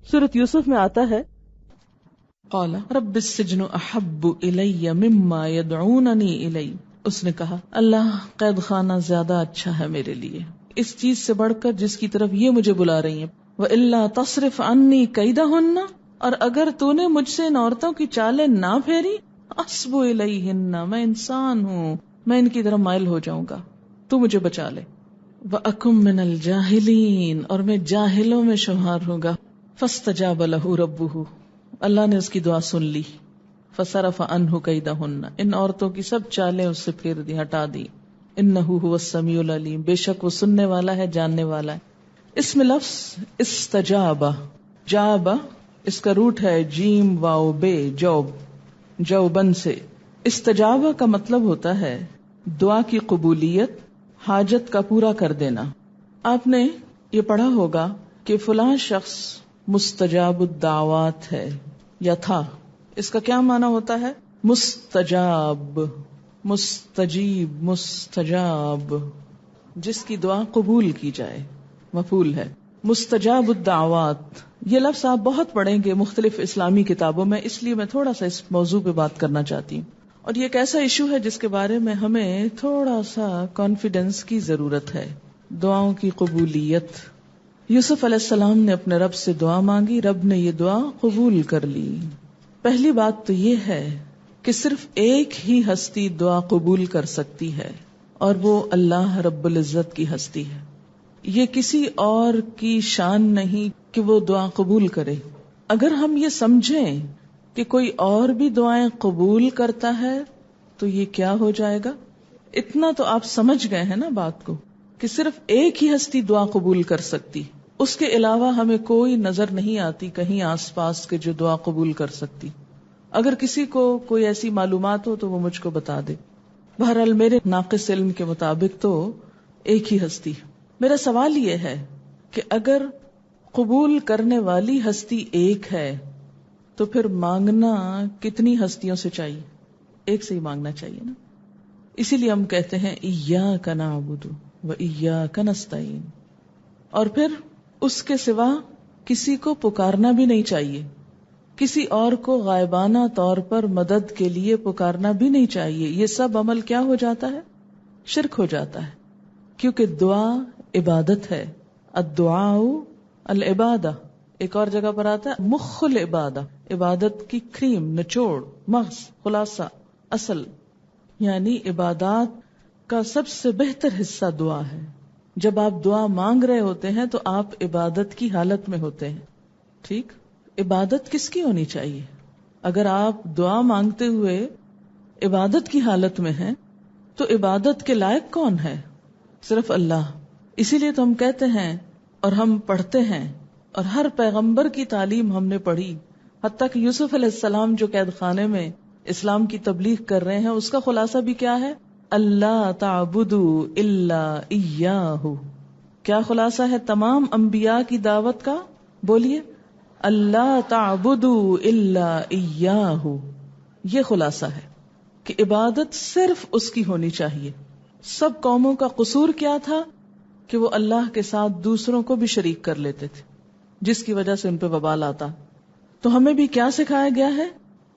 سورۃ یوسف میں آتا ہے قال رب السجن احب الی مما یدعوننی الی، اس نے کہا اللہ قید خانہ زیادہ اچھا ہے میرے لیے اس چیز سے بڑھ کر جس کی طرف یہ مجھے بلا رہی ہیں. وَإِلَّا تَصْرِفْ عَنِّي كَيْدَهُنَّ، اور اگر تو نے مجھ سے ان عورتوں کی چالیں نہ پھیری، اصب الیہن، میں انسان ہوں، میں ان کی طرف مائل ہو جاؤں گا، تو مجھے بچا لے. وَأَكُن مِّنَ الْجَاهِلِينَ، اور میں جاہلوں میں شمار ہوں گا. فَاسْتَجَابَ لَهُ رَبُّهُ، اللہ نے اس کی دعا سن لی. فَصَرَفَ عَنْهُ كَيْدَهُنَّ، ان عورتوں کی سب چالیں اس سے پھیر دی، ہٹا دی. إِنَّهُ هُوَ السَّمِيعُ الْعَلِيمُ، بے شک وہ سننے والا ہے، جاننے والا ہے. اس میں لفظ استجاب، جاب اس کا روٹ ہے جیم واو بے، جوب، جوبن سے. استجاب کا مطلب ہوتا ہے دعا کی قبولیت، حاجت کا پورا کر دینا. آپ نے یہ پڑھا ہوگا کہ فلاں شخص مستجاب الدعوات ہے یا تھا. اس کا کیا معنی ہوتا ہے؟ مستجاب، مستجیب، مستجاب، جس کی دعا قبول کی جائے، مفعول ہے. مستجاب الدعوات یہ لفظ آپ بہت پڑھیں گے مختلف اسلامی کتابوں میں، اس لیے میں تھوڑا سا اس موضوع پہ بات کرنا چاہتی ہوں. اور یہ ایک ایسا ایشو ہے جس کے بارے میں ہمیں تھوڑا سا کانفیڈنس کی ضرورت ہے. دعاؤں کی قبولیت. یوسف علیہ السلام نے اپنے رب سے دعا مانگی، رب نے یہ دعا قبول کر لی. پہلی بات تو یہ ہے کہ صرف ایک ہی ہستی دعا قبول کر سکتی ہے، اور وہ اللہ رب العزت کی ہستی ہے. یہ کسی اور کی شان نہیں کہ وہ دعا قبول کرے. اگر ہم یہ سمجھیں کہ کوئی اور بھی دعائیں قبول کرتا ہے تو یہ کیا ہو جائے گا؟ اتنا تو آپ سمجھ گئے ہیں نا بات کو، کہ صرف ایک ہی ہستی دعا قبول کر سکتی، اس کے علاوہ ہمیں کوئی نظر نہیں آتی کہیں آس پاس کے جو دعا قبول کر سکتی. اگر کسی کو کوئی ایسی معلومات ہو تو وہ مجھ کو بتا دے. بہرحال میرے ناقص علم کے مطابق تو ایک ہی ہستی. میرا سوال یہ ہے کہ اگر قبول کرنے والی ہستی ایک ہے تو پھر مانگنا کتنی ہستیوں سے چاہیے؟ ایک سے ہی مانگنا چاہیے نا. اسی لیے ہم کہتے ہیں ایاک نعبد و ایاک نستعین، اور پھر اس کے سوا کسی کو پکارنا بھی نہیں چاہیے، کسی اور کو غائبانہ طور پر مدد کے لیے پکارنا بھی نہیں چاہیے. یہ سب عمل کیا ہو جاتا ہے؟ شرک ہو جاتا ہے، کیونکہ دعا عبادت ہے. الدعاء العبادہ، ایک اور جگہ پر آتا ہے مخ العبادہ، عبادت کی کریم، نچوڑ، مغز، خلاصہ، اصل. یعنی عبادات کا سب سے بہتر حصہ دعا ہے. جب آپ دعا مانگ رہے ہوتے ہیں تو آپ عبادت کی حالت میں ہوتے ہیں. ٹھیک؟ عبادت کس کی ہونی چاہیے؟ اگر آپ دعا مانگتے ہوئے عبادت کی حالت میں ہیں تو عبادت کے لائق کون ہے؟ صرف اللہ. اسی لیے تو ہم کہتے ہیں اور ہم پڑھتے ہیں، اور ہر پیغمبر کی تعلیم ہم نے پڑھی، حتیٰ کہ یوسف علیہ السلام جو قید خانے میں اسلام کی تبلیغ کر رہے ہیں اس کا خلاصہ بھی کیا ہے؟ اللہ تعبدوا الا ایاہ. کیا خلاصہ ہے تمام انبیاء کی دعوت کا؟ بولیے، اللہ تعبدوا الا ایاہ. یہ خلاصہ ہے کہ عبادت صرف اس کی ہونی چاہیے. سب قوموں کا قصور کیا تھا کہ وہ اللہ کے ساتھ دوسروں کو بھی شریک کر لیتے تھے، جس کی وجہ سے ان پہ وبال آتا. تو ہمیں بھی کیا سکھایا گیا ہے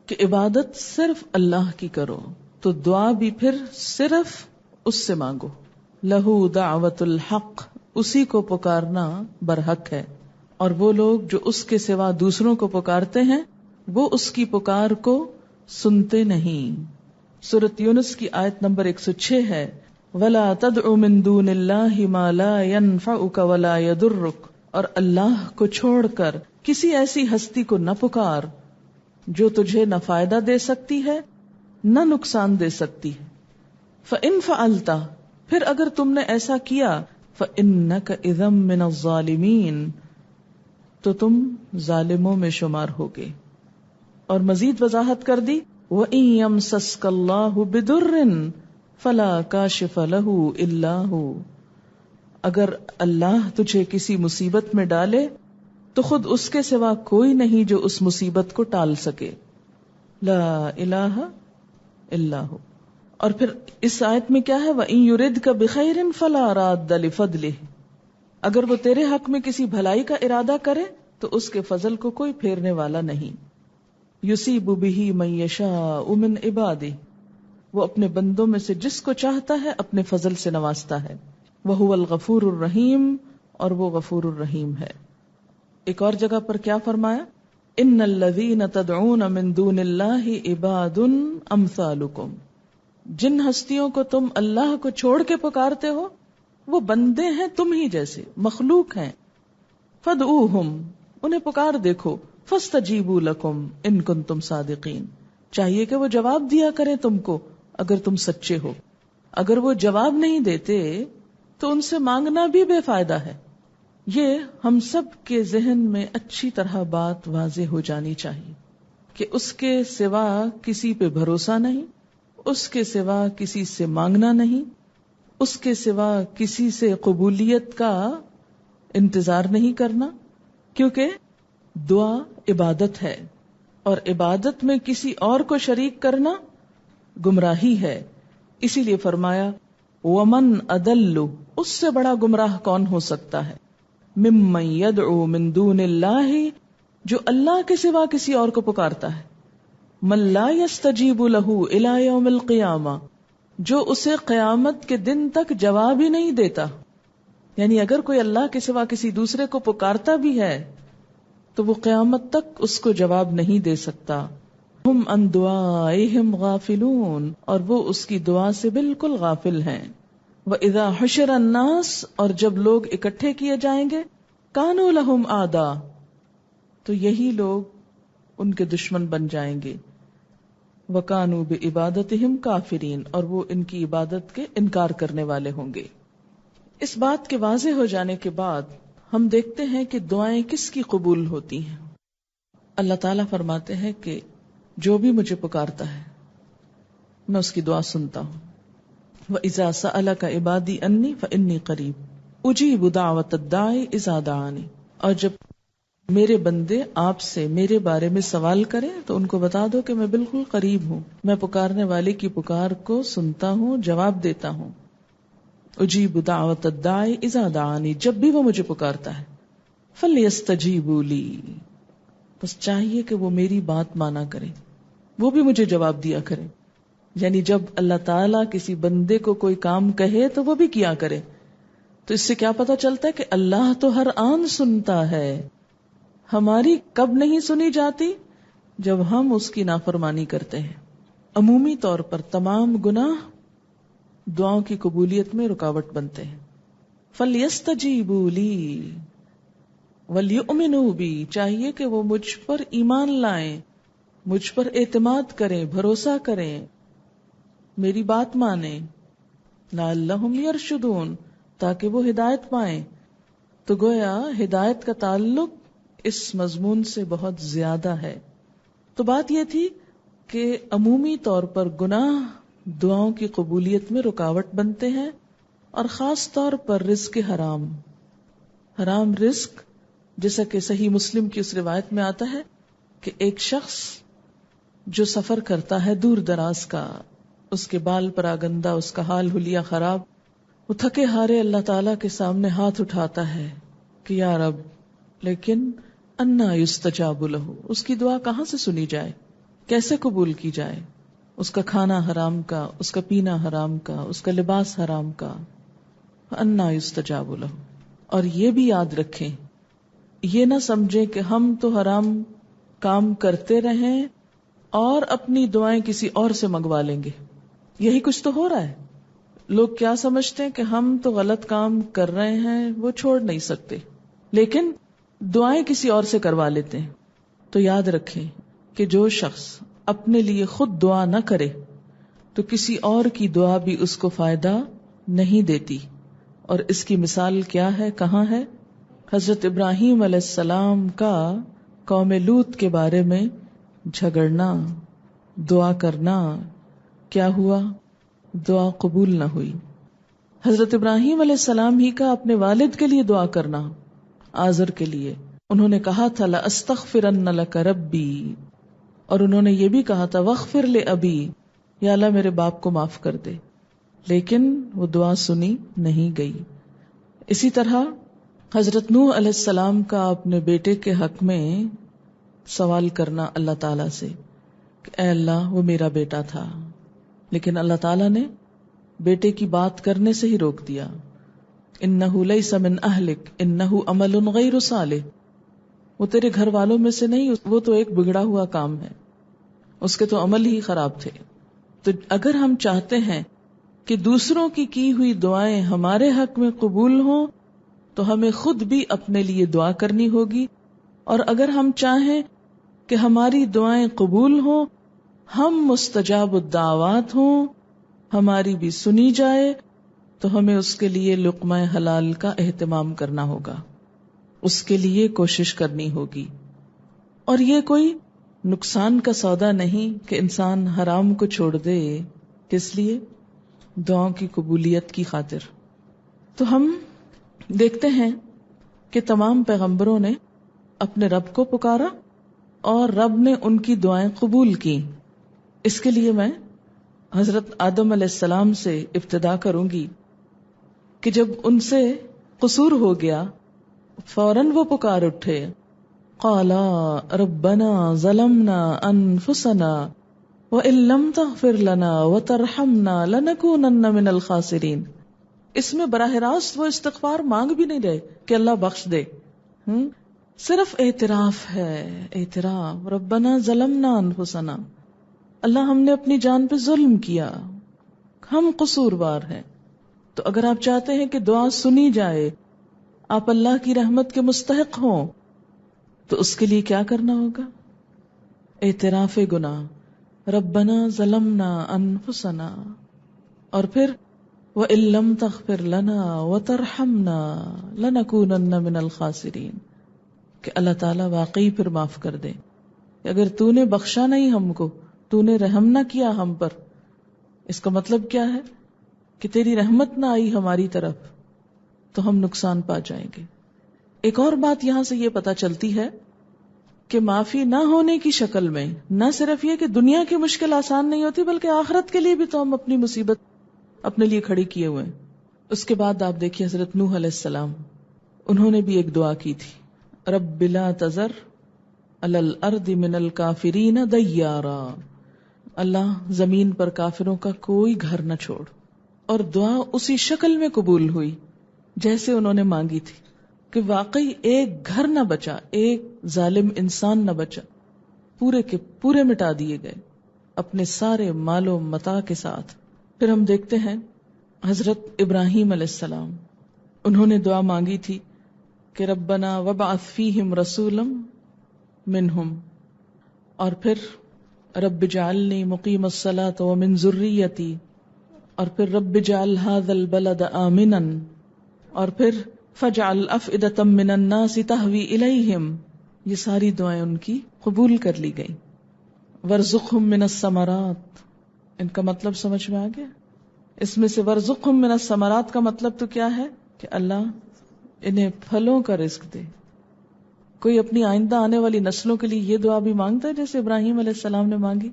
کہ عبادت صرف اللہ کی کرو، تو دعا بھی پھر صرف اس سے مانگو. لہو دعوت الحق، اسی کو پکارنا برحق ہے. اور وہ لوگ جو اس کے سوا دوسروں کو پکارتے ہیں وہ اس کی پکار کو سنتے نہیں. سورۃ یونس کی آیت نمبر 106 ہے، وَلَا تَدْعُ مِن دُونِ اللَّهِ مَا لَا يَنفَعُكَ وَلَا يَضُرُّكَ، اور اللہ کو چھوڑ کر کسی ایسی ہستی کو نہ پکار جو تجھے نہ فائدہ دے سکتی ہے نہ نقصان دے سکتی ہے. فَإِن فَعَلْتَ، پھر اگر تم نے ایسا کیا، فَإِنَّكَ إِذًا مِّنَ الظَّالِمِينَ، تو تم ظالموں میں شمار ہوگے. اور مزید وضاحت کر دی، وَإِن يَمْسَسْكَ اللَّهُ بِضُرٍّ فَلَا كَاشِفَ لَهُ إِلَّا هُوَ، اگر اللہ تجھے کسی مصیبت میں ڈالے تو خود اس کے سوا کوئی نہیں جو اس مصیبت کو ٹال سکے. لا الہ الا ہو. اور پھر اس آیت میں کیا ہے، وَإِن يُرِدْكَ بِخَيْرٍ فَلَا رَادَّ لِفَضْلِهِ، اگر وہ تیرے حق میں کسی بھلائی کا ارادہ کرے تو اس کے فضل کو کوئی پھیرنے والا نہیں. یصیب بہ من یشاء من عبادہ، وہ اپنے بندوں میں سے جس کو چاہتا ہے اپنے فضل سے نوازتا ہے. وہو الغفور الرحیم، اور وہ غفور الرحیم ہے. ایک اور جگہ پر کیا فرمایا؟ ان الذین تدعون من دون اللہ عباد امثالکم، جن ہستیوں کو تم اللہ کو چھوڑ کے پکارتے ہو وہ بندے ہیں تم ہی جیسے، مخلوق ہیں. فادعوہم، انہیں پکار دیکھو. فاستجیبوا لکم ان کنتم صادقین، چاہیے کہ وہ جواب دیا کریں تم کو اگر تم سچے ہو. اگر وہ جواب نہیں دیتے تو ان سے مانگنا بھی بے فائدہ ہے. یہ ہم سب کے ذہن میں اچھی طرح بات واضح ہو جانی چاہیے کہ اس کے سوا کسی پہ بھروسہ نہیں، اس کے سوا کسی سے مانگنا نہیں، اس کے سوا کسی سے قبولیت کا انتظار نہیں کرنا، کیونکہ دعا عبادت ہے اور عبادت میں کسی اور کو شریک کرنا گمراہی ہے. اسی لیے فرمایا ومن اضل، اس سے بڑا گمراہ کون ہو سکتا ہے، ممن یدعو من دون اللہ، جو اللہ کے سوا کسی اور کو پکارتا ہے، من لا یستجیب لہ الی یوم القیامہ، جو اسے قیامت کے دن تک جواب ہی نہیں دیتا. یعنی اگر کوئی اللہ کے سوا کسی دوسرے کو پکارتا بھی ہے تو وہ قیامت تک اس کو جواب نہیں دے سکتا. ہم عن دعائہم غافلون، اور وہ اس کی دعا سے بالکل غافل ہیں. وَإِذَا حُشِرَ النَّاسُ، اور جب لوگ اکٹھے کیے جائیں گے، كَانُوا لَهُمْ أَعْدَاءَ، تو یہی لوگ ان کے دشمن بن جائیں گے. وَكَانُوا بِعِبَادَتِهِمْ كَافِرِينَ، اور وہ ان کی عبادت کے انکار کرنے والے ہوں گے. اس بات کے واضح ہو جانے کے بعد ہم دیکھتے ہیں کہ دعائیں کس کی قبول ہوتی ہیں. اللہ تعالیٰ فرماتے ہیں کہ جو بھی مجھے پکارتا ہے میں اس کی دعا سنتا ہوں. وَإِذَا سَأَلَكَ عِبَادِي أَنِّي فَإِنِّي قَرِيبٌ أُجِيبُ دَعْوَةَ الدَّاعِ إِذَا دَعَانِ، اور جب میرے بندے آپ سے میرے بارے میں سوال کریں تو ان کو بتا دو کہ میں بالکل قریب ہوں، میں پکارنے والے کی پکار کو سنتا ہوں، جواب دیتا ہوں. اجیب دعوت الداعی اذا دعانی، جب بھی وہ مجھے پکارتا ہے. فلیستجیبوا لی، بس چاہیے کہ وہ میری بات مانا کرے، وہ بھی مجھے جواب دیا کرے. یعنی جب اللہ تعالیٰ کسی بندے کو کوئی کام کہے تو وہ بھی کیا کرے. تو اس سے کیا پتا چلتا ہے کہ اللہ تو ہر آن سنتا ہے. ہماری کب نہیں سنی جاتی؟ جب ہم اس کی نافرمانی کرتے ہیں. عمومی طور پر تمام گناہ دعاؤں کی قبولیت میں رکاوٹ بنتے ہیں. فَلْيَسْتَجِيبُوا لِي وَلْيُؤْمِنُوا بِي، چاہیے کہ وہ مجھ پر ایمان لائیں، مجھ پر اعتماد کریں، بھروسہ کریں، میری بات مانیں. لَعَلَّهُمْ يَرْشُدُونَ، تاکہ وہ ہدایت پائیں. تو گویا ہدایت کا تعلق اس مضمون سے بہت زیادہ ہے. تو بات یہ تھی کہ عمومی طور پر گناہ دعاؤں کی قبولیت میں رکاوٹ بنتے ہیں، اور خاص طور پر رزق حرام. حرام رزق، جیسا کہ صحیح مسلم کی اس روایت میں آتا ہے کہ ایک شخص جو سفر کرتا ہے دور دراز کا، اس کے بال پراگندہ، اس کا حال حلیہ خراب، وہ تھکے ہارے اللہ تعالیٰ کے سامنے ہاتھ اٹھاتا ہے کہ یا رب، لیکن انا یستجاب لہ، اس کی دعا کہاں سے سنی جائے، کیسے قبول کی جائے. اس کا کھانا حرام کا، اس کا پینا حرام کا، اس کا لباس حرام کا. انا یستجاب لہ. اور یہ بھی یاد رکھیں، یہ نہ سمجھیں کہ ہم تو حرام کام کرتے رہیں اور اپنی دعائیں کسی اور سے منگوا لیں گے. یہی کچھ تو ہو رہا ہے. لوگ کیا سمجھتے ہیں کہ ہم تو غلط کام کر رہے ہیں، وہ چھوڑ نہیں سکتے، لیکن دعائیں کسی اور سے کروا لیتے ہیں. تو یاد رکھیں کہ جو شخص اپنے لیے خود دعا نہ کرے تو کسی اور کی دعا بھی اس کو فائدہ نہیں دیتی. اور اس کی مثال کیا ہے، کہاں ہے؟ حضرت ابراہیم علیہ السلام کا قوم لوط کے بارے میں جھگڑنا، دعا کرنا، کیا ہوا؟ دعا قبول نہ ہوئی. حضرت ابراہیم علیہ السلام ہی کا اپنے والد کے لیے دعا کرنا، آزر کے لیے. انہوں نے کہا تھا لَأَسْتَغْفِرَنَّ لَكَ رَبِّي، اور انہوں نے یہ بھی کہا تھا وَاغْفِرْ لِأَبِي، یا اللہ میرے باپ کو معاف کر دے. لیکن وہ دعا سنی نہیں گئی. اسی طرح حضرت نوح علیہ السلام کا اپنے بیٹے کے حق میں سوال کرنا اللہ تعالیٰ سے کہ اے اللہ وہ میرا بیٹا تھا، لیکن اللہ تعالیٰ نے بیٹے کی بات کرنے سے ہی روک دیا. انہ لیس من اہلک انہ عمل غیر صالح، وہ تیرے گھر والوں میں سے نہیں، وہ تو ایک بگڑا ہوا کام ہے، اس کے تو عمل ہی خراب تھے. تو اگر ہم چاہتے ہیں کہ دوسروں کی ہوئی دعائیں ہمارے حق میں قبول ہوں تو ہمیں خود بھی اپنے لیے دعا کرنی ہوگی، اور اگر ہم چاہیں کہ ہماری دعائیں قبول ہوں، ہم مستجاب الدعوات ہوں، ہماری بھی سنی جائے، تو ہمیں اس کے لیے لقمہ حلال کا اہتمام کرنا ہوگا، اس کے لیے کوشش کرنی ہوگی. اور یہ کوئی نقصان کا سودا نہیں کہ انسان حرام کو چھوڑ دے، کس لیے؟ دعاؤں کی قبولیت کی خاطر. تو ہم دیکھتے ہیں کہ تمام پیغمبروں نے اپنے رب کو پکارا اور رب نے ان کی دعائیں قبول کی. اس کے لیے میں حضرت آدم علیہ السلام سے ابتدا کروں گی کہ جب ان سے قصور ہو گیا فوراً وہ پکار اٹھے، قالا ربنا ظلمنا انفسنا وان لم تغفر لنا وترحمنا لنکونن من الخاسرین. اس میں براہ راست وہ استغفار مانگ بھی نہیں رہے کہ اللہ بخش دے، صرف اعتراف ہے، اعتراف. ربنا ظلمنا انفسنا، اللہ ہم نے اپنی جان پہ ظلم کیا، ہم قصوروار ہیں. تو اگر آپ چاہتے ہیں کہ دعا سنی جائے، آپ اللہ کی رحمت کے مستحق ہوں، تو اس کے لیے کیا کرنا ہوگا؟ اعتراف گناہ، ربنا ظلمنا انفسنا، اور پھر وَإِن لَّمْ تَغْفِرْ لَنَا وَتَرْحَمْنَا لَنَكُونَنَّ مِنَ الْخَاسِرِينَ، کہ اللہ تعالیٰ واقعی پھر معاف کر دے. اگر تو نے بخشا نہیں ہم کو، تو نے رحم نہ کیا ہم پر، اس کا مطلب کیا ہے کہ تیری رحمت نہ آئی ہماری طرف، تو ہم نقصان پا جائیں گے. ایک اور بات یہاں سے یہ پتہ چلتی ہے کہ معافی نہ ہونے کی شکل میں نہ صرف یہ کہ دنیا کی مشکل آسان نہیں ہوتی، بلکہ آخرت کے لیے بھی تو ہم اپنی مصیبت اپنے لیے کھڑی کیے ہوئے ہیں. اس کے بعد آپ دیکھیے حضرت نوح علیہ السلام، انہوں نے بھی ایک دعا کی تھی، رب لا تذر علی الارض من الکافرین دیارا، اللہ زمین پر کافروں کا کوئی گھر نہ چھوڑ. اور دعا اسی شکل میں قبول ہوئی جیسے انہوں نے مانگی تھی، کہ واقعی ایک گھر نہ بچا، ایک ظالم انسان نہ بچا، پورے کے پورے مٹا دیے گئے اپنے سارے مال و متاع کے ساتھ. پھر ہم دیکھتے ہیں حضرت ابراہیم علیہ السلام، انہوں نے دعا مانگی تھی کہ ربنا وابعث فیہم رسولا منہم، اور پھر رب اجعلنی مقیم الصلاۃ ومن ذریتی، اور پھر رب اجعل ھذا البلد آمنا، اور پھر فاجعل افئدۃ من الناس تہوی الیہم. یہ ساری دعائیں ان کی قبول کر لی گئی. وارزقہم من الثمرات، ان کا مطلب سمجھ میں آ گیا؟ اس میں سے وارزقہم من الثمرات کا مطلب تو کیا ہے کہ اللہ انہیں پھلوں کا رزق دے. کوئی اپنی آئندہ آنے والی نسلوں کے لیے یہ دعا بھی مانگتا ہے جیسے ابراہیم علیہ السلام نے مانگی.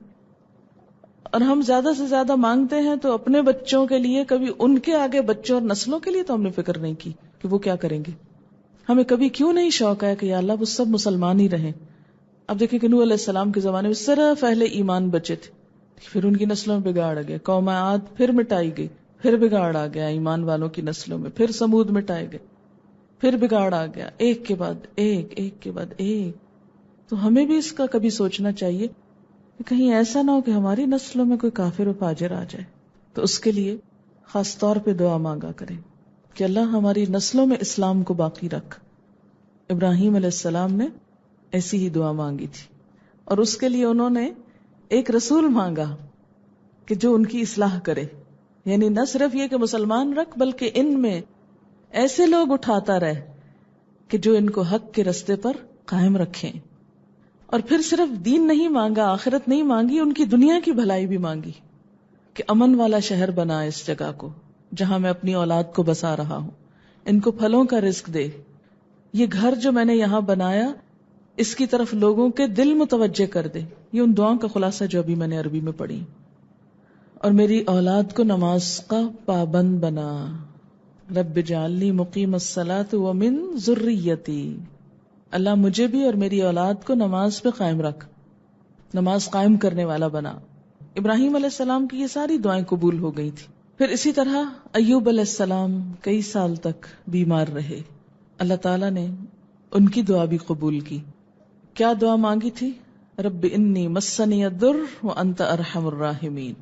اور ہم زیادہ سے زیادہ مانگتے ہیں تو اپنے بچوں کے لیے، کبھی ان کے آگے بچوں اور نسلوں کے لیے تو ہم نے فکر نہیں کی کہ وہ کیا کریں گے. ہمیں کبھی کیوں نہیں شوق ہے کہ یا اللہ وہ سب مسلمان ہی رہیں. اب دیکھیں کہ نوح علیہ السلام کے زمانے میں صرف اہل ایمان بچے تھے، پھر ان کی نسلوں میں بگاڑ آ گیا، قوم عاد پھر مٹائی گئی، پھر بگاڑ آ گیا ایمان والوں کی نسلوں میں، پھر سمود مٹائے گئے، پھر بگاڑ آ گیا، ایک کے بعد ایک، ایک کے بعد ایک. تو ہمیں بھی اس کا کبھی سوچنا چاہیے کہ کہیں ایسا نہ ہو کہ ہماری نسلوں میں کوئی کافر و فاجر آ جائے. تو اس کے لیے خاص طور پہ دعا مانگا کریں کہ اللہ ہماری نسلوں میں اسلام کو باقی رکھ. ابراہیم علیہ السلام نے ایسی ہی دعا مانگی تھی، اور اس کے لیے انہوں نے ایک رسول مانگا کہ جو ان کی اصلاح کرے. یعنی نہ صرف یہ کہ مسلمان رکھ، بلکہ ان میں ایسے لوگ اٹھاتا رہے کہ جو ان کو حق کے رستے پر قائم رکھیں. اور پھر صرف دین نہیں مانگا، آخرت نہیں مانگی، ان کی دنیا کی بھلائی بھی مانگی کہ امن والا شہر بنا اس جگہ کو جہاں میں اپنی اولاد کو بسا رہا ہوں، ان کو پھلوں کا رزق دے. یہ گھر جو میں نے یہاں بنایا اس کی طرف لوگوں کے دل متوجہ کر دے. یہ ان دعاؤں کا خلاصہ جو ابھی میں نے عربی میں پڑھی. اور میری اولاد کو نماز کا پابند بنا. رب اجعلنی مقیم الصلاۃ ومن ذریتی، اللہ مجھے بھی اور میری اولاد کو نماز پہ قائم رکھ، نماز قائم کرنے والا بنا۔ ابراہیم علیہ السلام کی یہ ساری دعائیں قبول ہو گئی تھی۔ پھر اسی طرح ایوب علیہ السلام کئی سال تک بیمار رہے، اللہ تعالیٰ نے ان کی دعا بھی قبول کی۔ کیا دعا مانگی تھی؟ رب انی مسنی الضر وانت ارحم الراحمین،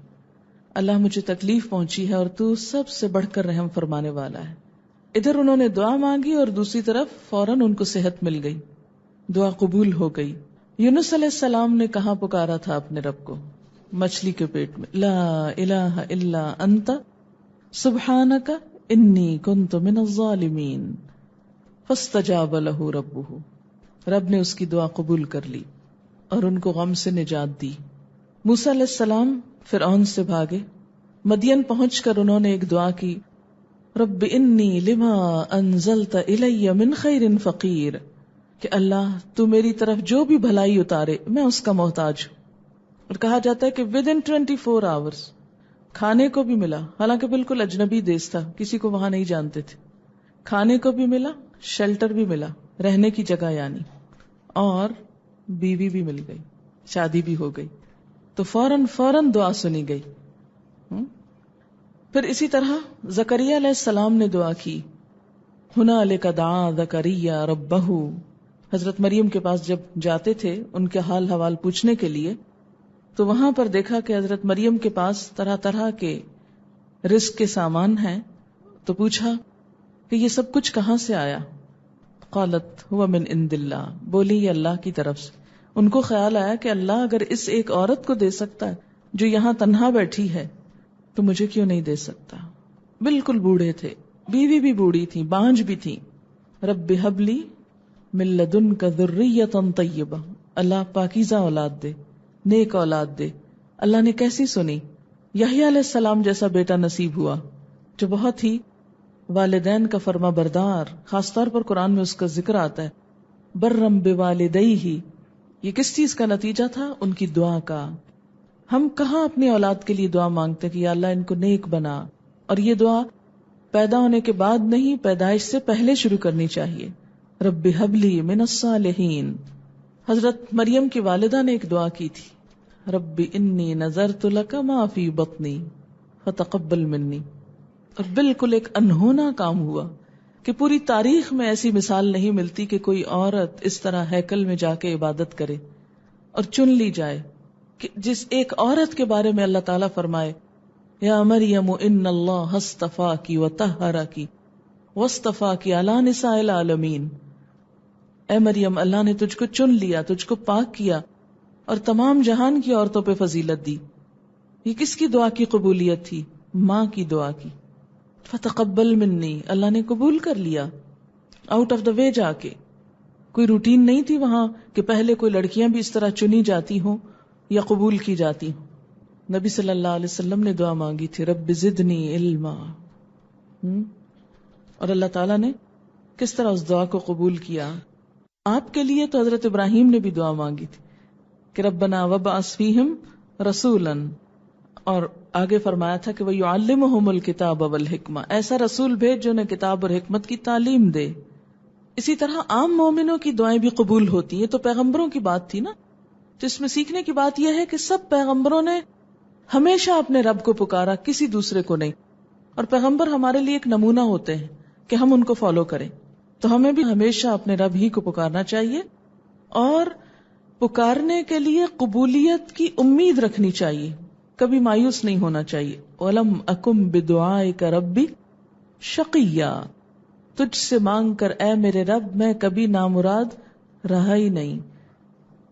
اللہ مجھے تکلیف پہنچی ہے اور تو سب سے بڑھ کر رحم فرمانے والا ہے۔ ادھر انہوں نے دعا مانگی اور دوسری طرف فوراً ان کو صحت مل گئی، دعا قبول ہو گئی۔ یونس علیہ السلام نے کہاں پکارا تھا اپنے رب کو؟ مچھلی کے پیٹ میں، لا الہ الا انت سبحانک انی کنت من الظالمین فاستجاب لہ ربہ، رب نے اس کی دعا قبول کر لی اور ان کو غم سے نجات دی۔ موسیٰ علیہ السلام فرعون سے بھاگے، مدین پہنچ کر انہوں نے ایک دعا کی، رب انی لما انزلت الی من خیر فقیر، کہ اللہ تو میری طرف جو بھی بھلائی اتارے میں اس کا محتاج ہوں۔ اور کہا جاتا ہے کہ within 24 hours کھانے کو بھی ملا، حالانکہ بالکل اجنبی دیس تھا، کسی کو وہاں نہیں جانتے تھے، کھانے کو بھی ملا، شیلٹر بھی ملا، رہنے کی جگہ یعنی، اور بیوی بھی مل گئی، شادی بھی ہو گئی، تو فوراً دعا سنی گئی۔ پھر اسی طرح زکریا علیہ السلام نے دعا کی، ہنالک دعا زکریا ربہ، حضرت مریم کے پاس جب جاتے تھے ان کے حال حوال پوچھنے کے لیے، تو وہاں پر دیکھا کہ حضرت مریم کے پاس طرح طرح کے رزق کے سامان ہیں، تو پوچھا کہ یہ سب کچھ کہاں سے آیا؟ قالت هو من عند اللہ، بولی یہ اللہ کی طرف سے۔ ان کو خیال آیا کہ اللہ اگر اس ایک عورت کو دے سکتا ہے جو یہاں تنہا بیٹھی ہے تو مجھے کیوں نہیں دے سکتا؟ بالکل بوڑھے تھے، بیوی بھی بوڑھی تھی، بانجھ بھی تھی۔ رب ہب لی من لدنک ذریۃ طیبہ، اللہ پاکیزہ اولاد دے، نیک اولاد دے۔ اللہ نے کیسی سنی؟ یحییٰ علیہ السلام جیسا بیٹا نصیب ہوا جو بہت ہی والدین کا فرما بردار، خاص طور پر قرآن میں اس کا ذکر آتا ہے، برم بوالدیہ۔ یہ کس چیز کا نتیجہ تھا؟ ان کی دعا کا۔ ہم کہاں اپنی اولاد کے لیے دعا مانگتے کہ یا اللہ ان کو نیک بنا، اور یہ دعا پیدا ہونے کے بعد نہیں، پیدائش سے پہلے شروع کرنی چاہیے۔ رب ہب لی من الصالحین۔ حضرت مریم کی والدہ نے ایک دعا کی تھی، رب انی نذرت لک ما فی بطنی فتقبل منی، اور بالکل ایک انہونا کام ہوا کہ پوری تاریخ میں ایسی مثال نہیں ملتی کہ کوئی عورت اس طرح ہیکل میں جا کے عبادت کرے اور چن لی جائے، کہ جس ایک عورت کے بارے میں اللہ تعالیٰ فرمائے یا مریم ان اللہ اصطفاکی وطہرکی واصطفاکی علی نساء العالمین، اے مریم اللہ نے تجھ کو چن لیا، تجھ کو پاک کیا اور تمام جہان کی عورتوں پہ فضیلت دی۔ یہ کس کی دعا کی قبولیت تھی؟ ماں کی دعا کی۔ فتقبل منی، اللہ نے قبول کر لیا، آؤٹ آف دا وے جا کے۔ کوئی روٹین نہیں تھی وہاں کہ پہلے کوئی لڑکیاں بھی اس طرح چنی جاتی ہوں یا قبول کی جاتی ہوں۔ نبی صلی اللہ علیہ وسلم نے دعا مانگی تھی، رب زدنی علما، اور اللہ تعالیٰ نے کس طرح اس دعا کو قبول کیا۔ آپ کے لیے تو حضرت ابراہیم نے بھی دعا مانگی تھی کہ ربنا وابعث فیہم رسولا، اور آگے فرمایا تھا کہ وَيُعَلِّمُهُمُ الْكِتَابَ وَالْحِکْمَةَ، ایسا رسول بھیج جو انہیں کتاب اور حکمت کی تعلیم دے۔ اسی طرح عام مومنوں کی دعائیں بھی قبول ہوتی ہیں، تو پیغمبروں کی بات تھی نا، تو اس میں سیکھنے کی بات یہ ہے کہ سب پیغمبروں نے ہمیشہ اپنے رب کو پکارا، کسی دوسرے کو نہیں، اور پیغمبر ہمارے لیے ایک نمونہ ہوتے ہیں کہ ہم ان کو فالو کریں۔ تو ہمیں بھی ہمیشہ اپنے رب ہی کو پکارنا چاہیے، اور پکارنے کے لیے قبولیت کی امید رکھنی چاہیے، کبھی مایوس نہیں ہونا چاہیے۔ وَلَمْ أَكُمْ بِدُعَائِكَ رَبِّ شَقِيًّا، تجھ سے مانگ کر اے میرے رب میں کبھی نامراد رہا ہی نہیں،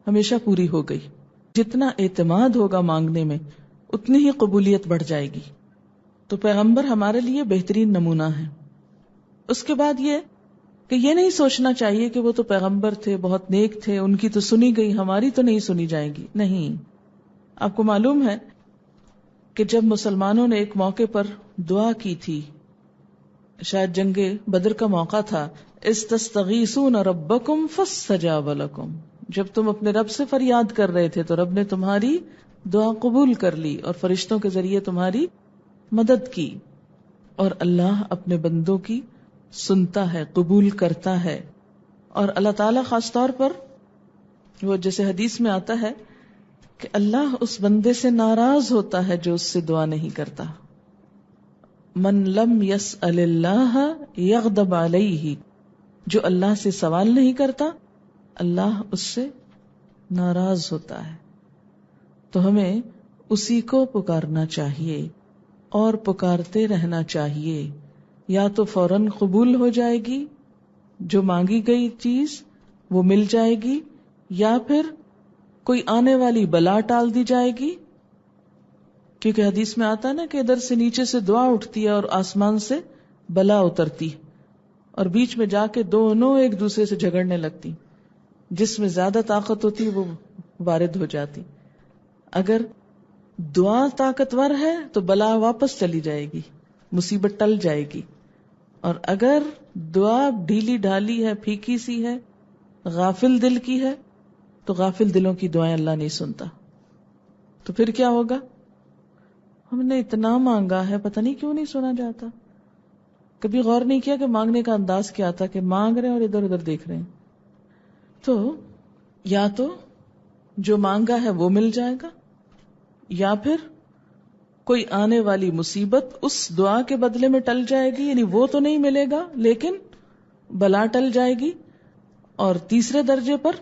ہمیشہ پوری ہو گئی۔ جتنا اعتماد ہوگا مانگنے میں اتنی ہی قبولیت بڑھ جائے گی۔ تو پیغمبر ہمارے لیے بہترین نمونہ ہے۔ اس کے بعد یہ کہ یہ نہیں سوچنا چاہیے کہ وہ تو پیغمبر تھے، بہت نیک تھے، ان کی تو سنی گئی، ہماری تو نہیں سنی جائے گی۔ نہیں، آپ کو معلوم ہے کہ جب مسلمانوں نے ایک موقع پر دعا کی تھی، شاید جنگ بدر کا موقع تھا، استستغیثون ربکم فاستجاب لکم، جب تم اپنے رب سے فریاد کر رہے تھے تو رب نے تمہاری دعا قبول کر لی اور فرشتوں کے ذریعے تمہاری مدد کی۔ اور اللہ اپنے بندوں کی سنتا ہے، قبول کرتا ہے. اور اللہ تعالیٰ خاص طور پر وہ جیسے حدیث میں آتا ہے کہ اللہ اس بندے سے ناراض ہوتا ہے جو اس سے دعا نہیں کرتا. من لم یسأل اللہ یغضب علیہ، جو اللہ سے سوال نہیں کرتا اللہ اس سے ناراض ہوتا ہے. تو ہمیں اسی کو پکارنا چاہیے اور پکارتے رہنا چاہیے. یا تو فوراً قبول ہو جائے گی جو مانگی گئی چیز، وہ مل جائے گی، یا پھر کوئی آنے والی بلا ٹال دی جائے گی. کیونکہ حدیث میں آتا ہے نا کہ ادھر سے نیچے سے دعا اٹھتی ہے اور آسمان سے بلا اترتی، اور بیچ میں جا کے دونوں ایک دوسرے سے جھگڑنے لگتی. جس میں زیادہ طاقت ہوتی وہ وارد ہو جاتی. اگر دعا طاقتور ہے تو بلا واپس چلی جائے گی، مصیبت ٹل جائے گی. اور اگر دعا ڈھیلی ڈھالی ہے، پھیکی سی ہے، غافل دل کی ہے، تو غافل دلوں کی دعائیں اللہ نہیں سنتا. تو پھر کیا ہوگا؟ ہم نے اتنا مانگا ہے، پتہ نہیں کیوں نہیں سنا جاتا. کبھی غور نہیں کیا کہ مانگنے کا انداز کیا تھا، کہ مانگ رہے ہیں اور ادھر ادھر دیکھ رہے ہیں. تو یا تو جو مانگا ہے وہ مل جائے گا، یا پھر کوئی آنے والی مصیبت اس دعا کے بدلے میں ٹل جائے گی، یعنی وہ تو نہیں ملے گا لیکن بلا ٹل جائے گی. اور تیسرے درجے پر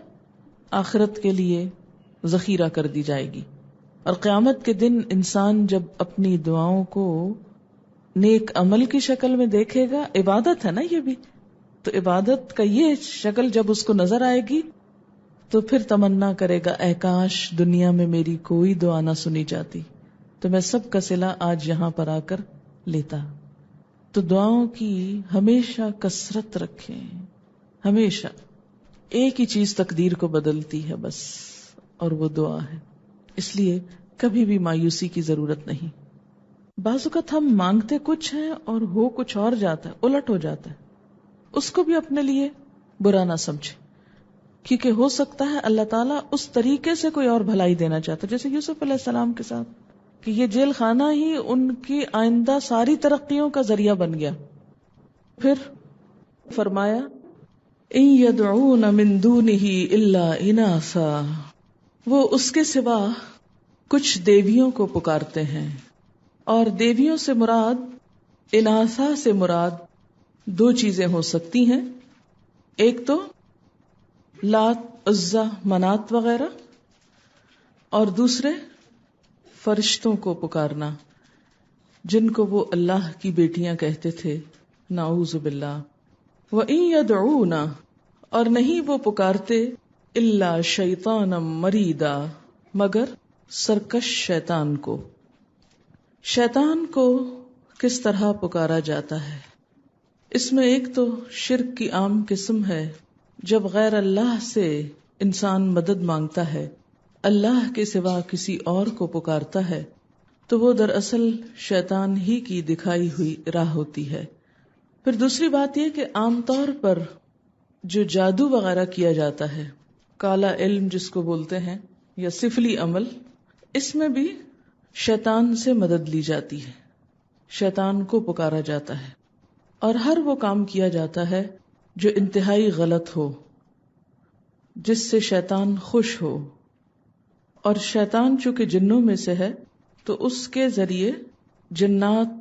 آخرت کے لیے ذخیرہ کر دی جائے گی. اور قیامت کے دن انسان جب اپنی دعاؤں کو نیک عمل کی شکل میں دیکھے گا، عبادت ہے نا یہ بھی، تو عبادت کا یہ شکل جب اس کو نظر آئے گی تو پھر تمنا کرے گا اے کاش دنیا میں میری کوئی دعا نہ سنی جاتی تو میں سب کا صلہ آج یہاں پر آ کر لیتا. تو دعاؤں کی ہمیشہ کثرت رکھیں. ہمیشہ ایک ہی چیز تقدیر کو بدلتی ہے بس، اور وہ دعا ہے. اس لیے کبھی بھی مایوسی کی ضرورت نہیں. بعض اوقات ہم مانگتے کچھ ہیں اور ہو کچھ اور جاتا ہے، الٹ ہو جاتا ہے. اس کو بھی اپنے لیے برا نہ سمجھے، کیونکہ ہو سکتا ہے اللہ تعالیٰ اس طریقے سے کوئی اور بھلائی دینا چاہتا ہے، جیسے یوسف علیہ السلام کے ساتھ کہ یہ جیل خانہ ہی ان کی آئندہ ساری ترقیوں کا ذریعہ بن گیا. پھر فرمایا ان يدعون من دونه الا اناثا، وہ اس کے سوا کچھ دیویوں کو پکارتے ہیں. اور دیویوں سے مراد، اناثا سے مراد دو چیزیں ہو سکتی ہیں. ایک تو لات، عزا، منات وغیرہ، اور دوسرے فرشتوں کو پکارنا جن کو وہ اللہ کی بیٹیاں کہتے تھے، نعوذ باللہ. وَإِن يَدْعُونَ، اور نہیں وہ پکارتے، الا شیطانا مریدا، مگر سرکش شیطان کو. شیطان کو کس طرح پکارا جاتا ہے؟ اس میں ایک تو شرک کی عام قسم ہے، جب غیر اللہ سے انسان مدد مانگتا ہے، اللہ کے سوا کسی اور کو پکارتا ہے، تو وہ دراصل شیطان ہی کی دکھائی ہوئی راہ ہوتی ہے. پھر دوسری بات یہ کہ عام طور پر جو جادو وغیرہ کیا جاتا ہے، کالا علم جس کو بولتے ہیں، یا سفلی عمل، اس میں بھی شیطان سے مدد لی جاتی ہے، شیطان کو پکارا جاتا ہے. اور ہر وہ کام کیا جاتا ہے جو انتہائی غلط ہو، جس سے شیطان خوش ہو. اور شیطان چونکہ جنوں میں سے ہے تو اس کے ذریعے جنات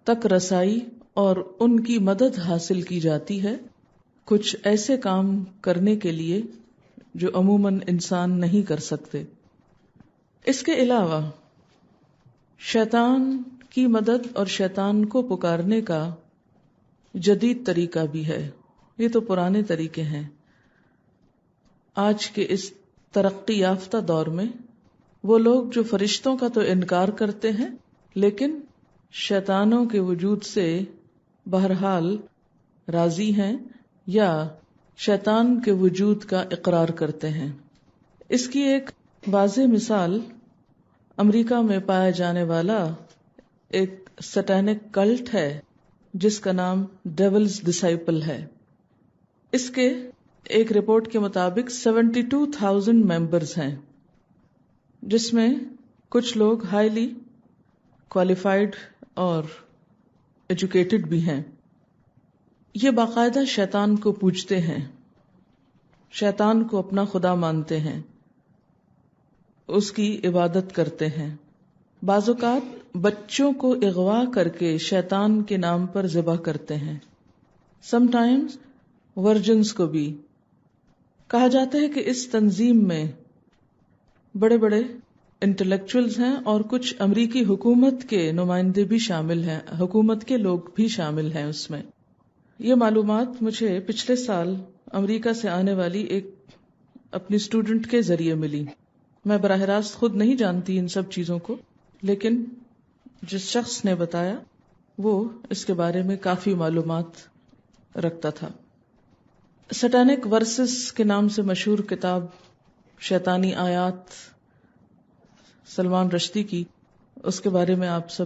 تک رسائی اور ان کی مدد حاصل کی جاتی ہے کچھ ایسے کام کرنے کے لیے جو عموماً انسان نہیں کر سکتے. اس کے علاوہ شیطان کی مدد اور شیطان کو پکارنے کا جدید طریقہ بھی ہے. یہ تو پرانے طریقے ہیں. آج کے اس ترقی یافتہ دور میں وہ لوگ جو فرشتوں کا تو انکار کرتے ہیں لیکن شیطانوں کے وجود سے بہرحال راضی ہیں یا شیطان کے وجود کا اقرار کرتے ہیں. اس کی ایک واضح مثال امریکہ میں پایا جانے والا ایک سٹینک کلٹ ہے جس کا نام ڈیولز ڈسائپل ہے. اس کے ایک رپورٹ کے مطابق 72,000 ممبرز ہیں، جس میں کچھ لوگ ہائیلی کوالیفائڈ اور ایجوکیٹڈ بھی ہیں، یہ باقاعدہ شیطان کو پوجتے ہیں، شیطان کو اپنا خدا مانتے ہیں، اس کی عبادت کرتے ہیں. بعض اوقات بچوں کو اغوا کر کے شیطان کے نام پر ذبح کرتے ہیں. سم ٹائمز ورجنز کو بھی. کہا جاتا ہے کہ اس تنظیم میں بڑے بڑے انٹلیکچوئلز ہیں اور کچھ امریکی حکومت کے نمائندے بھی شامل ہیں، حکومت کے لوگ بھی شامل ہیں اس میں. یہ معلومات مجھے پچھلے سال امریکہ سے آنے والی ایک اپنی اسٹوڈنٹ کے ذریعے ملی. میں براہ راست خود نہیں جانتی ان سب چیزوں کو، لیکن جس شخص نے بتایا وہ اس کے بارے میں کافی معلومات رکھتا تھا. سٹینک ورسز کے نام سے مشہور کتاب شیطانی آیات سلمان رشدی کی، اس کے بارے میں آپ سب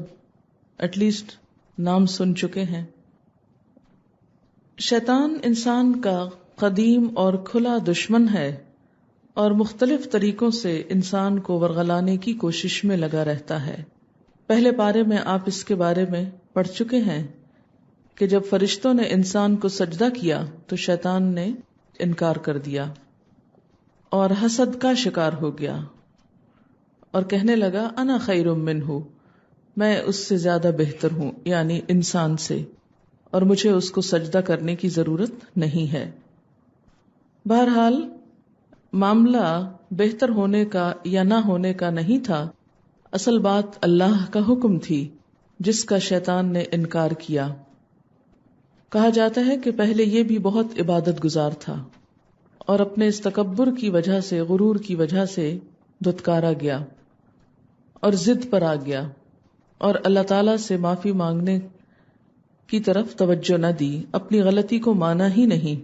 ایٹ لیسٹ نام سن چکے ہیں. شیطان انسان کا قدیم اور کھلا دشمن ہے اور مختلف طریقوں سے انسان کو ورغلانے کی کوشش میں لگا رہتا ہے. پہلے پارے میں آپ اس کے بارے میں پڑھ چکے ہیں کہ جب فرشتوں نے انسان کو سجدہ کیا تو شیطان نے انکار کر دیا اور حسد کا شکار ہو گیا اور کہنے لگا انا خیر منہ، میں اس سے زیادہ بہتر ہوں، یعنی انسان سے، اور مجھے اس کو سجدہ کرنے کی ضرورت نہیں ہے. بہرحال معاملہ بہتر ہونے کا یا نہ ہونے کا نہیں تھا، اصل بات اللہ کا حکم تھی جس کا شیطان نے انکار کیا. کہا جاتا ہے کہ پہلے یہ بھی بہت عبادت گزار تھا اور اپنے اس تکبر کی وجہ سے، غرور کی وجہ سے دھتکارا گیا اور ضد پر آ گیا اور اللہ تعالی سے معافی مانگنے کی طرف توجہ نہ دی، اپنی غلطی کو مانا ہی نہیں.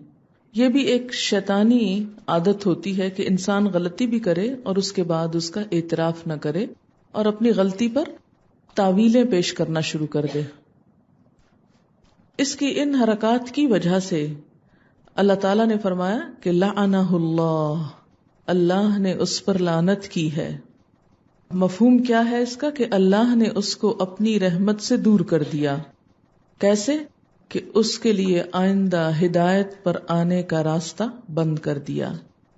یہ بھی ایک شیطانی عادت ہوتی ہے کہ انسان غلطی بھی کرے اور اس کے بعد اس کا اعتراف نہ کرے اور اپنی غلطی پر تاویلیں پیش کرنا شروع کر دے. اس کی ان حرکات کی وجہ سے اللہ تعالیٰ نے فرمایا کہ لعنہ اللہ، اللہ نے اس پر لعنت کی ہے. مفہوم کیا ہے اس کا؟ کہ اللہ نے اس کو اپنی رحمت سے دور کر دیا. کیسے؟ کہ اس کے لیے آئندہ ہدایت پر آنے کا راستہ بند کر دیا.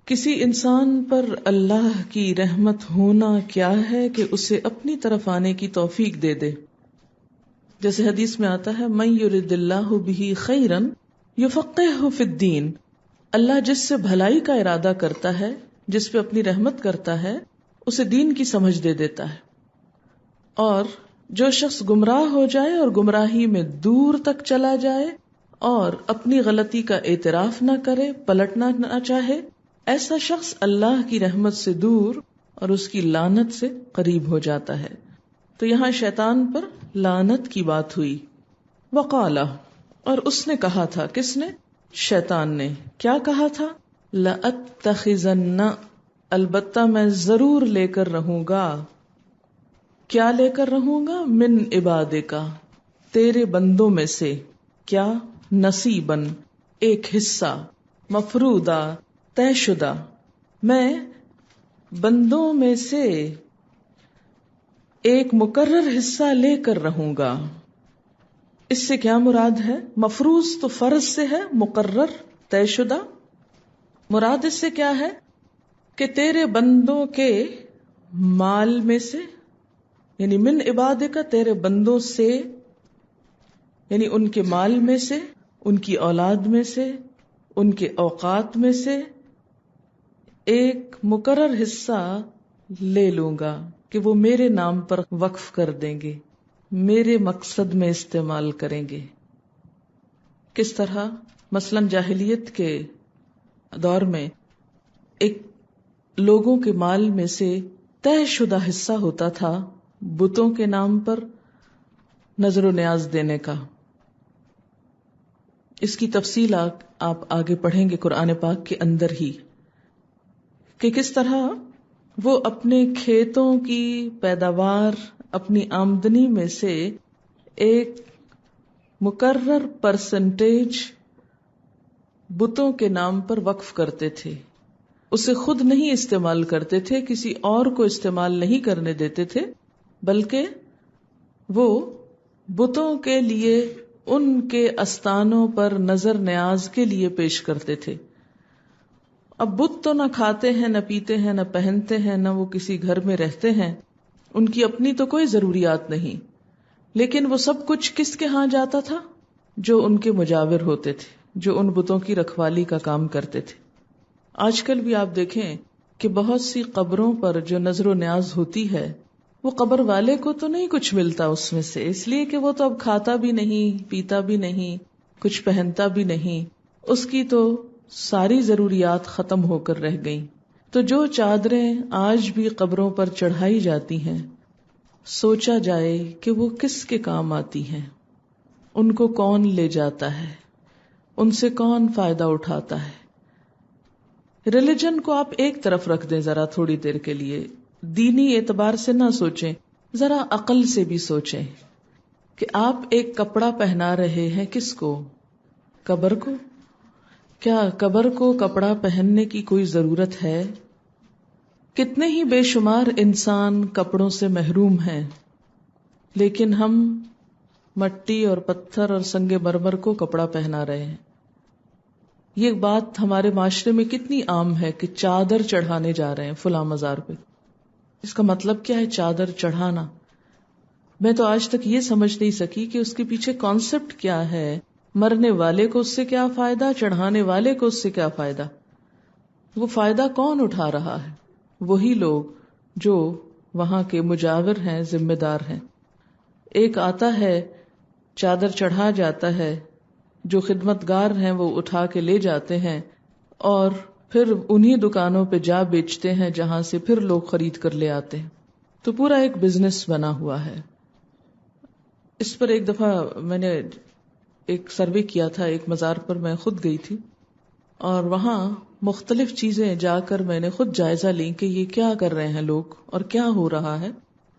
کسی انسان پر اللہ کی رحمت ہونا کیا ہے کہ اسے اپنی طرف آنے کی توفیق دے دے. جیسے حدیث میں آتا ہے من یرد اللہ بہ خیرا یفقہہ فی الدین، اللہ جس سے بھلائی کا ارادہ کرتا ہے، جس پہ اپنی رحمت کرتا ہے، اسے دین کی سمجھ دے دیتا ہے. اور جو شخص گمراہ ہو جائے اور گمراہی میں دور تک چلا جائے اور اپنی غلطی کا اعتراف نہ کرے، پلٹنا نہ چاہے، ایسا شخص اللہ کی رحمت سے دور اور اس کی لعنت سے قریب ہو جاتا ہے. تو یہاں شیطان پر لعنت کی بات ہوئی. وقالا، اور اس نے کہا تھا، کس نے؟ شیطان نے. کیا کہا تھا؟ لأتخذن، البتہ میں ضرور لے کر رہوں گا. کیا لے کر رہوں گا؟ من عبادک، تیرے بندوں میں سے. کیا؟ نصیباً، ایک حصہ، مفروضہ، طے شدہ. میں بندوں میں سے ایک مقرر حصہ لے کر رہوں گا. اس سے کیا مراد ہے؟ مفروض تو فرض سے ہے، مقرر طے شدہ. مراد اس سے کیا ہے؟ کہ تیرے بندوں کے مال میں سے، یعنی من عبادک، تیرے بندوں سے، یعنی ان کے مال میں سے، ان کی اولاد میں سے، ان کے اوقات میں سے ایک مقرر حصہ لے لوں گا کہ وہ میرے نام پر وقف کر دیں گے، میرے مقصد میں استعمال کریں گے. کس طرح؟ مثلاً جاہلیت کے دور میں ایک لوگوں کے مال میں سے طے شدہ حصہ ہوتا تھا بتوں کے نام پر نظر و نیاز دینے کا. اس کی تفصیل آپ آگے پڑھیں گے قرآن پاک کے اندر ہی، کہ کس طرح وہ اپنے کھیتوں کی پیداوار، اپنی آمدنی میں سے ایک مقرر پرسنٹیج بتوں کے نام پر وقف کرتے تھے. اسے خود نہیں استعمال کرتے تھے، کسی اور کو استعمال نہیں کرنے دیتے تھے، بلکہ وہ بتوں کے لیے ان کے استانوں پر نظر نیاز کے لیے پیش کرتے تھے. اب بت تو نہ کھاتے ہیں، نہ پیتے ہیں، نہ پہنتے ہیں، نہ وہ کسی گھر میں رہتے ہیں، ان کی اپنی تو کوئی ضروریات نہیں، لیکن وہ سب کچھ کس کے ہاں جاتا تھا؟ جو ان کے مجاور ہوتے تھے، جو ان بتوں کی رکھوالی کا کام کرتے تھے. آج کل بھی آپ دیکھیں کہ بہت سی قبروں پر جو نظر و نیاز ہوتی ہے، وہ قبر والے کو تو نہیں کچھ ملتا اس میں سے، اس لیے کہ وہ تو اب کھاتا بھی نہیں، پیتا بھی نہیں، کچھ پہنتا بھی نہیں، اس کی تو ساری ضروریات ختم ہو کر رہ گئیں. تو جو چادریں آج بھی قبروں پر چڑھائی جاتی ہیں، سوچا جائے کہ وہ کس کے کام آتی ہیں، ان کو کون لے جاتا ہے، ان سے کون فائدہ اٹھاتا ہے. ریلیجن کو آپ ایک طرف رکھ دیں ذرا تھوڑی دیر کے لیے، دینی اعتبار سے نہ سوچیں، ذرا عقل سے بھی سوچیں کہ آپ ایک کپڑا پہنا رہے ہیں کس کو؟ قبر کو. کیا قبر کو کپڑا پہننے کی کوئی ضرورت ہے؟ کتنے ہی بے شمار انسان کپڑوں سے محروم ہیں، لیکن ہم مٹی اور پتھر اور سنگ مرمر کو کپڑا پہنا رہے ہیں. یہ بات ہمارے معاشرے میں کتنی عام ہے کہ چادر چڑھانے جا رہے ہیں فلاں مزار پہ. اس کا مطلب کیا ہے چادر چڑھانا؟ میں تو آج تک یہ سمجھ نہیں سکی کہ اس کے پیچھے کانسیپٹ کیا ہے. مرنے والے کو اس سے کیا فائدہ، چڑھانے والے کو اس سے کیا فائدہ؟ وہ فائدہ کون اٹھا رہا ہے؟ وہی لوگ جو وہاں کے مجاور ہیں، ذمہ دار ہیں. ایک آتا ہے، چادر چڑھا جاتا ہے، جو خدمتگار ہیں وہ اٹھا کے لے جاتے ہیں اور پھر انہی دکانوں پہ جا بیچتے ہیں جہاں سے پھر لوگ خرید کر لے آتے ہیں. تو پورا ایک بزنس بنا ہوا ہے. اس پر ایک دفعہ میں نے ایک سروے کیا تھا، ایک مزار پر میں خود گئی تھی اور وہاں مختلف چیزیں جا کر میں نے خود جائزہ لی کہ یہ کیا کر رہے ہیں لوگ اور کیا ہو رہا ہے،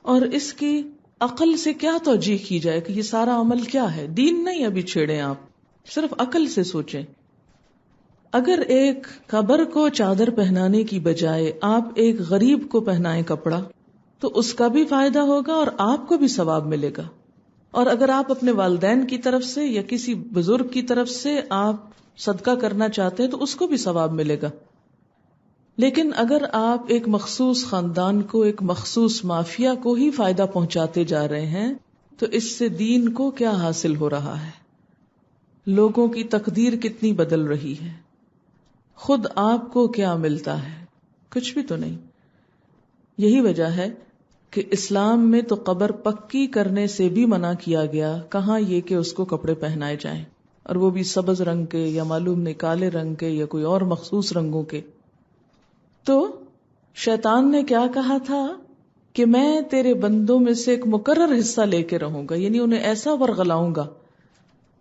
اور اس کی عقل سے کیا توجیہ کی جائے کہ یہ سارا عمل کیا ہے. دین نہیں ابھی چھیڑیں، آپ صرف عقل سے سوچیں. اگر ایک قبر کو چادر پہنانے کی بجائے آپ ایک غریب کو پہنائیں کپڑا تو اس کا بھی فائدہ ہوگا اور آپ کو بھی ثواب ملے گا. اور اگر آپ اپنے والدین کی طرف سے یا کسی بزرگ کی طرف سے آپ صدقہ کرنا چاہتے ہیں تو اس کو بھی ثواب ملے گا. لیکن اگر آپ ایک مخصوص خاندان کو، ایک مخصوص مافیا کو ہی فائدہ پہنچاتے جا رہے ہیں تو اس سے دین کو کیا حاصل ہو رہا ہے؟ لوگوں کی تقدیر کتنی بدل رہی ہے، خود آپ کو کیا ملتا ہے؟ کچھ بھی تو نہیں. یہی وجہ ہے کہ اسلام میں تو قبر پکی کرنے سے بھی منع کیا گیا، کہاں یہ کہ اس کو کپڑے پہنائے جائیں، اور وہ بھی سبز رنگ کے یا معلوم نہیں کالے رنگ کے یا کوئی اور مخصوص رنگوں کے. تو شیطان نے کیا کہا تھا کہ میں تیرے بندوں میں سے ایک مقرر حصہ لے کے رہوں گا، یعنی انہیں ایسا ورغلاؤں گا،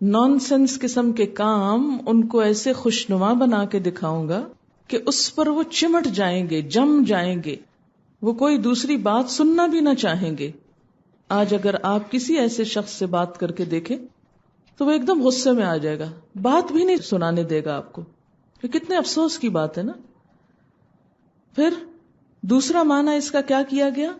نان سینس قسم کے کام ان کو ایسے خوشنما بنا کے دکھاؤں گا کہ اس پر وہ چمٹ جائیں گے، جم جائیں گے، وہ کوئی دوسری بات سننا بھی نہ چاہیں گے. آج اگر آپ کسی ایسے شخص سے بات کر کے دیکھیں تو وہ ایک دم غصے میں آ جائے گا، بات بھی نہیں سنانے دے گا آپ کو. یہ کتنے افسوس کی بات ہے نا. پھر دوسرا معنی اس کا کیا کیا گیا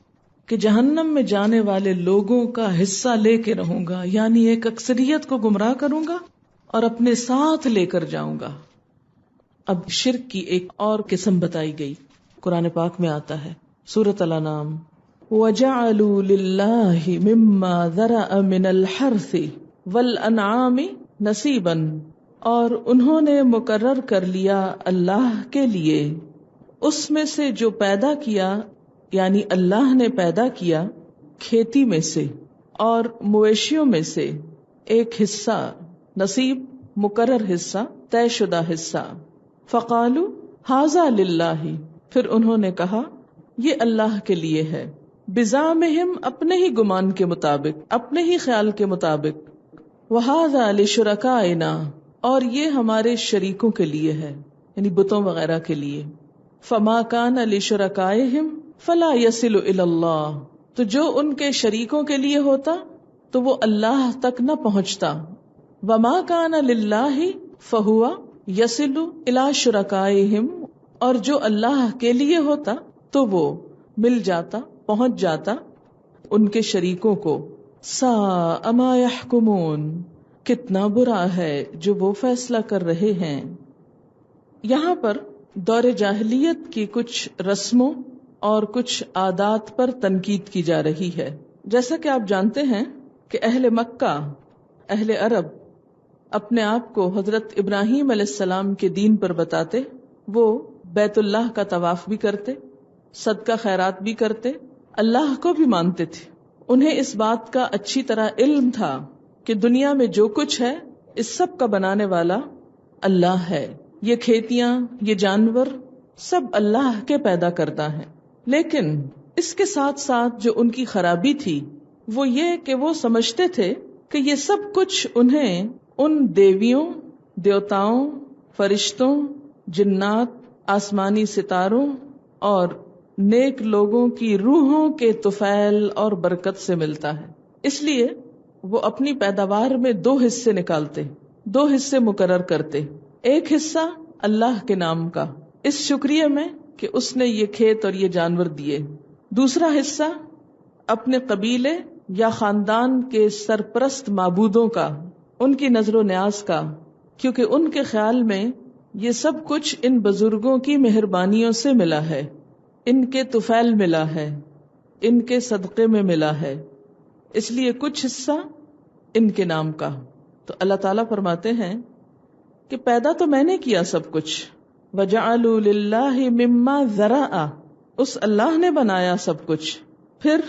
کہ جہنم میں جانے والے لوگوں کا حصہ لے کے رہوں گا، یعنی ایک اکثریت کو گمراہ کروں گا اور اپنے ساتھ لے کر جاؤں گا. اب شرک کی ایک اور قسم بتائی گئی، قرآن پاک میں آتا ہے سورۃ الانعام، وَجَعَلُوا لِلَّهِ مِمَّا ذَرَأَ مِنَ الْحَرْثِ وَالْأَنْعَامِ نَصِيبًا، اور انہوں نے مقرر کر لیا اللہ کے لیے اس میں سے جو پیدا کیا، یعنی اللہ نے پیدا کیا کھیتی میں سے اور مویشیوں میں سے ایک حصہ، نصیب مقرر حصہ، طے شدہ حصہ. فقالوا ھذا للہ، پھر انہوں نے کہا یہ اللہ کے لیے ہے، بزعمہم اپنے ہی گمان کے مطابق، اپنے ہی خیال کے مطابق، وھذا لشرکائنا، اور یہ ہمارے شریکوں کے لیے ہے، یعنی بتوں وغیرہ کے لیے. فما کان لشرکائہم فلا یصل الی اللہ، تو جو ان کے شریکوں کے لیے ہوتا تو وہ اللہ تک نہ پہنچتا. وما کان للہ فہو یصل الی شرکائہم، اور جو اللہ کے لیے ہوتا تو وہ مل جاتا، پہنچ جاتا ان کے شریکوں کو. ساء ما یحکمون، کتنا برا ہے جو وہ فیصلہ کر رہے ہیں۔ یہاں پر دور جاہلیت کی کچھ رسموں اور کچھ عادات پر تنقید کی جا رہی ہے۔ جیسا کہ آپ جانتے ہیں کہ اہل مکہ، اہل عرب اپنے آپ کو حضرت ابراہیم علیہ السلام کے دین پر بتاتے، وہ بیت اللہ کا طواف بھی کرتے، صدقہ خیرات بھی کرتے، اللہ کو بھی مانتے تھے۔ انہیں اس بات کا اچھی طرح علم تھا کہ دنیا میں جو کچھ ہے اس سب کا بنانے والا اللہ ہے، یہ کھیتیاں، یہ جانور سب اللہ کے پیدا کرتا ہے۔ لیکن اس کے ساتھ ساتھ جو ان کی خرابی تھی وہ یہ کہ وہ سمجھتے تھے کہ یہ سب کچھ انہیں ان دیویوں، دیوتاؤں، فرشتوں، جنات، آسمانی ستاروں اور نیک لوگوں کی روحوں کے طفیل اور برکت سے ملتا ہے۔ اس لیے وہ اپنی پیداوار میں 2 حصے نکالتے، 2 حصے مقرر کرتے۔ ایک حصہ اللہ کے نام کا، اس شکریہ میں کہ اس نے یہ کھیت اور یہ جانور دیے۔ دوسرا حصہ اپنے قبیلے یا خاندان کے سرپرست معبودوں کا، ان کی نظر و نیاز کا، کیونکہ ان کے خیال میں یہ سب کچھ ان بزرگوں کی مہربانیوں سے ملا ہے، ان کے طفیل ملا ہے، ان کے صدقے میں ملا ہے، اس لیے کچھ حصہ ان کے نام کا۔ تو اللہ تعالیٰ فرماتے ہیں کہ پیدا تو میں نے کیا سب کچھ، وَجَعَلُوا لِلَّهِ مِمَّا ذَرَأَ، اس اللہ نے بنایا سب کچھ۔ پھر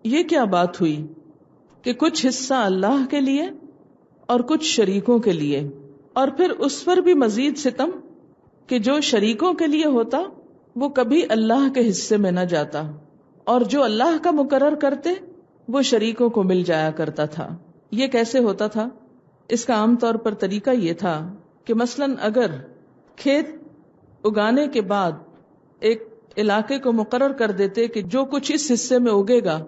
یہ کیا بات ہوئی کہ کچھ حصہ اللہ کے لیے اور کچھ شریکوں کے لیے، اور پھر اس پر بھی مزید ستم کہ جو شریکوں کے لیے ہوتا وہ کبھی اللہ کے حصے میں نہ جاتا، اور جو اللہ کا مقرر کرتے وہ شریکوں کو مل جایا کرتا تھا۔ یہ کیسے ہوتا تھا؟ اس کا عام طور پر طریقہ یہ تھا کہ مثلاً اگر کھیت اگانے کے بعد ایک علاقے کو مقرر کر دیتے کہ جو کچھ اس حصے میں اگے گا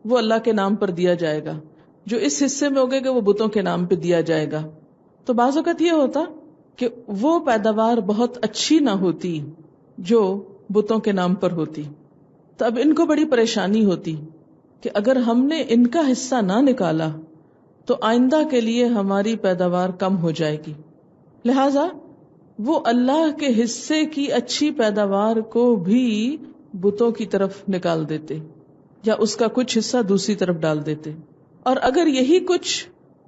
وہ اللہ کے نام پر دیا جائے گا، جو اس حصے میں اگے گا وہ بتوں کے نام پہ دیا جائے گا، تو بعض اوقات یہ ہوتا کہ وہ پیداوار بہت اچھی نہ ہوتی جو بتوں کے نام پر ہوتی۔ تو اب ان کو بڑی پریشانی ہوتی کہ اگر ہم نے ان کا حصہ نہ نکالا تو آئندہ کے لیے ہماری پیداوار کم ہو جائے گی، لہذا وہ اللہ کے حصے کی اچھی پیداوار کو بھی بتوں کی طرف نکال دیتے یا اس کا کچھ حصہ دوسری طرف ڈال دیتے، اور اگر یہی کچھ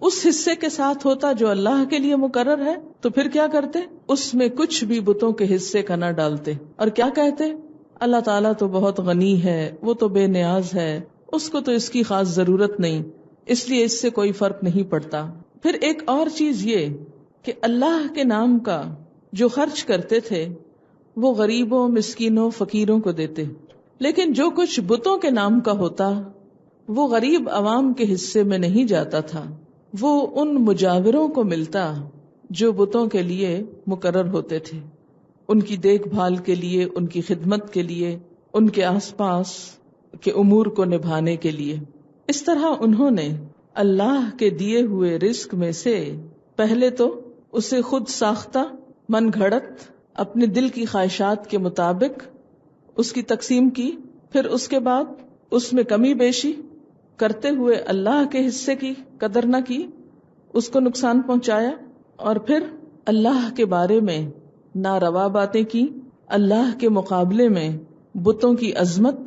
اس حصے کے ساتھ ہوتا جو اللہ کے لیے مقرر ہے تو پھر کیا کرتے؟ اس میں کچھ بھی بتوں کے حصے کا نہ ڈالتے، اور کیا کہتے؟ اللہ تعالیٰ تو بہت غنی ہے، وہ تو بے نیاز ہے، اس کو تو اس کی خاص ضرورت نہیں، اس لیے اس سے کوئی فرق نہیں پڑتا۔ پھر ایک اور چیز یہ کہ اللہ کے نام کا جو خرچ کرتے تھے وہ غریبوں، مسکینوں، فقیروں کو دیتے، لیکن جو کچھ بتوں کے نام کا ہوتا وہ غریب عوام کے حصے میں نہیں جاتا تھا، وہ ان مجاوروں کو ملتا جو بتوں کے لیے مقرر ہوتے تھے، ان کی دیکھ بھال کے لیے، ان کی خدمت کے لیے، ان کے آس پاس کے امور کو نبھانے کے لیے۔ اس طرح انہوں نے اللہ کے دیے ہوئے رزق میں سے پہلے تو اسے خود ساختہ، من گھڑت، اپنے دل کی خواہشات کے مطابق اس کی تقسیم کی، پھر اس کے بعد اس میں کمی بیشی کرتے ہوئے اللہ کے حصے کی قدر نہ کی، اس کو نقصان پہنچایا، اور پھر اللہ کے بارے میں ناروا باتیں کی، اللہ کے مقابلے میں بتوں کی عظمت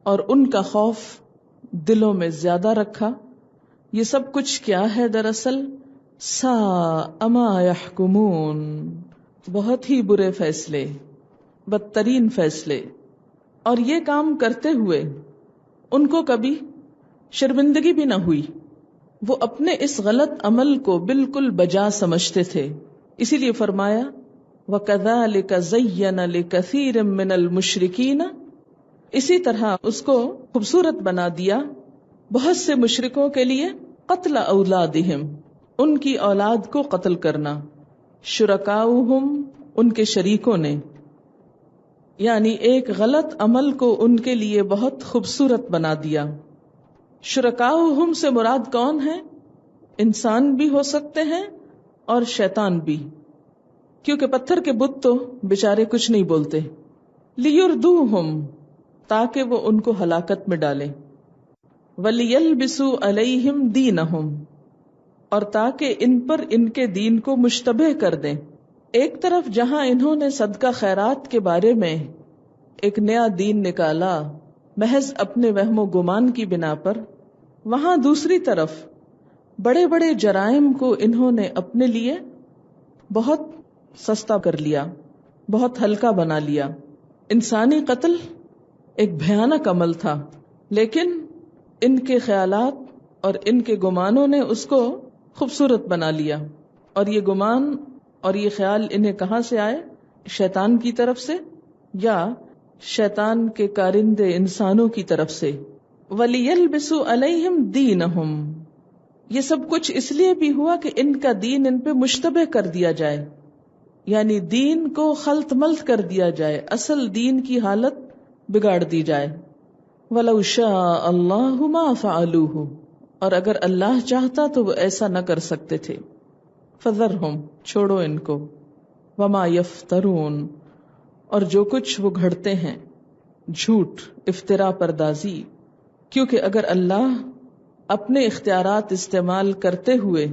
اور ان کا خوف دلوں میں زیادہ رکھا۔ یہ سب کچھ کیا ہے دراصل؟ ساء ما یحکمون، بہت ہی برے فیصلے، بدترین فیصلے۔ اور یہ کام کرتے ہوئے ان کو کبھی شرمندگی بھی نہ ہوئی، وہ اپنے اس غلط عمل کو بالکل بجا سمجھتے تھے، اسی لیے فرمایا وَكَذَلِكَ زَيَّنَ لِكَثِيرٍ مِّنَ الْمُشْرِكِينَ، اسی طرح اس کو خوبصورت بنا دیا بہت سے مشرکوں کے لیے قتل اولادہم، ان کی اولاد کو قتل کرنا، شرکاؤہم، ان کے شریکوں نے، یعنی ایک غلط عمل کو ان کے لیے بہت خوبصورت بنا دیا۔ شرکاؤہم سے مراد کون ہے؟ انسان بھی ہو سکتے ہیں اور شیطان بھی، کیونکہ پتھر کے بت تو بیچارے کچھ نہیں بولتے۔ لیردوہم، تاکہ وہ ان کو ہلاکت میں ڈالیں۔ وَلِيَلْبِسُوا عَلَيْهِمْ دِينَهُمْ، اور تاکہ ان پر ان کے دین کو مشتبہ کر دیں. ایک طرف جہاں انہوں نے صدقہ خیرات کے بارے میں ایک نیا دین نکالا محض اپنے وہم و گمان کی بنا پر، وہاں دوسری طرف بڑے بڑے جرائم کو انہوں نے اپنے لیے بہت سستا کر لیا، بہت ہلکا بنا لیا. انسانی قتل ایک بھیانک عمل تھا، لیکن ان کے خیالات اور ان کے گمانوں نے اس کو خوبصورت بنا لیا. اور یہ گمان اور یہ خیال انہیں کہاں سے آئے؟ شیطان کی طرف سے یا شیطان کے کارندے انسانوں کی طرف سے. وَلِيَلْبِسُوا عَلَيْهِمْ دِينَهُمْ، یہ سب کچھ اس لیے بھی ہوا کہ ان کا دین ان پہ مشتبہ کر دیا جائے، یعنی دین کو خلط ملط کر دیا جائے، اصل دین کی حالت بگاڑ دی جائے. وَلَوْ شَاءَ اللَّهُ مَا فَعَلُوهُ، اور اگر اللہ چاہتا تو وہ ایسا نہ کر سکتے تھے. فَذَرْهُمْ، چھوڑو ان کو. وَمَا يَفْتَرُونَ، اور جو کچھ وہ گھڑتے ہیں، جھوٹ، افترا، پردازی. کیونکہ اگر اللہ اپنے اختیارات استعمال کرتے ہوئے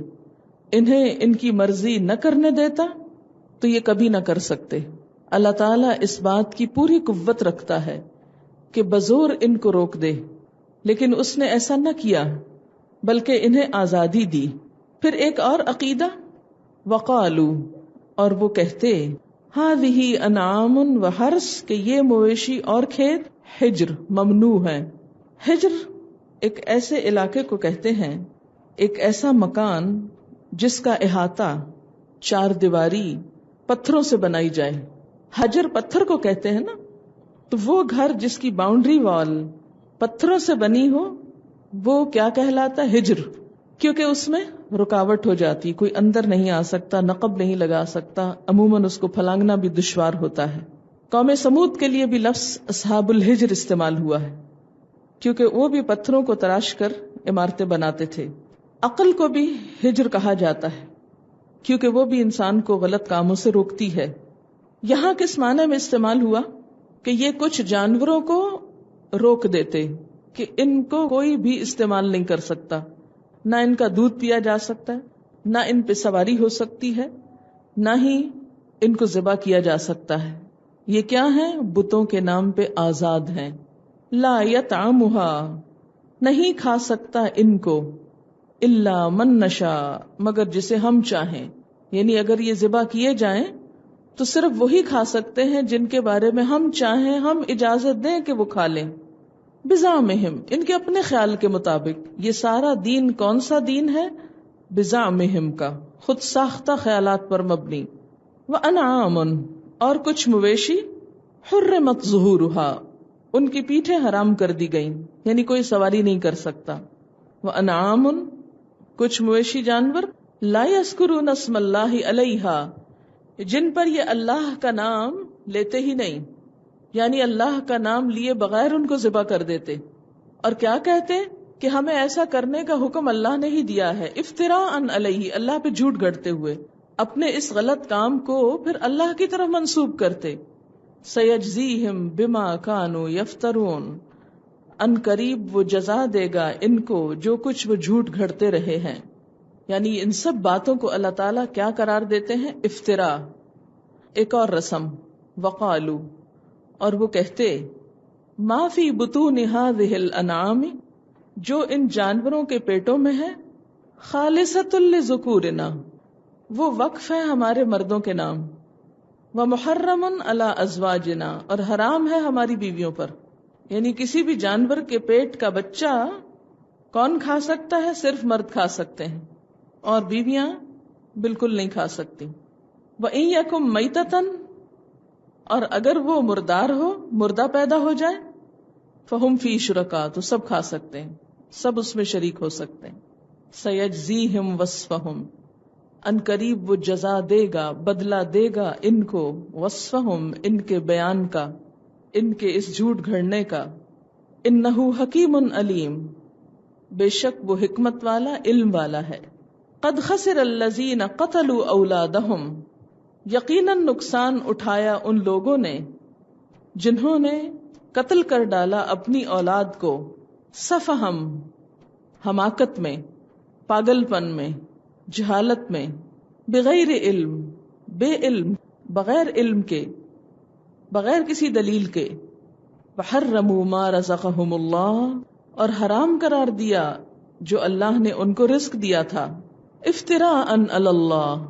انہیں ان کی مرضی نہ کرنے دیتا تو یہ کبھی نہ کر سکتے. اللہ تعالیٰ اس بات کی پوری قوت رکھتا ہے کہ بزور ان کو روک دے، لیکن اس نے ایسا نہ کیا بلکہ انہیں آزادی دی. پھر ایک اور عقیدہ، وقالو، اور وہ کہتے، ہذہ انعام وحرث، کہ یہ مویشی اور کھیت حجر ممنوع ہے. حجر ایک ایسے علاقے کو کہتے ہیں، ایک ایسا مکان جس کا احاطہ چار دیواری پتھروں سے بنائی جائے. حجر پتھر کو کہتے ہیں نا، تو وہ گھر جس کی باؤنڈری وال پتھروں سے بنی ہو وہ کیا کہلاتا ہے؟ حجر. کیونکہ اس میں رکاوٹ ہو جاتی، کوئی اندر نہیں آ سکتا، نقب نہیں لگا سکتا، عموماً اس کو پھلانگنا بھی دشوار ہوتا ہے. قوم سمود کے لیے بھی لفظ اصحاب الحجر استعمال ہوا ہے، کیونکہ وہ بھی پتھروں کو تراش کر عمارتیں بناتے تھے. عقل کو بھی حجر کہا جاتا ہے کیونکہ وہ بھی انسان کو غلط کاموں سے روکتی ہے. یہاں کس معنی میں استعمال ہوا کہ یہ کچھ جانوروں کو روک دیتے کہ ان کو کوئی بھی استعمال نہیں کر سکتا، نہ ان کا دودھ پیا جا سکتا ہے، نہ ان پہ سواری ہو سکتی ہے، نہ ہی ان کو ذبح کیا جا سکتا ہے. یہ کیا ہیں؟ بتوں کے نام پہ آزاد ہیں. لا یطعمها، نہیں کھا سکتا ان کو، الا من نشاء، مگر جسے ہم چاہیں. یعنی اگر یہ ذبح کیے جائیں تو صرف وہی کھا سکتے ہیں جن کے بارے میں ہم چاہیں، ہم اجازت دیں کہ وہ کھا لیں. بزعمہم، ان کے اپنے خیال کے مطابق. یہ سارا دین کون سا دین ہے؟ بزعمہم کا، خود ساختہ خیالات پر مبنی. وانعام، اور کچھ مویشی حرمت ظہورها، ان کی پیٹھیں حرام کر دی گئیں، یعنی کوئی سواری نہیں کر سکتا. وانعام، کچھ مویشی جانور لا یذکرون اسم اللہ علیہا، جن پر یہ اللہ کا نام لیتے ہی نہیں، یعنی اللہ کا نام لیے بغیر ان کو ذبح کر دیتے. اور کیا کہتے کہ ہمیں ایسا کرنے کا حکم اللہ نے ہی دیا ہے، افتراء علیہ، اللہ پہ جھوٹ گھڑتے ہوئے اپنے اس غلط کام کو پھر اللہ کی طرف منسوب کرتے. سیجزیہم بما کانوا یفترون، ان قریب وہ جزا دے گا ان کو جو کچھ وہ جھوٹ گھڑتے رہے ہیں. یعنی ان سب باتوں کو اللہ تعالیٰ کیا قرار دیتے ہیں؟ افتراء. ایک اور رسم، وقالو، اور وہ کہتے، ما فی بطون ھذہ الانعام، جو ان جانوروں کے پیٹوں میں ہے، خالصۃ لذکورنا، وہ وقف ہے ہمارے مردوں کے نام، ومحرم علی ازواجنا، اور حرام ہے ہماری بیویوں پر. یعنی کسی بھی جانور کے پیٹ کا بچہ کون کھا سکتا ہے؟ صرف مرد کھا سکتے ہیں، اور بیویاں بالکل نہیں کھا سکتی. وَإِن يَكُن مَيْتَةً، اور اگر وہ مردار ہو، مردہ پیدا ہو جائے، فَهُمْ فِي شُرَكَاء، تو سب کھا سکتے ہیں، سب اس میں شریک ہو سکتے ہیں. سَيَجْزِيهِمْ وَصْفَهُمْ، ان قریب وہ جزا دے گا، بدلہ دے گا ان کو، وصفہم، ان کے بیان کا، ان کے اس جھوٹ گھڑنے کا. انہ حکیم علیم، بے شک وہ حکمت والا، علم والا ہے. قد خسر الذین قتلوا اولادہم، یقیناً نقصان اٹھایا ان لوگوں نے جنہوں نے قتل کر ڈالا اپنی اولاد کو، سفہم، حماقت میں، پاگل پن میں، جہالت میں، بغیر علم، بے علم، بغیر علم کے، بغیر کسی دلیل کے، وحرموا ما رزقهم اللہ، اور حرام قرار دیا جو اللہ نے ان کو رزق دیا تھا، افتراء علی اللہ،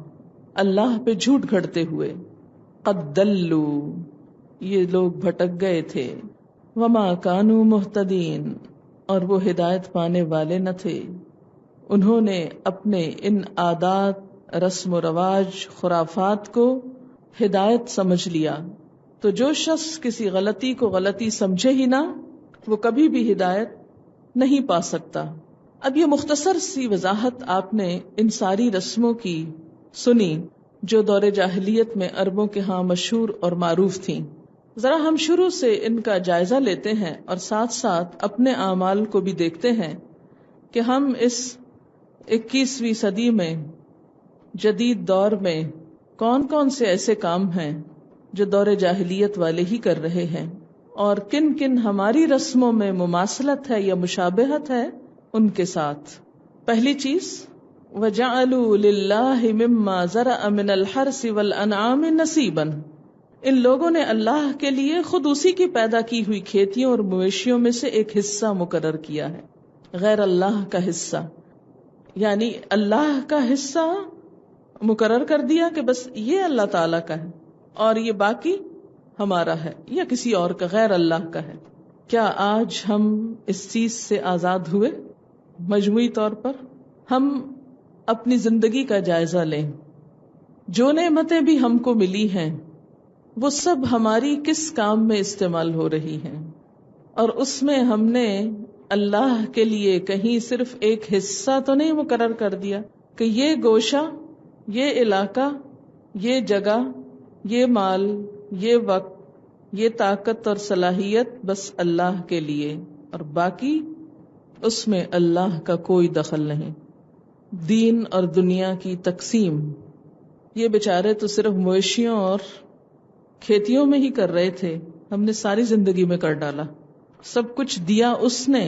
اللہ پہ جھوٹ گھڑتے ہوئے، قد دلوا، یہ لوگ بھٹک گئے تھے، وما کانوا مہتدین، اور وہ ہدایت پانے والے نہ تھے۔ انہوں نے اپنے ان عادات، رسم و رواج، خرافات کو ہدایت سمجھ لیا۔ تو جو شخص کسی غلطی کو غلطی سمجھے ہی نہ، وہ کبھی بھی ہدایت نہیں پا سکتا۔ اب یہ مختصر سی وضاحت آپ نے ان ساری رسموں کی سنی جو دور جاہلیت میں عربوں کے ہاں مشہور اور معروف تھیں۔ ذرا ہم شروع سے ان کا جائزہ لیتے ہیں اور ساتھ ساتھ اپنے اعمال کو بھی دیکھتے ہیں کہ ہم اس 21ویں صدی میں، جدید دور میں، کون کون سے ایسے کام ہیں جو دور جاہلیت والے ہی کر رہے ہیں، اور کن کن ہماری رسموں میں مماثلت ہے یا مشابہت ہے ان کے ساتھ۔ پہلی چیز، وَجَعَلُوا لِلَّهِ مِمَّا زَرَعَ مِنَ الْحَرْثِ وَالْأَنْعَامِ نَصِيبًا، ان لوگوں نے اللہ کے لیے خود اسی کی پیدا کی ہوئی کھیتیوں اور مویشیوں میں سے ایک حصہ مقرر کیا ہے، غیر اللہ کا حصہ، یعنی اللہ کا حصہ مقرر کر دیا کہ بس یہ اللہ تعالی کا ہے اور یہ باقی ہمارا ہے یا کسی اور کا، غیر اللہ کا ہے۔ کیا آج ہم اس چیز سے آزاد ہوئے؟ مجموعی طور پر ہم اپنی زندگی کا جائزہ لیں، جو نعمتیں بھی ہم کو ملی ہیں وہ سب ہماری کس کام میں استعمال ہو رہی ہیں، اور اس میں ہم نے اللہ کے لیے کہیں صرف ایک حصہ تو نہیں مقرر کر دیا کہ یہ گوشہ، یہ علاقہ، یہ جگہ، یہ مال، یہ وقت، یہ طاقت اور صلاحیت بس اللہ کے لیے، اور باقی اس میں اللہ کا کوئی دخل نہیں۔ دین اور دنیا کی تقسیم، یہ بیچارے تو صرف مویشیوں اور کھیتیوں میں ہی کر رہے تھے، ہم نے ساری زندگی میں کر ڈالا، سب کچھ دیا اس نے،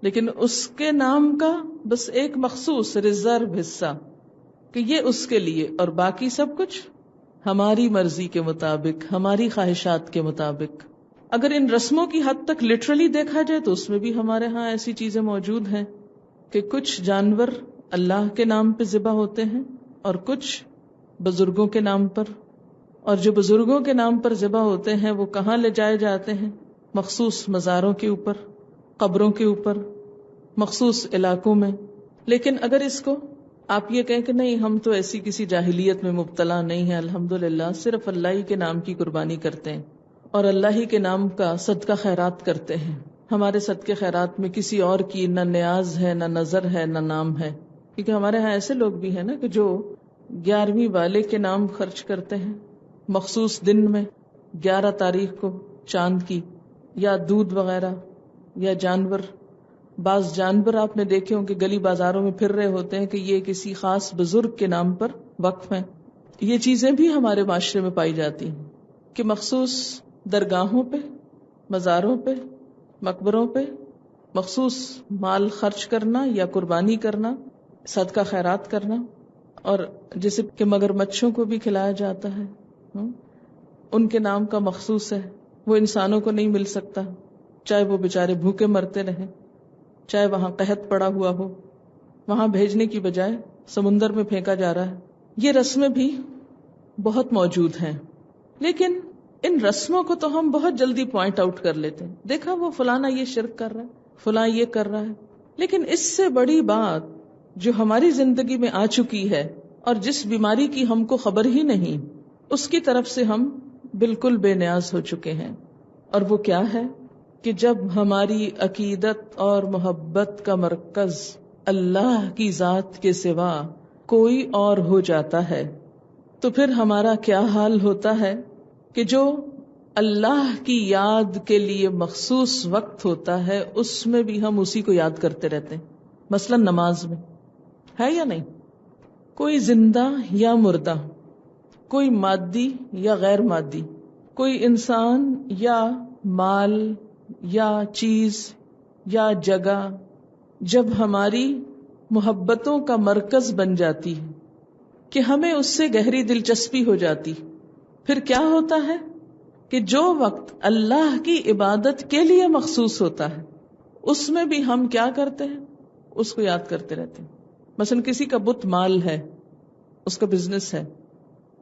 لیکن اس کے نام کا بس ایک مخصوص ریزرو حصہ کہ یہ اس کے لیے، اور باقی سب کچھ ہماری مرضی کے مطابق، ہماری خواہشات کے مطابق۔ اگر ان رسموں کی حد تک لٹرلی دیکھا جائے تو اس میں بھی ہمارے ہاں ایسی چیزیں موجود ہیں کہ کچھ جانور اللہ کے نام پہ ذبح ہوتے ہیں اور کچھ بزرگوں کے نام پر، اور جو بزرگوں کے نام پر ذبح ہوتے ہیں وہ کہاں لے جائے جاتے ہیں؟ مخصوص مزاروں کے اوپر، قبروں کے اوپر، مخصوص علاقوں میں۔ لیکن اگر اس کو آپ یہ کہیں کہ نہیں، ہم تو ایسی کسی جاہلیت میں مبتلا نہیں ہیں، الحمدللہ صرف اللہ ہی کے نام کی قربانی کرتے ہیں اور اللہ ہی کے نام کا صدقہ خیرات کرتے ہیں، ہمارے صدقے خیرات میں کسی اور کی نہ نیاز ہے، نہ نظر ہے، نہ نام ہے۔ کیونکہ ہمارے ہاں ایسے لوگ بھی ہیں نا کہ جو 11ویں والے کے نام خرچ کرتے ہیں مخصوص دن میں، 11 تاریخ کو چاند کی، یا دودھ وغیرہ، یا جانور، بعض جانور آپ نے دیکھے ہوں کہ گلی بازاروں میں پھر رہے ہوتے ہیں کہ یہ کسی خاص بزرگ کے نام پر وقف ہیں۔ یہ چیزیں بھی ہمارے معاشرے میں پائی جاتی ہیں کہ مخصوص درگاہوں پہ، مزاروں پہ، مقبروں پہ مخصوص مال خرچ کرنا یا قربانی کرنا، صدقہ خیرات کرنا، اور جیسے کہ مگرمچھوں کو بھی کھلایا جاتا ہے، ان کے نام کا مخصوص ہے، وہ انسانوں کو نہیں مل سکتا، چاہے وہ بیچارے بھوکے مرتے رہیں، چاہے وہاں قحط پڑا ہوا ہو، وہاں بھیجنے کی بجائے سمندر میں پھینکا جا رہا ہے۔ یہ رسمیں بھی بہت موجود ہیں، لیکن ان رسموں کو تو ہم بہت جلدی پوائنٹ آؤٹ کر لیتے ہیں، دیکھا وہ فلانا یہ شرک کر رہا ہے، فلاں یہ کر رہا ہے، لیکن اس سے بڑی بات جو ہماری زندگی میں آ چکی ہے اور جس بیماری کی ہم کو خبر ہی نہیں، اس کی طرف سے ہم بالکل بے نیاز ہو چکے ہیں، اور وہ کیا ہے کہ جب ہماری عقیدت اور محبت کا مرکز اللہ کی ذات کے سوا کوئی اور ہو جاتا ہے تو پھر ہمارا کیا حال ہوتا ہے کہ جو اللہ کی یاد کے لیے مخصوص وقت ہوتا ہے اس میں بھی ہم اسی کو یاد کرتے رہتے ہیں۔ مثلا نماز میں ہے یا نہیں؟ کوئی زندہ یا مردہ، کوئی مادی یا غیر مادی، کوئی انسان یا مال یا چیز یا جگہ جب ہماری محبتوں کا مرکز بن جاتی ہے کہ ہمیں اس سے گہری دلچسپی ہو جاتی، پھر کیا ہوتا ہے کہ جو وقت اللہ کی عبادت کے لیے مخصوص ہوتا ہے اس میں بھی ہم کیا کرتے ہیں؟ اس کو یاد کرتے رہتے ہیں. مثلا کسی کا بت مال ہے، اس کا بزنس ہے،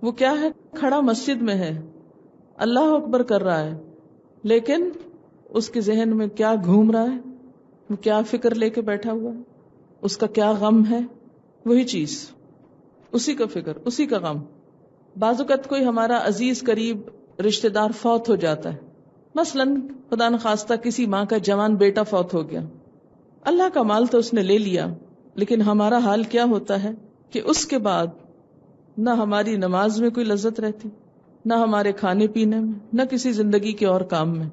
وہ کیا ہے؟ کھڑا مسجد میں ہے، اللہ اکبر کر رہا ہے، لیکن اس کے ذہن میں کیا گھوم رہا ہے، وہ کیا فکر لے کے بیٹھا ہوا ہے، اس کا کیا غم ہے؟ وہی چیز، اسی کا فکر، اسی کا غم. بعض اوقات کوئی ہمارا عزیز قریب رشتہ دار فوت ہو جاتا ہے، مثلا خدا نخواستہ کسی ماں کا جوان بیٹا فوت ہو گیا، اللہ کا مال تو اس نے لے لیا، لیکن ہمارا حال کیا ہوتا ہے کہ اس کے بعد نہ ہماری نماز میں کوئی لذت رہتی، نہ ہمارے کھانے پینے میں، نہ کسی زندگی کے اور کام میں،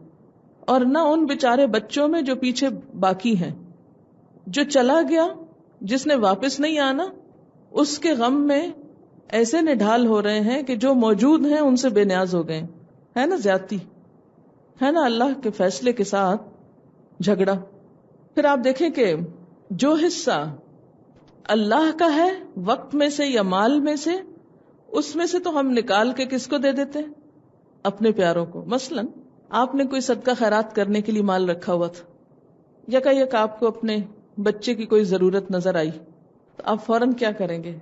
اور نہ ان بیچارے بچوں میں جو پیچھے باقی ہیں. جو چلا گیا، جس نے واپس نہیں آنا، اس کے غم میں ایسے نڈھال ہو رہے ہیں کہ جو موجود ہیں ان سے بے نیاز ہو گئے. ہے نا زیادتی، ہے نا اللہ کے فیصلے کے ساتھ جھگڑا. پھر آپ دیکھیں کہ جو حصہ اللہ کا ہے وقت میں سے یا مال میں سے، اس میں سے تو ہم نکال کے کس کو دے دیتے ہیں؟ اپنے پیاروں کو. مثلا آپ نے کوئی صدقہ خیرات کرنے کے لیے مال رکھا ہوا تھا، یکایک آپ کو اپنے بچے کی کوئی ضرورت نظر آئی، تو آپ فوراً کیا کریں گے؟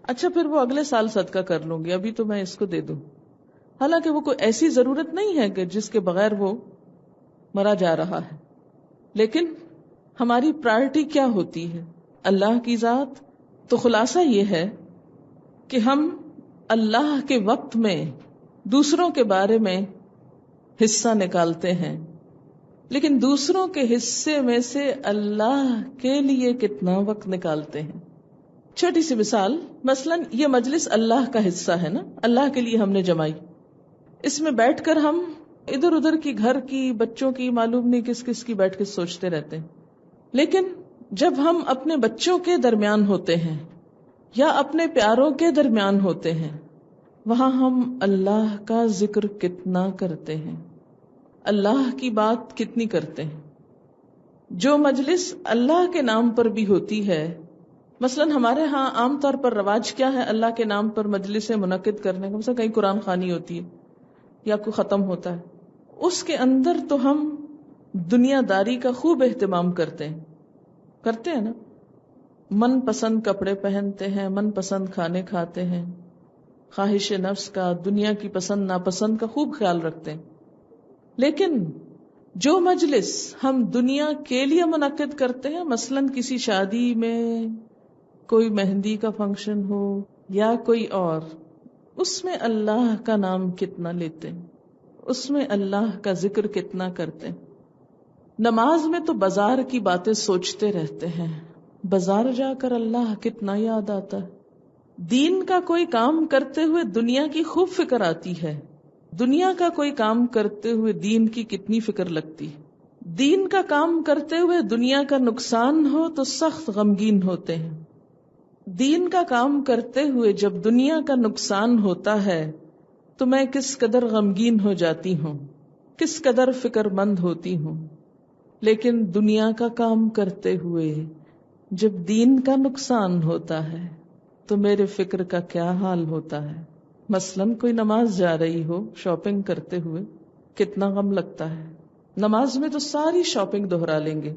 اچھا پھر وہ اگلے سال صدقہ کر لوں گی، ابھی تو میں اس کو دے دوں. حالانکہ وہ کوئی ایسی ضرورت نہیں ہے کہ جس کے بغیر وہ مرا جا رہا ہے. لیکن ہماری پرائرٹی کیا ہوتی ہے؟ اللہ کی ذات. تو خلاصہ یہ ہے کہ ہم اللہ کے وقت میں دوسروں کے بارے میں حصہ نکالتے ہیں، لیکن دوسروں کے حصے میں سے اللہ کے لیے کتنا وقت نکالتے ہیں. چھوٹی سی مثال، مثلا یہ مجلس اللہ کا حصہ ہے نا، اللہ کے لیے ہم نے جمائی. اس میں بیٹھ کر ہم ادھر ادھر کی، گھر کی، بچوں کی، معلوم نہیں کس کس کی بیٹھ کے سوچتے رہتے ہیں. لیکن جب ہم اپنے بچوں کے درمیان ہوتے ہیں یا اپنے پیاروں کے درمیان ہوتے ہیں، وہاں ہم اللہ کا ذکر کتنا کرتے ہیں، اللہ کی بات کتنی کرتے ہیں. جو مجلس اللہ کے نام پر بھی ہوتی ہے، مثلا ہمارے ہاں عام طور پر رواج کیا ہے اللہ کے نام پر مجلسیں منعقد کرنے کا، مثلا کہیں قرآن خوانی ہوتی ہے یا کوئی ختم ہوتا ہے، اس کے اندر تو ہم دنیا داری کا خوب اہتمام کرتے ہیں نا. من پسند کپڑے پہنتے ہیں، من پسند کھانے کھاتے ہیں، خواہش نفس کا، دنیا کی پسند ناپسند کا خوب خیال رکھتے ہیں. لیکن جو مجلس ہم دنیا کے لیے منعقد کرتے ہیں، مثلا کسی شادی میں، کوئی مہندی کا فنکشن ہو یا کوئی اور، اس میں اللہ کا نام کتنا لیتے ہیں، اس میں اللہ کا ذکر کتنا کرتے ہیں. نماز میں تو بازار کی باتیں سوچتے رہتے ہیں، بازار جا کر اللہ کتنا یاد آتا ہے. دین کا کوئی کام کرتے ہوئے دنیا کی خوب فکر آتی ہے، دنیا کا کوئی کام کرتے ہوئے دین کی کتنی فکر لگتی. دین کا کام کرتے ہوئے دنیا کا نقصان ہو تو سخت غمگین ہوتے ہیں. دین کا کام کرتے ہوئے جب دنیا کا نقصان ہوتا ہے تو میں کس قدر غمگین ہو جاتی ہوں، کس قدر فکر مند ہوتی ہوں. لیکن دنیا کا کام کرتے ہوئے جب دین کا نقصان ہوتا ہے تو میرے فکر کا کیا حال ہوتا ہے. مثلا کوئی نماز جا رہی ہو، شاپنگ کرتے ہوئے کتنا غم لگتا ہے. نماز میں تو ساری شاپنگ دوہرا لیں گے،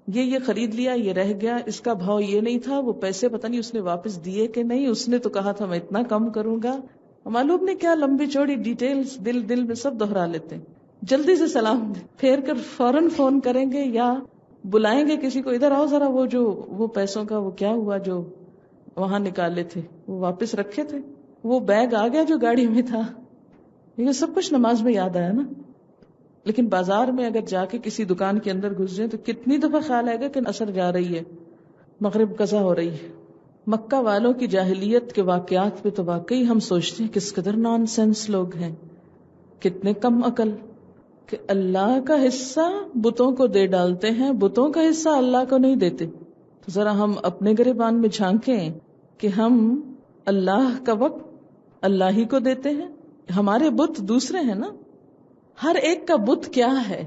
یہ خرید لیا، یہ رہ گیا، اس کا بھاؤ یہ نہیں تھا، وہ پیسے پتہ نہیں اس نے واپس دیے کہ نہیں، اس نے تو کہا تھا میں اتنا کم کروں گا، معلوم نہیں کیا لمبی چوڑی ڈیٹیلز دل میں سب دوہرا لیتے ہیں. جلدی سے سلام پھیر کر فوراً فون کریں گے یا بلائیں گے کسی کو، ادھر آؤ ذرا، وہ پیسوں کا وہ کیا ہوا جو وہاں نکالے تھے، وہ واپس رکھے تھے، وہ بیگ آ گیا جو گاڑی میں تھا. یہ سب کچھ نماز میں یاد آیا نا. لیکن بازار میں اگر جا کے کسی دکان کے اندر گھس جائیں تو کتنی دفعہ خیال آئے گا کہ اثر جا رہی ہے، مغرب قضا ہو رہی ہے. مکہ والوں کی جاہلیت کے واقعات پہ تو واقعی ہم سوچتے ہیں کس قدر نان سینس لوگ ہیں، کتنے کم عقل کہ اللہ کا حصہ بتوں کو دے ڈالتے ہیں، بتوں کا حصہ اللہ کو نہیں دیتے. تو ذرا ہم اپنے گریبان میں جھانکیں کہ ہم اللہ کا وقت اللہ ہی کو دیتے ہیں. ہمارے بت دوسرے ہیں نا. ہر ایک کا بت کیا ہے؟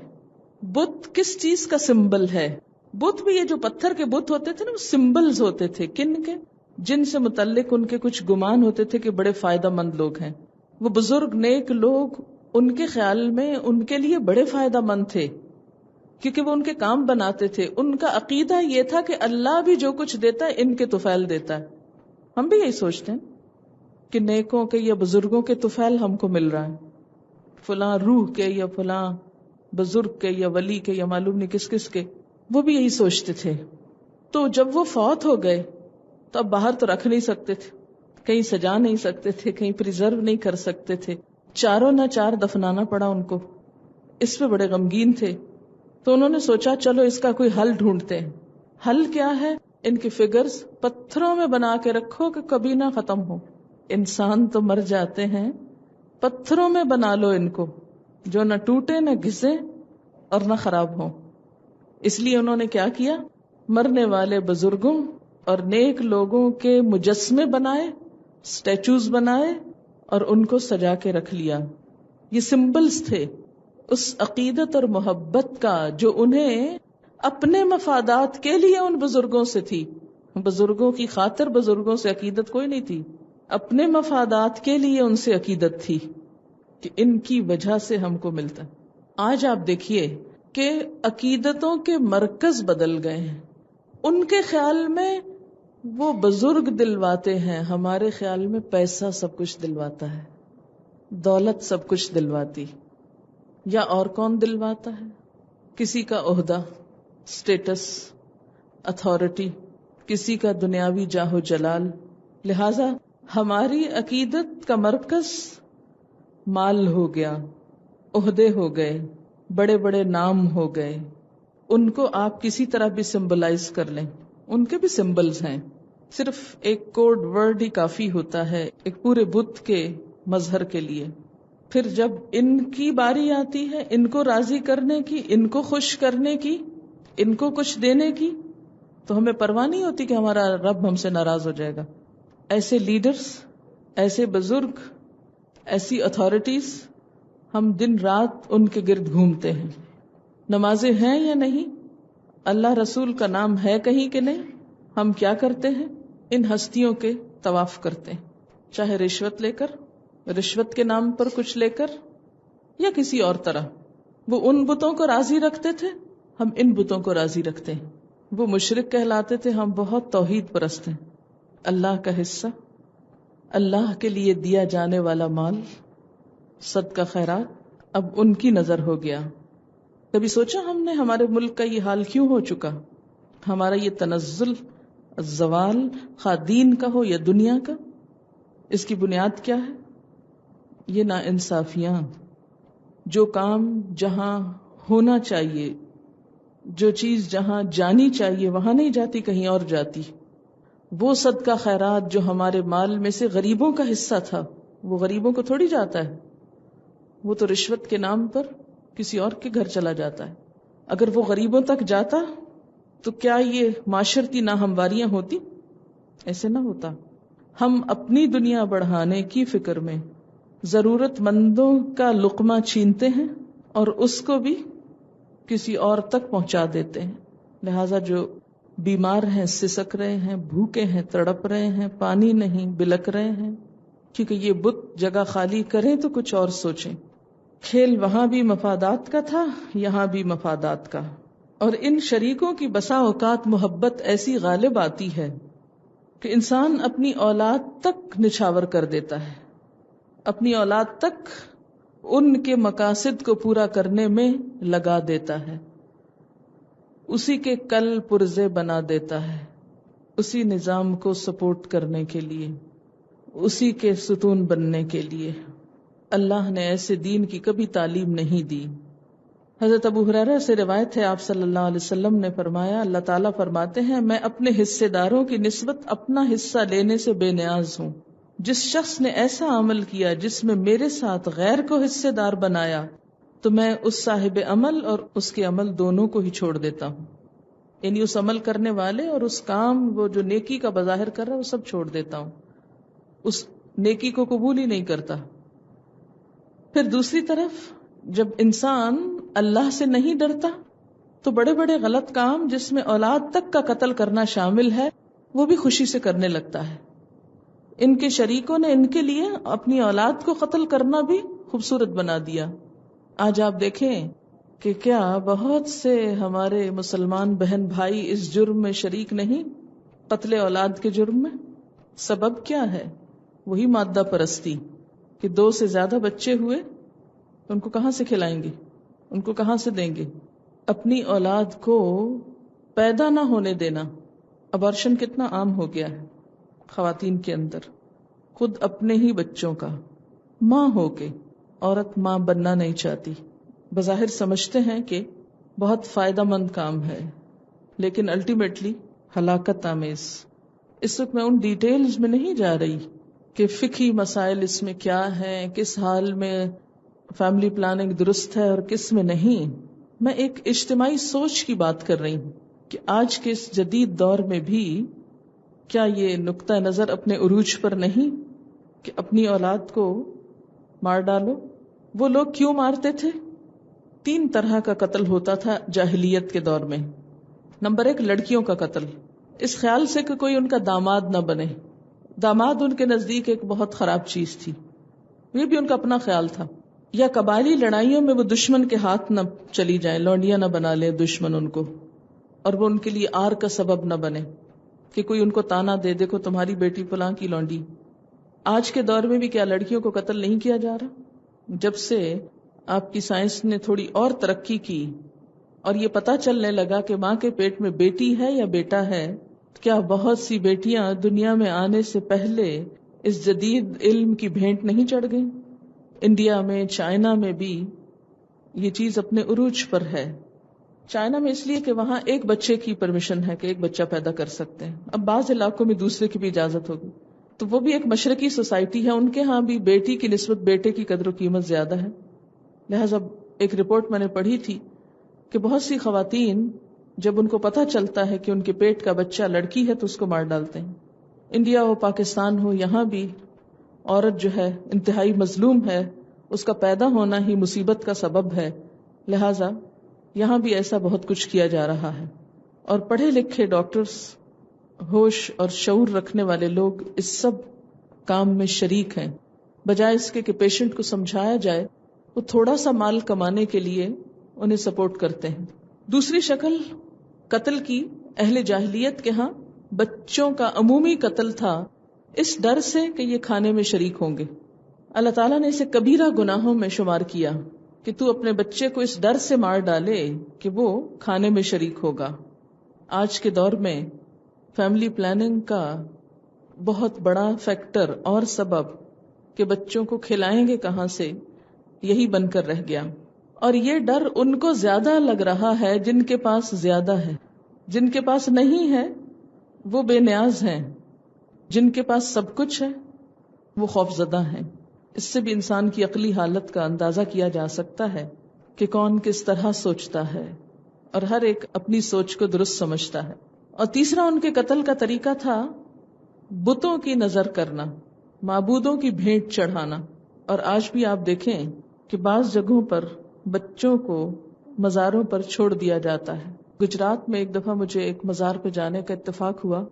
بت کس چیز کا سمبل ہے؟ بت بھی، یہ جو پتھر کے بت ہوتے تھے نا، وہ سمبلز ہوتے تھے. کن کے؟ جن سے متعلق ان کے کچھ گمان ہوتے تھے کہ بڑے فائدہ مند لوگ ہیں. وہ بزرگ نیک لوگ ان کے خیال میں ان کے لیے بڑے فائدہ مند تھے، کیونکہ وہ ان کے کام بناتے تھے. ان کا عقیدہ یہ تھا کہ اللہ بھی جو کچھ دیتا ہے ان کے طفیل دیتا ہے. ہم بھی یہی سوچتے ہیں کہ نیکوں کے یا بزرگوں کے طفیل ہم کو مل رہا ہے، فلاں روح کے یا فلاں بزرگ کے یا ولی کے یا معلوم نہیں کس کس کے. وہ بھی یہی سوچتے تھے. تو جب وہ فوت ہو گئے تو اب باہر تو رکھ نہیں سکتے تھے، کہیں سجا نہیں سکتے تھے، کہیں پریزرو نہیں کر سکتے تھے. چاروں نہ چار دفنانا پڑا ان کو. اس پہ بڑے غمگین تھے. تو انہوں نے سوچا چلو اس کا کوئی حل ڈھونڈتے ہیں. حل کیا ہے؟ ان کی فگرز پتھروں میں بنا کے رکھو کہ کبھی نہ ختم ہو. انسان تو مر جاتے ہیں، پتھروں میں بنا لو ان کو، جو نہ ٹوٹے نہ گھسے اور نہ خراب ہو. اس لیے انہوں نے کیا کیا؟ مرنے والے بزرگوں اور نیک لوگوں کے مجسمے بنائے، سٹیچوز بنائے اور ان کو سجا کے رکھ لیا. یہ سمبلز تھے اس عقیدت اور محبت کا جو انہیں اپنے مفادات کے لیے ان بزرگوں سے تھی. بزرگوں کی خاطر بزرگوں سے عقیدت کوئی نہیں تھی، اپنے مفادات کے لیے ان سے عقیدت تھی کہ ان کی وجہ سے ہم کو ملتا. آج آپ دیکھیے کہ عقیدتوں کے مرکز بدل گئے ہیں. ان کے خیال میں وہ بزرگ دلواتے ہیں، ہمارے خیال میں پیسہ سب کچھ دلواتا ہے، دولت سب کچھ دلواتی. یا اور کون دلواتا ہے؟ کسی کا عہدہ، سٹیٹس، اتھارٹی، کسی کا دنیاوی جاہ و جلال. لہذا ہماری عقیدت کا مرکز مال ہو گیا، عہدے ہو گئے، بڑے بڑے نام ہو گئے. ان کو آپ کسی طرح بھی سمبلائز کر لیں، ان کے بھی سمبلز ہیں. صرف ایک کوڈ ورڈ ہی کافی ہوتا ہے ایک پورے بت کے مظہر کے لیے. پھر جب ان کی باری آتی ہے ان کو راضی کرنے کی، ان کو خوش کرنے کی، ان کو کچھ دینے کی، تو ہمیں پرواہ نہیں ہوتی کہ ہمارا رب ہم سے ناراض ہو جائے گا. ایسے لیڈرز، ایسے بزرگ، ایسی اتھارٹیز، ہم دن رات ان کے گرد گھومتے ہیں. نمازیں ہیں یا نہیں؟ اللہ رسول کا نام ہے کہیں کہ نہیں؟ ہم کیا کرتے ہیں؟ ان ہستیوں کے طواف کرتے ہیں، چاہے رشوت لے کر، رشوت کے نام پر کچھ لے کر، یا کسی اور طرح. وہ ان بتوں کو راضی رکھتے تھے، ہم ان بتوں کو راضی رکھتے ہیں. وہ مشرک کہلاتے تھے، ہم بہت توحید پرست ہیں. اللہ کا حصہ، اللہ کے لیے دیا جانے والا مال، صدقہ خیرات اب ان کی نظر ہو گیا. کبھی سوچا ہم نے ہمارے ملک کا یہ حال کیوں ہو چکا؟ ہمارا یہ تنزل، زوال، خواہ دین کا ہو یا دنیا کا، اس کی بنیاد کیا ہے؟ یہ ناانصافیاں. جو کام جہاں ہونا چاہیے، جو چیز جہاں جانی چاہیے وہاں نہیں جاتی، کہیں اور جاتی. وہ صدقہ خیرات جو ہمارے مال میں سے غریبوں کا حصہ تھا، وہ غریبوں کو تھوڑی جاتا ہے، وہ تو رشوت کے نام پر کسی اور کے گھر چلا جاتا ہے. اگر وہ غریبوں تک جاتا تو کیا یہ معاشرتی ناہمواریاں ہوتی؟ ایسے نہ ہوتا. ہم اپنی دنیا بڑھانے کی فکر میں ضرورت مندوں کا لقمہ چھینتے ہیں اور اس کو بھی کسی اور تک پہنچا دیتے ہیں. لہذا جو بیمار ہیں، سسک رہے ہیں، بھوکے ہیں، تڑپ رہے ہیں، پانی نہیں، بلک رہے ہیں، کیونکہ یہ بت جگہ خالی کریں تو کچھ اور سوچیں. کھیل وہاں بھی مفادات کا تھا، یہاں بھی مفادات کا. اور ان شریکوں کی بسا اوقات محبت ایسی غالب آتی ہے کہ انسان اپنی اولاد تک نچھاور کر دیتا ہے، اپنی اولاد تک ان کے مقاصد کو پورا کرنے میں لگا دیتا ہے، اسی کے کل پرزے بنا دیتا ہے، اسی نظام کو سپورٹ کرنے کے لیے، اسی کے ستون بننے کے لیے. اللہ نے ایسے دین کی کبھی تعلیم نہیں دی. حضرت ابو ہریرہ سے روایت ہے، آپ صلی اللہ علیہ وسلم نے فرمایا، اللہ تعالیٰ فرماتے ہیں، میں اپنے حصے داروں کی نسبت اپنا حصہ لینے سے بے نیاز ہوں. جس شخص نے ایسا عمل کیا جس میں میرے ساتھ غیر کو حصے دار بنایا تو میں اس صاحب عمل اور اس کے عمل دونوں کو ہی چھوڑ دیتا ہوں. یعنی اس عمل کرنے والے اور اس کام، وہ جو نیکی کا بظاہر کر رہا ہے، وہ سب چھوڑ دیتا ہوں، اس نیکی کو قبول ہی نہیں کرتا. پھر دوسری طرف جب انسان اللہ سے نہیں ڈرتا تو بڑے بڑے غلط کام جس میں اولاد تک کا قتل کرنا شامل ہے وہ بھی خوشی سے کرنے لگتا ہے. ان کے شریکوں نے ان کے لیے اپنی اولاد کو قتل کرنا بھی خوبصورت بنا دیا. آج آپ دیکھیں کہ کیا بہت سے ہمارے مسلمان بہن بھائی اس جرم میں شریک نہیں، قتل اولاد کے جرم میں؟ سبب کیا ہے؟ وہی مادہ پرستی کہ 2 سے زیادہ بچے ہوئے ان کو کہاں سے کھلائیں گے، ان کو کہاں سے دیں گے. اپنی اولاد کو پیدا نہ ہونے دینا. ابارشن کتنا عام ہو گیا ہے خواتین کے اندر. خود اپنے ہی بچوں کا ماں ہو کے عورت ماں بننا نہیں چاہتی. بظاہر سمجھتے ہیں کہ بہت فائدہ مند کام ہے لیکن الٹیمیٹلی ہلاکت آمیز. اس وقت میں ان ڈیٹیلز میں نہیں جا رہی کہ فقہی مسائل اس میں کیا ہیں، کس حال میں فیملی پلاننگ درست ہے اور کس میں نہیں. میں ایک اجتماعی سوچ کی بات کر رہی ہوں کہ آج کے اس جدید دور میں بھی کیا یہ نقطہ نظر اپنے عروج پر نہیں کہ اپنی اولاد کو مار ڈالو. وہ لوگ کیوں مارتے تھے؟ 3 طرح کا قتل ہوتا تھا جاہلیت کے دور میں. نمبر 1 لڑکیوں کا قتل، اس خیال سے کہ کوئی ان کا داماد نہ بنے. داماد ان کے نزدیک ایک بہت خراب چیز تھی، یہ بھی ان کا اپنا خیال تھا. یا قبائلی لڑائیوں میں وہ دشمن کے ہاتھ نہ چلی جائیں، لونڈیاں نہ بنا لے دشمن ان کو، اور وہ ان کے لیے آر کا سبب نہ بنے کہ کوئی ان کو تانا دے، دیکھو تمہاری بیٹی فلاں کی لونڈی. آج کے دور میں بھی کیا لڑکیوں کو قتل نہیں کیا جا رہا؟ جب سے آپ کی سائنس نے تھوڑی اور ترقی کی اور یہ پتا چلنے لگا کہ ماں کے پیٹ میں بیٹی ہے یا بیٹا ہے، کیا بہت سی بیٹیاں دنیا میں آنے سے پہلے اس جدید علم کی بھینٹ نہیں چڑھ گئیں؟ انڈیا میں، چائنا میں بھی یہ چیز اپنے عروج پر ہے. چائنا میں اس لیے کہ وہاں ایک بچے کی پرمیشن ہے کہ ایک بچہ پیدا کر سکتے ہیں. اب بعض علاقوں میں دوسرے کی بھی اجازت ہوگی، تو وہ بھی ایک مشرقی سوسائٹی ہے، ان کے ہاں بھی بیٹی کی نسبت بیٹے کی قدر و قیمت زیادہ ہے. لہٰذا ایک رپورٹ میں نے پڑھی تھی کہ بہت سی خواتین جب ان کو پتہ چلتا ہے کہ ان کے پیٹ کا بچہ لڑکی ہے تو اس کو مار ڈالتے ہیں. انڈیا ہو، پاکستان ہو، یہاں بھی عورت جو ہے انتہائی مظلوم ہے، اس کا پیدا ہونا ہی مصیبت کا سبب ہے. لہٰذا یہاں بھی ایسا بہت کچھ کیا جا رہا ہے. اور پڑھے لکھے ڈاکٹرز، ہوش اور شعور رکھنے والے لوگ اس سب کام میں شریک ہیں. بجائے اس کے کہ پیشنٹ کو سمجھایا جائے، وہ تھوڑا سا مال کمانے کے لیے انہیں سپورٹ کرتے ہیں. دوسری شکل قتل کی اہل جاہلیت کے ہاں بچوں کا عمومی قتل تھا، اس ڈر سے کہ یہ کھانے میں شریک ہوں گے. اللہ تعالیٰ نے اسے کبیرہ گناہوں میں شمار کیا کہ تو اپنے بچے کو اس ڈر سے مار ڈالے کہ وہ کھانے میں شریک ہوگا. آج کے دور میں فیملی پلاننگ کا بہت بڑا فیکٹر اور سبب کہ بچوں کو کھلائیں گے کہاں سے، یہی بن کر رہ گیا. اور یہ ڈر ان کو زیادہ لگ رہا ہے جن کے پاس زیادہ ہے. جن کے پاس نہیں ہے وہ بے نیاز ہیں، جن کے پاس سب کچھ ہے وہ خوف زدہ ہیں. اس سے بھی انسان کی عقلی حالت کا اندازہ کیا جا سکتا ہے کہ کون کس طرح سوچتا ہے، اور ہر ایک اپنی سوچ کو درست سمجھتا ہے. اور تیسرا ان کے قتل کا طریقہ تھا بتوں کی نظر کرنا، معبودوں کی بھیٹ چڑھانا. اور آج بھی آپ دیکھیں کہ بعض جگہوں پر بچوں کو مزاروں پر چھوڑ دیا جاتا ہے. گجرات میں ایک دفعہ مجھے ایک مزار پہ جانے کا اتفاق ہوا،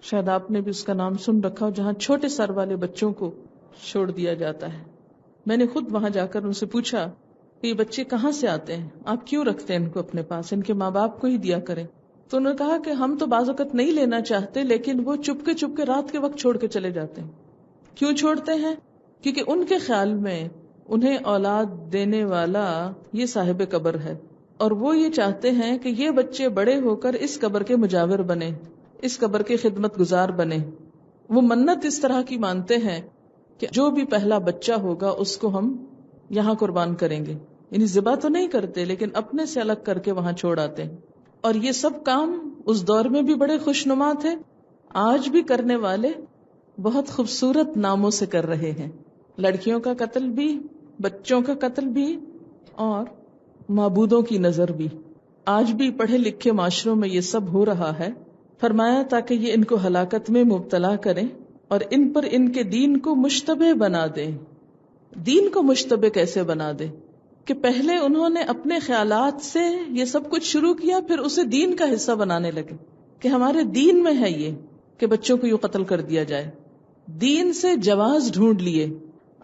شاید آپ نے بھی اس کا نام سن رکھا ہو، جہاں چھوٹے سر والے بچوں کو چھوڑ دیا جاتا ہے. میں نے خود وہاں جا کر ان سے پوچھا کہ یہ بچے کہاں سے آتے ہیں، آپ کیوں رکھتے ہیں ان کو اپنے پاس، ان کے ماں باپ کو ہی دیا کریں. تو انہوں نے کہا کہ ہم تو بعض اوقات نہیں لینا چاہتے، لیکن وہ چپ کے رات کے وقت چھوڑ کے چلے جاتے ہیں. کیوں چھوڑتے ہیں؟ کیونکہ ان کے خیال میں انہیں اولاد دینے والا یہ صاحب قبر ہے، اور وہ یہ چاہتے ہیں کہ یہ بچے بڑے ہو کر اس قبر کے مجاور بنے، اس قبر کے خدمت گزار بنے. وہ منت اس طرح کی مانتے ہیں کہ جو بھی پہلا بچہ ہوگا اس کو ہم یہاں قربان کریں گے. یعنی ذبح تو نہیں کرتے لیکن اپنے سے الگ کر کے وہاں چھوڑ آتے ہیں. اور یہ سب کام اس دور میں بھی بڑے خوشنما تھے، آج بھی کرنے والے بہت خوبصورت ناموں سے کر رہے ہیں. لڑکیوں کا قتل بھی، بچوں کا قتل بھی، اور معبودوں کی نظر بھی. آج بھی پڑھے لکھے معاشروں میں یہ سب ہو رہا ہے. فرمایا تاکہ یہ ان کو ہلاکت میں مبتلا کریں اور ان پر ان کے دین کو مشتبہ بنا دیں. دین کو مشتبہ کیسے بنا دے؟ کہ پہلے انہوں نے اپنے خیالات سے یہ سب کچھ شروع کیا، پھر اسے دین کا حصہ بنانے لگے کہ ہمارے دین میں ہے یہ کہ بچوں کو یوں قتل کر دیا جائے. دین سے جواز ڈھونڈ لیے.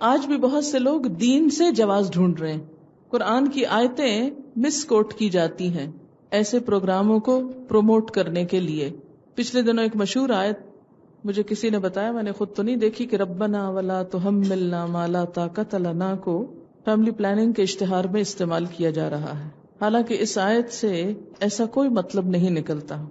آج بھی بہت سے لوگ دین سے جواز ڈھونڈ رہے ہیں. قرآن کی آیتیں مس کوٹ کی جاتی ہیں ایسے پروگراموں کو پروموٹ کرنے کے لیے. پچھلے دنوں ایک مشہور آیت مجھے کسی نے بتایا، میں نے خود تو نہیں دیکھی، کہ ربنا ولا تحملنا ما لا طاقت لنا کو فیملی پلاننگ کے اشتہار میں استعمال کیا جا رہا ہے. حالانکہ اس آیت سے ایسا کوئی مطلب نہیں نکلتا.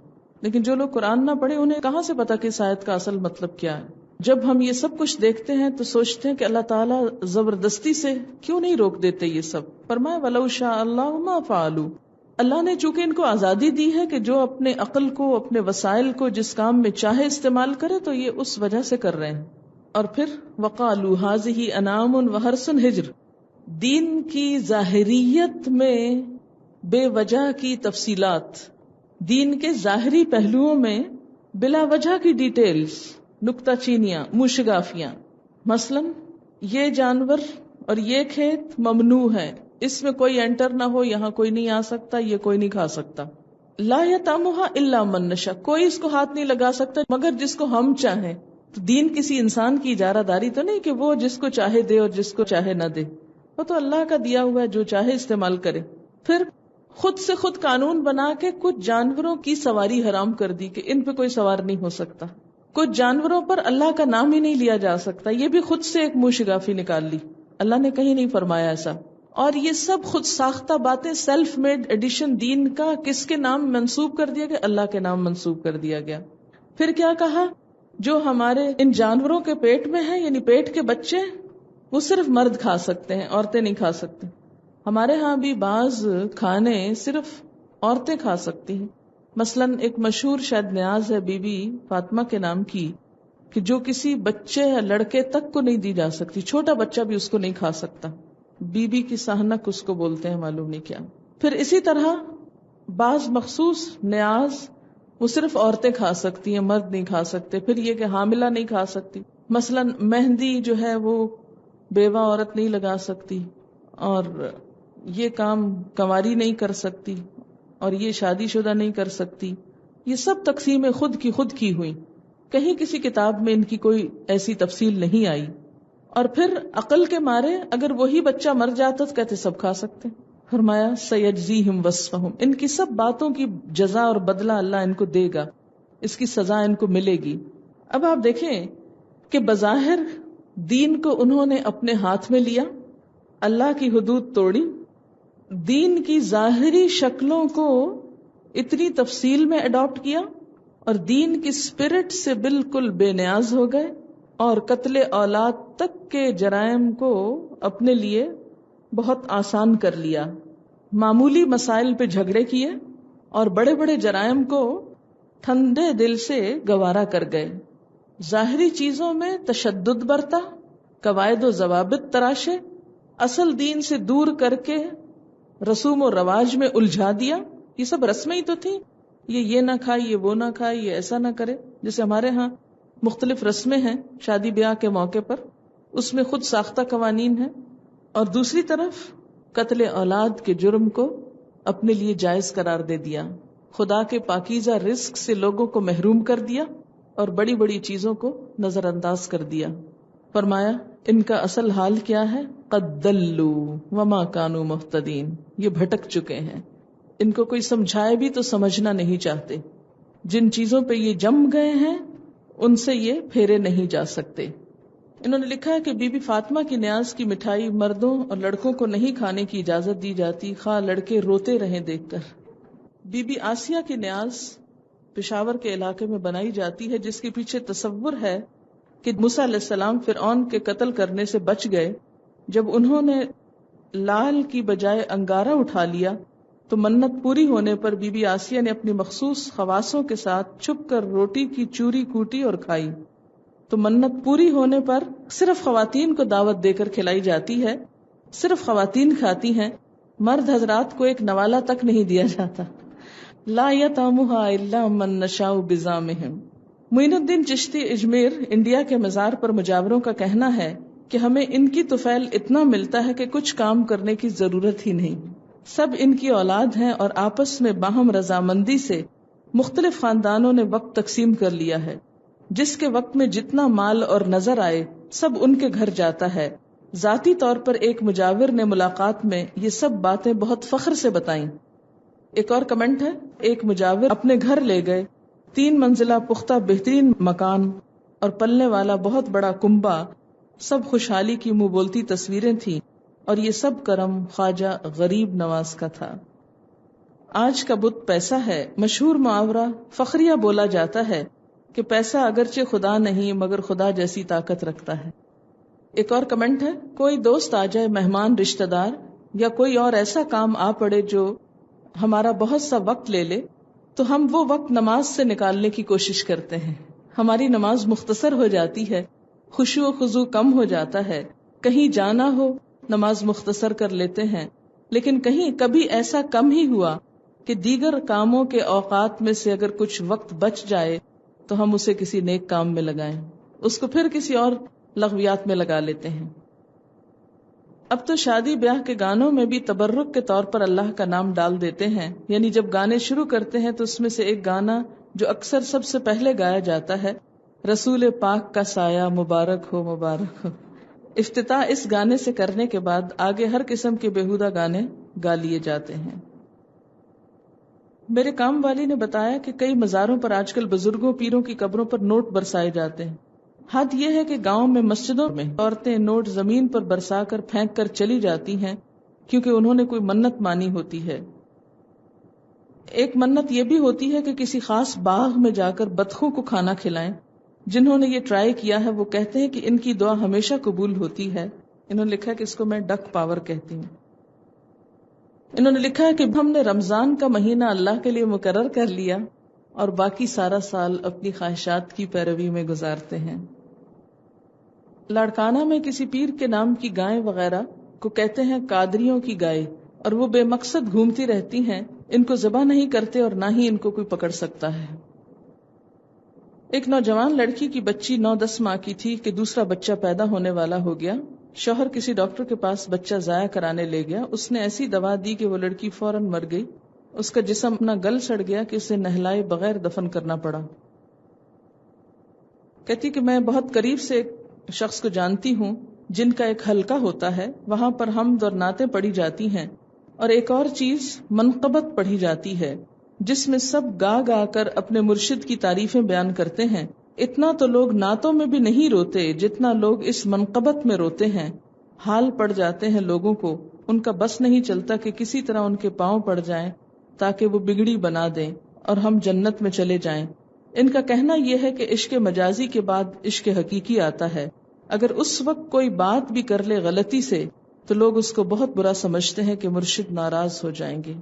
لیکن جو لوگ قرآن نہ پڑھے انہیں کہاں سے پتا کہ اس آیت کا اصل مطلب کیا ہے. جب ہم یہ سب کچھ دیکھتے ہیں تو سوچتے ہیں کہ اللہ تعالیٰ زبردستی سے کیوں نہیں روک دیتے یہ سب. فرمایا وَلَوْ شَاءَ اللَّهُ مَا فَعَلُوا. اللہ نے چونکہ ان کو آزادی دی ہے کہ جو اپنے عقل کو، اپنے وسائل کو جس کام میں چاہے استعمال کرے، تو یہ اس وجہ سے کر رہے ہیں. اور پھر وَقَالُوا هَٰذِهِ أَنْعَامٌ وَحَرْثٌ حِجْرٌ. دین کی ظاہریت میں بے وجہ کی تفصیلات، دین کے ظاہری پہلوؤں میں بلا وجہ کی ڈیٹیلز، نکتہ چینیاں، موشگافیاں. مثلا یہ جانور اور یہ کھیت ممنوع ہے، اس میں کوئی انٹر نہ ہو، یہاں کوئی نہیں آ سکتا، یہ کوئی نہیں کھا سکتا. لا یطعمها الا من نشاء. کوئی اس کو ہاتھ نہیں لگا سکتا مگر جس کو ہم چاہیں. تو دین کسی انسان کی اجارہ داری تو نہیں کہ وہ جس کو چاہے دے اور جس کو چاہے نہ دے. وہ تو اللہ کا دیا ہوا ہے، جو چاہے استعمال کرے. پھر خود سے خود قانون بنا کے کچھ جانوروں کی سواری حرام کر دی کہ ان پہ کوئی سوار نہیں ہو سکتا. کچھ جانوروں پر اللہ کا نام ہی نہیں لیا جا سکتا. یہ بھی خود سے ایک موشگافی نکال لی. اللہ نے کہیں نہیں فرمایا ایسا. اور یہ سب خود ساختہ باتیں، سیلف میڈ ایڈیشن دین کا کس کے نام منسوب کر دیا گیا؟ اللہ کے نام منسوب کر دیا گیا. پھر کیا کہا؟ جو ہمارے ان جانوروں کے پیٹ میں ہیں، یعنی پیٹ کے بچے، وہ صرف مرد کھا سکتے ہیں، عورتیں نہیں کھا سکتے. ہمارے ہاں بھی بعض کھانے صرف عورتیں کھا سکتی ہیں. مثلا ایک مشہور شاید نیاز ہے بی بی فاطمہ کے نام کی، کہ جو کسی بچے یا لڑکے تک کو نہیں دی جا سکتی، چھوٹا بچہ بھی اس کو نہیں کھا سکتا. بی بی کی سہنک اس کو بولتے ہیں، معلوم نہیں کیا. پھر اسی طرح بعض مخصوص نیاز وہ صرف عورتیں کھا سکتی ہیں، مرد نہیں کھا سکتے. پھر یہ کہ حاملہ نہیں کھا سکتی. مثلا مہندی جو ہے وہ بیوہ عورت نہیں لگا سکتی، اور یہ کام کنواری نہیں کر سکتی، اور یہ شادی شدہ نہیں کر سکتی. یہ سب تقسیمیں خود کی ہوئی. کہیں کسی کتاب میں ان کی کوئی ایسی تفصیل نہیں آئی. اور پھر عقل کے مارے اگر وہی بچہ مر جاتا تو کہتے سب کھا سکتے. فرمایا سیجزیہم وصفہم. ان کی سب باتوں کی جزا اور بدلہ اللہ ان کو دے گا، اس کی سزا ان کو ملے گی. اب آپ دیکھیں کہ بظاہر دین کو انہوں نے اپنے ہاتھ میں لیا، اللہ کی حدود توڑی، دین کی ظاہری شکلوں کو اتنی تفصیل میں اڈاپٹ کیا، اور دین کی اسپرٹ سے بالکل بے نیاز ہو گئے، اور قتل اولاد تک کے جرائم کو اپنے لیے بہت آسان کر لیا. معمولی مسائل پہ جھگڑے کیے اور بڑے بڑے جرائم کو ٹھنڈے دل سے گوارا کر گئے. ظاہری چیزوں میں تشدد برتا، قواعد و ضوابط تراشے، اصل دین سے دور کر کے رسوم و رواج میں الجھا دیا. یہ سب رسمیں ہی تو تھیں، یہ نہ کھائے، یہ وہ نہ کھائے، یہ ایسا نہ کرے. جیسے ہمارے ہاں مختلف رسمیں ہیں شادی بیاہ کے موقع پر، اس میں خود ساختہ قوانین ہیں. اور دوسری طرف قتل اولاد کے جرم کو اپنے لیے جائز قرار دے دیا، خدا کے پاکیزہ رزق سے لوگوں کو محروم کر دیا، اور بڑی بڑی چیزوں کو نظر انداز کر دیا. فرمایا ان کا اصل حال کیا ہے؟ قد دلوا وما كانوا مهتدين. یہ بھٹک چکے ہیں، ان کو کوئی سمجھائے بھی تو سمجھنا نہیں چاہتے. جن چیزوں پہ یہ جم گئے ہیں ان سے یہ پھیرے نہیں جا سکتے. انہوں نے لکھا ہے کہ بی بی فاطمہ کی نیاز کی مٹھائی مردوں اور لڑکوں کو نہیں کھانے کی اجازت دی جاتی، خواہ لڑکے روتے رہیں دیکھ کر. بی بی آسیہ کی نیاز پشاور کے علاقے میں بنائی جاتی ہے، جس کے پیچھے تصور ہے کہ موسیٰ علیہ السلام فرعون کے قتل کرنے سے بچ گئے. جب انہوں نے لال کی بجائے انگارہ اٹھا لیا تو منت پوری ہونے پر بی بی آسیہ نے اپنی مخصوص خواصوں کے ساتھ چھپ کر روٹی کی چوری کوٹی اور کھائی. تو منت پوری ہونے پر صرف خواتین کو دعوت دے کر کھلائی جاتی ہے، صرف خواتین کھاتی ہیں، مرد حضرات کو ایک نوالہ تک نہیں دیا جاتا. لا یطعمها الا من نشاء بزعمهم. معین الدین چشتی اجمیر انڈیا کے مزار پر مجاوروں کا کہنا ہے کہ ہمیں ان کی طفیل اتنا ملتا ہے کہ کچھ کام کرنے کی ضرورت ہی نہیں. سب ان کی اولاد ہیں اور آپس میں باہم رضامندی سے مختلف خاندانوں نے وقت تقسیم کر لیا ہے. جس کے وقت میں جتنا مال اور نظر آئے سب ان کے گھر جاتا ہے. ذاتی طور پر ایک مجاور نے ملاقات میں یہ سب باتیں بہت فخر سے بتائیں. ایک اور کمنٹ ہے، ایک مجاور اپنے گھر لے گئے 3 منزلہ پختہ بہترین مکان اور پلنے والا بہت بڑا کنبہ، سب خوشحالی کی منہ بولتی تصویریں تھیں، اور یہ سب کرم خواجہ غریب نواز کا تھا. آج کا بت پیسہ ہے. مشہور محاورہ فخریہ بولا جاتا ہے کہ پیسہ اگرچہ خدا نہیں مگر خدا جیسی طاقت رکھتا ہے. ایک اور کمنٹ ہے، کوئی دوست آ جائے، مہمان، رشتہ دار یا کوئی اور ایسا کام آ پڑے جو ہمارا بہت سا وقت لے لے تو ہم وہ وقت نماز سے نکالنے کی کوشش کرتے ہیں. ہماری نماز مختصر ہو جاتی ہے، خشوع و خضوع کم ہو جاتا ہے. کہیں جانا ہو نماز مختصر کر لیتے ہیں، لیکن کہیں کبھی ایسا کم ہی ہوا کہ دیگر کاموں کے اوقات میں سے اگر کچھ وقت بچ جائے تو ہم اسے کسی نیک کام میں لگائیں، اس کو پھر کسی اور لغویات میں لگا لیتے ہیں. اب تو شادی بیاہ کے گانوں میں بھی تبرک کے طور پر اللہ کا نام ڈال دیتے ہیں. یعنی جب گانے شروع کرتے ہیں تو اس میں سے ایک گانا جو اکثر سب سے پہلے گایا جاتا ہے، رسول پاک کا سایہ مبارک ہو مبارک ہو. افتتاح اس گانے سے کرنے کے بعد آگے ہر قسم کے بیہودہ گانے گا لیے جاتے ہیں. میرے کام والی نے بتایا کہ کئی مزاروں پر آج کل بزرگوں پیروں کی قبروں پر نوٹ برسائے جاتے ہیں. حد یہ ہے کہ گاؤں میں مسجدوں میں عورتیں نوٹ زمین پر برسا کر پھینک کر چلی جاتی ہیں کیونکہ انہوں نے کوئی منت مانی ہوتی ہے. ایک منت یہ بھی ہوتی ہے کہ کسی خاص باغ میں جا کر بطخوں کو کھانا کھلائیں. جنہوں نے یہ ٹرائی کیا ہے وہ کہتے ہیں کہ ان کی دعا ہمیشہ قبول ہوتی ہے. انہوں نے لکھا کہ اس کو میں ڈک پاور کہتی ہوں. انہوں نے لکھا ہے کہ ہم نے رمضان کا مہینہ اللہ کے لیے مقرر کر لیا اور باقی سارا سال اپنی خواہشات کی پیروی میں گزارتے ہیں. لاڑکانہ میں کسی پیر کے نام کی گائیں وغیرہ کو کہتے ہیں قادریوں کی گائے، اور وہ بے مقصد گھومتی رہتی ہیں. ان کو ذبح نہیں کرتے اور نہ ہی ان کو کوئی پکڑ سکتا ہے. ایک نوجوان لڑکی کی بچی 9-10 ماہ کی تھی کہ دوسرا بچہ پیدا ہونے والا ہو گیا. شوہر کسی ڈاکٹر کے پاس بچہ ضائع کرانے لے گیا. اس نے ایسی دوا دی کہ وہ لڑکی فوراً مر گئی. اس کا جسم اپنا گل سڑ گیا کہ اسے نہلائے بغیر دفن کرنا پڑا. کہتی کہ میں بہت قریب سے ایک شخص کو جانتی ہوں جن کا ایک حلقہ ہوتا ہے، وہاں پر حمد اور نعتیں پڑھی جاتی ہیں، اور ایک اور چیز منقبت پڑھی جاتی ہے جس میں سب گا گا کر اپنے مرشد کی تعریفیں بیان کرتے ہیں. اتنا تو لوگ نعتوں میں بھی نہیں روتے جتنا لوگ اس منقبت میں روتے ہیں. حال پڑ جاتے ہیں لوگوں کو، ان کا بس نہیں چلتا کہ کسی طرح ان کے پاؤں پڑ جائیں تاکہ وہ بگڑی بنا دیں اور ہم جنت میں چلے جائیں. ان کا کہنا یہ ہے کہ عشق مجازی کے بعد عشق حقیقی آتا ہے. اگر اس وقت کوئی بات بھی کر لے غلطی سے تو لوگ اس کو بہت برا سمجھتے ہیں کہ مرشد ناراض ہو جائیں گے.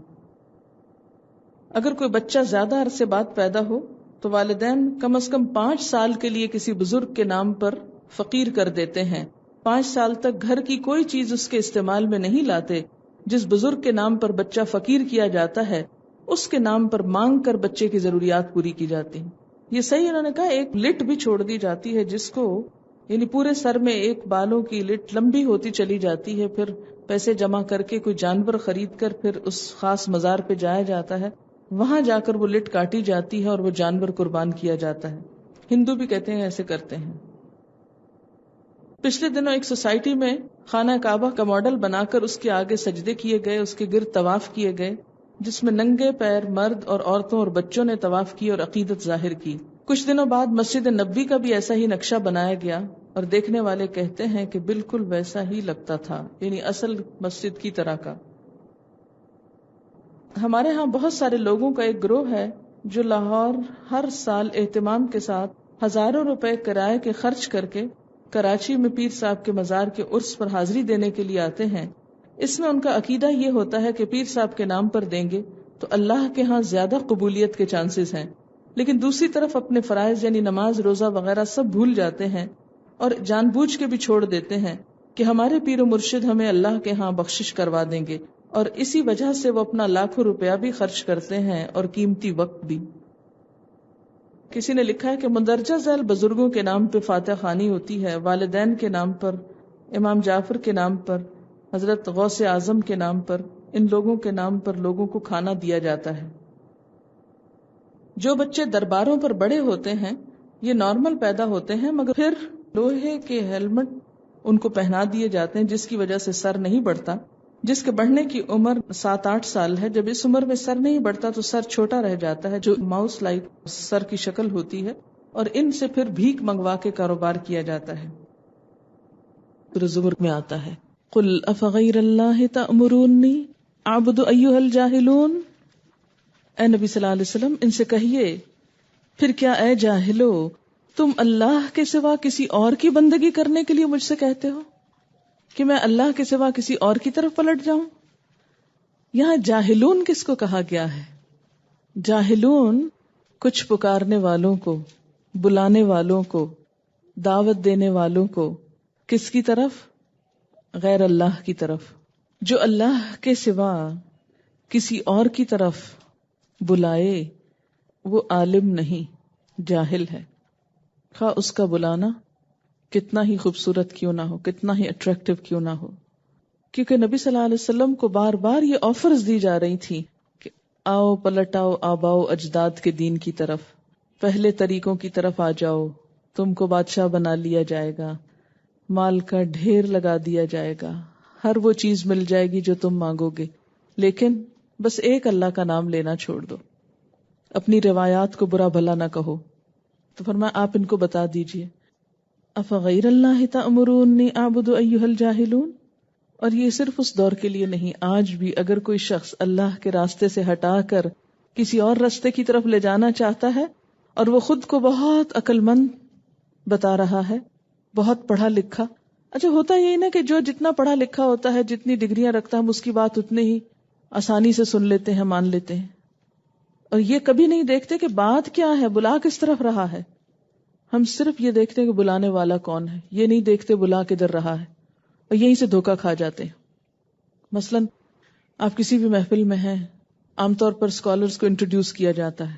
اگر کوئی بچہ زیادہ عرصے بعد پیدا ہو تو والدین کم از کم 5 سال کے لیے کسی بزرگ کے نام پر فقیر کر دیتے ہیں. 5 سال تک گھر کی کوئی چیز اس کے استعمال میں نہیں لاتے. جس بزرگ کے نام پر بچہ فقیر کیا جاتا ہے اس کے نام پر مانگ کر بچے کی ضروریات پوری کی جاتی ہیں. یہ صحیح انہوں نے کہا. ایک لٹ بھی چھوڑ دی جاتی ہے جس کو یعنی پورے سر میں ایک بالوں کی لٹ لمبی ہوتی چلی جاتی ہے، پھر پیسے جمع کر کے کوئی جانور خرید کر پھر اس خاص مزار پہ جایا جاتا ہے، وہاں جا کر وہ لٹ کاٹی جاتی ہے اور وہ جانور قربان کیا جاتا ہے. ہندو بھی کہتے ہیں ایسے کرتے ہیں. پچھلے دنوں ایک سوسائٹی میں خانہ کعبہ کا ماڈل بنا کر اس کے آگے سجدے کیے گئے، اس کے گرد طواف کیے گئے، جس میں ننگے پیر مرد اور عورتوں اور بچوں نے طواف کی اور عقیدت ظاہر کی. کچھ دنوں بعد مسجد نبوی کا بھی ایسا ہی نقشہ بنایا گیا اور دیکھنے والے کہتے ہیں کہ بالکل ویسا ہی لگتا تھا، یعنی اصل مسجد کی طرح کا. ہمارے ہاں بہت سارے لوگوں کا ایک گروہ ہے جو لاہور ہر سال اہتمام کے ساتھ ہزاروں روپے کرائے کے خرچ کر کے کراچی میں پیر صاحب کے مزار کے عرس پر حاضری دینے کے لیے آتے ہیں. اس میں ان کا عقیدہ یہ ہوتا ہے کہ پیر صاحب کے نام پر دیں گے تو اللہ کے ہاں زیادہ قبولیت کے چانسز ہیں، لیکن دوسری طرف اپنے فرائض یعنی نماز روزہ وغیرہ سب بھول جاتے ہیں اور جان بوجھ کے بھی چھوڑ دیتے ہیں کہ ہمارے پیر و مرشد ہمیں اللہ کے ہاں بخشش کروا دیں گے، اور اسی وجہ سے وہ اپنا لاکھوں روپیہ بھی خرچ کرتے ہیں اور قیمتی وقت بھی. کسی نے لکھا ہے کہ مندرجہ ذیل بزرگوں کے نام پہ فاتح خوانی ہوتی ہے، والدین کے نام پر امام جعفر کے نام پر، حضرت غوث اعظم کے نام پر، ان لوگوں کے نام پر لوگوں کو کھانا دیا جاتا ہے. جو بچے درباروں پر بڑے ہوتے ہیں یہ نارمل پیدا ہوتے ہیں، مگر پھر لوہے کے ہیلمٹ ان کو پہنا دیے جاتے ہیں جس کی وجہ سے سر نہیں بڑھتا. جس کے بڑھنے کی عمر 7-8 سال ہے، جب اس عمر میں سر نہیں بڑھتا تو سر چھوٹا رہ جاتا ہے، جو ماؤس لائک سر کی شکل ہوتی ہے، اور ان سے پھر بھیک منگوا کے کاروبار کیا جاتا ہے. سورۃ زمر میں آتا ہے قل افغیر اللہ تأمرونی اعبد ایھا الجاہلون. اے نبی صلی اللہ علیہ وسلم ان سے کہیے پھر کیا اے جاہلو تم اللہ کے سوا کسی اور کی بندگی کرنے کے لیے مجھ سے کہتے ہو کہ میں اللہ کے سوا کسی اور کی طرف پلٹ جاؤں. یہاں جاہلون کس کو کہا گیا ہے؟ جاہلون کچھ پکارنے والوں کو، بلانے والوں کو، دعوت دینے والوں کو کس کی طرف؟ غیر اللہ کی طرف. جو اللہ کے سوا کسی اور کی طرف بلائے وہ عالم نہیں، جاہل ہے، خواہ اس کا بلانا کتنا ہی خوبصورت کیوں نہ ہو، کتنا ہی اٹریکٹیو کیوں نہ ہو. کیونکہ نبی صلی اللہ علیہ وسلم کو بار بار یہ آفرز دی جا رہی تھی کہ آؤ پلٹ آؤ آباؤ اجداد کے دین کی طرف، پہلے طریقوں کی طرف آ جاؤ، تم کو بادشاہ بنا لیا جائے گا، مال کا ڈھیر لگا دیا جائے گا، ہر وہ چیز مل جائے گی جو تم مانگو گے، لیکن بس ایک اللہ کا نام لینا چھوڑ دو، اپنی روایات کو برا بھلا نہ کہو. تو فرمایا آپ ان کو بتا دیجئے افغیر اللہ تأمرونی اعبد ایھا الجاہلون. اور یہ صرف اس دور کے لیے نہیں، آج بھی اگر کوئی شخص اللہ کے راستے سے ہٹا کر کسی اور راستے کی طرف لے جانا چاہتا ہے اور وہ خود کو بہت عقل مند بتا رہا ہے، بہت پڑھا لکھا. اچھا ہوتا یہی نا کہ جو جتنا پڑھا لکھا ہوتا ہے، جتنی ڈگریاں رکھتا ہے، ہم اس کی بات اتنے ہی آسانی سے سن لیتے ہیں، مان لیتے ہیں، اور یہ کبھی نہیں دیکھتے کہ بات کیا ہے، بلا کس طرف رہا ہے. ہم صرف یہ دیکھتے ہیں کہ بلانے والا کون ہے، یہ نہیں دیکھتے بلا کدھر رہا ہے، اور یہیں سے دھوکہ کھا جاتے ہیں. مثلا آپ کسی بھی محفل میں ہیں، عام طور پر اسکالرز کو انٹروڈیوس کیا جاتا ہے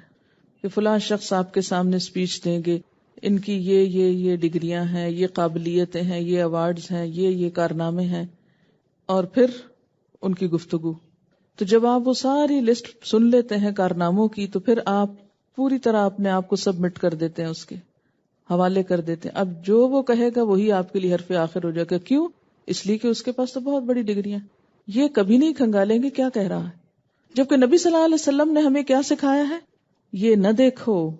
کہ فلاں شخص آپ کے سامنے سپیچ دیں گے، ان کی یہ ڈگریاں ہیں، یہ قابلیتیں ہیں، یہ ایوارڈز ہیں، یہ کارنامے ہیں، اور پھر ان کی گفتگو. تو جب آپ وہ ساری لسٹ سن لیتے ہیں کارناموں کی، تو پھر آپ پوری طرح اپنے آپ کو سبمٹ کر دیتے ہیں، اس کے حوالے کر دیتے ہیں. اب جو وہ کہے گا وہی آپ کے لیے حرف آخر ہو جائے گا. کیوں؟ اس لیے کہ اس کے پاس تو بہت بڑی ڈگریاں. یہ کبھی نہیں کھنگالیں گے کیا کہہ رہا ہے. جبکہ نبی صلی اللہ علیہ وسلم نے ہمیں کیا سکھایا ہے؟ یہ نہ دیکھو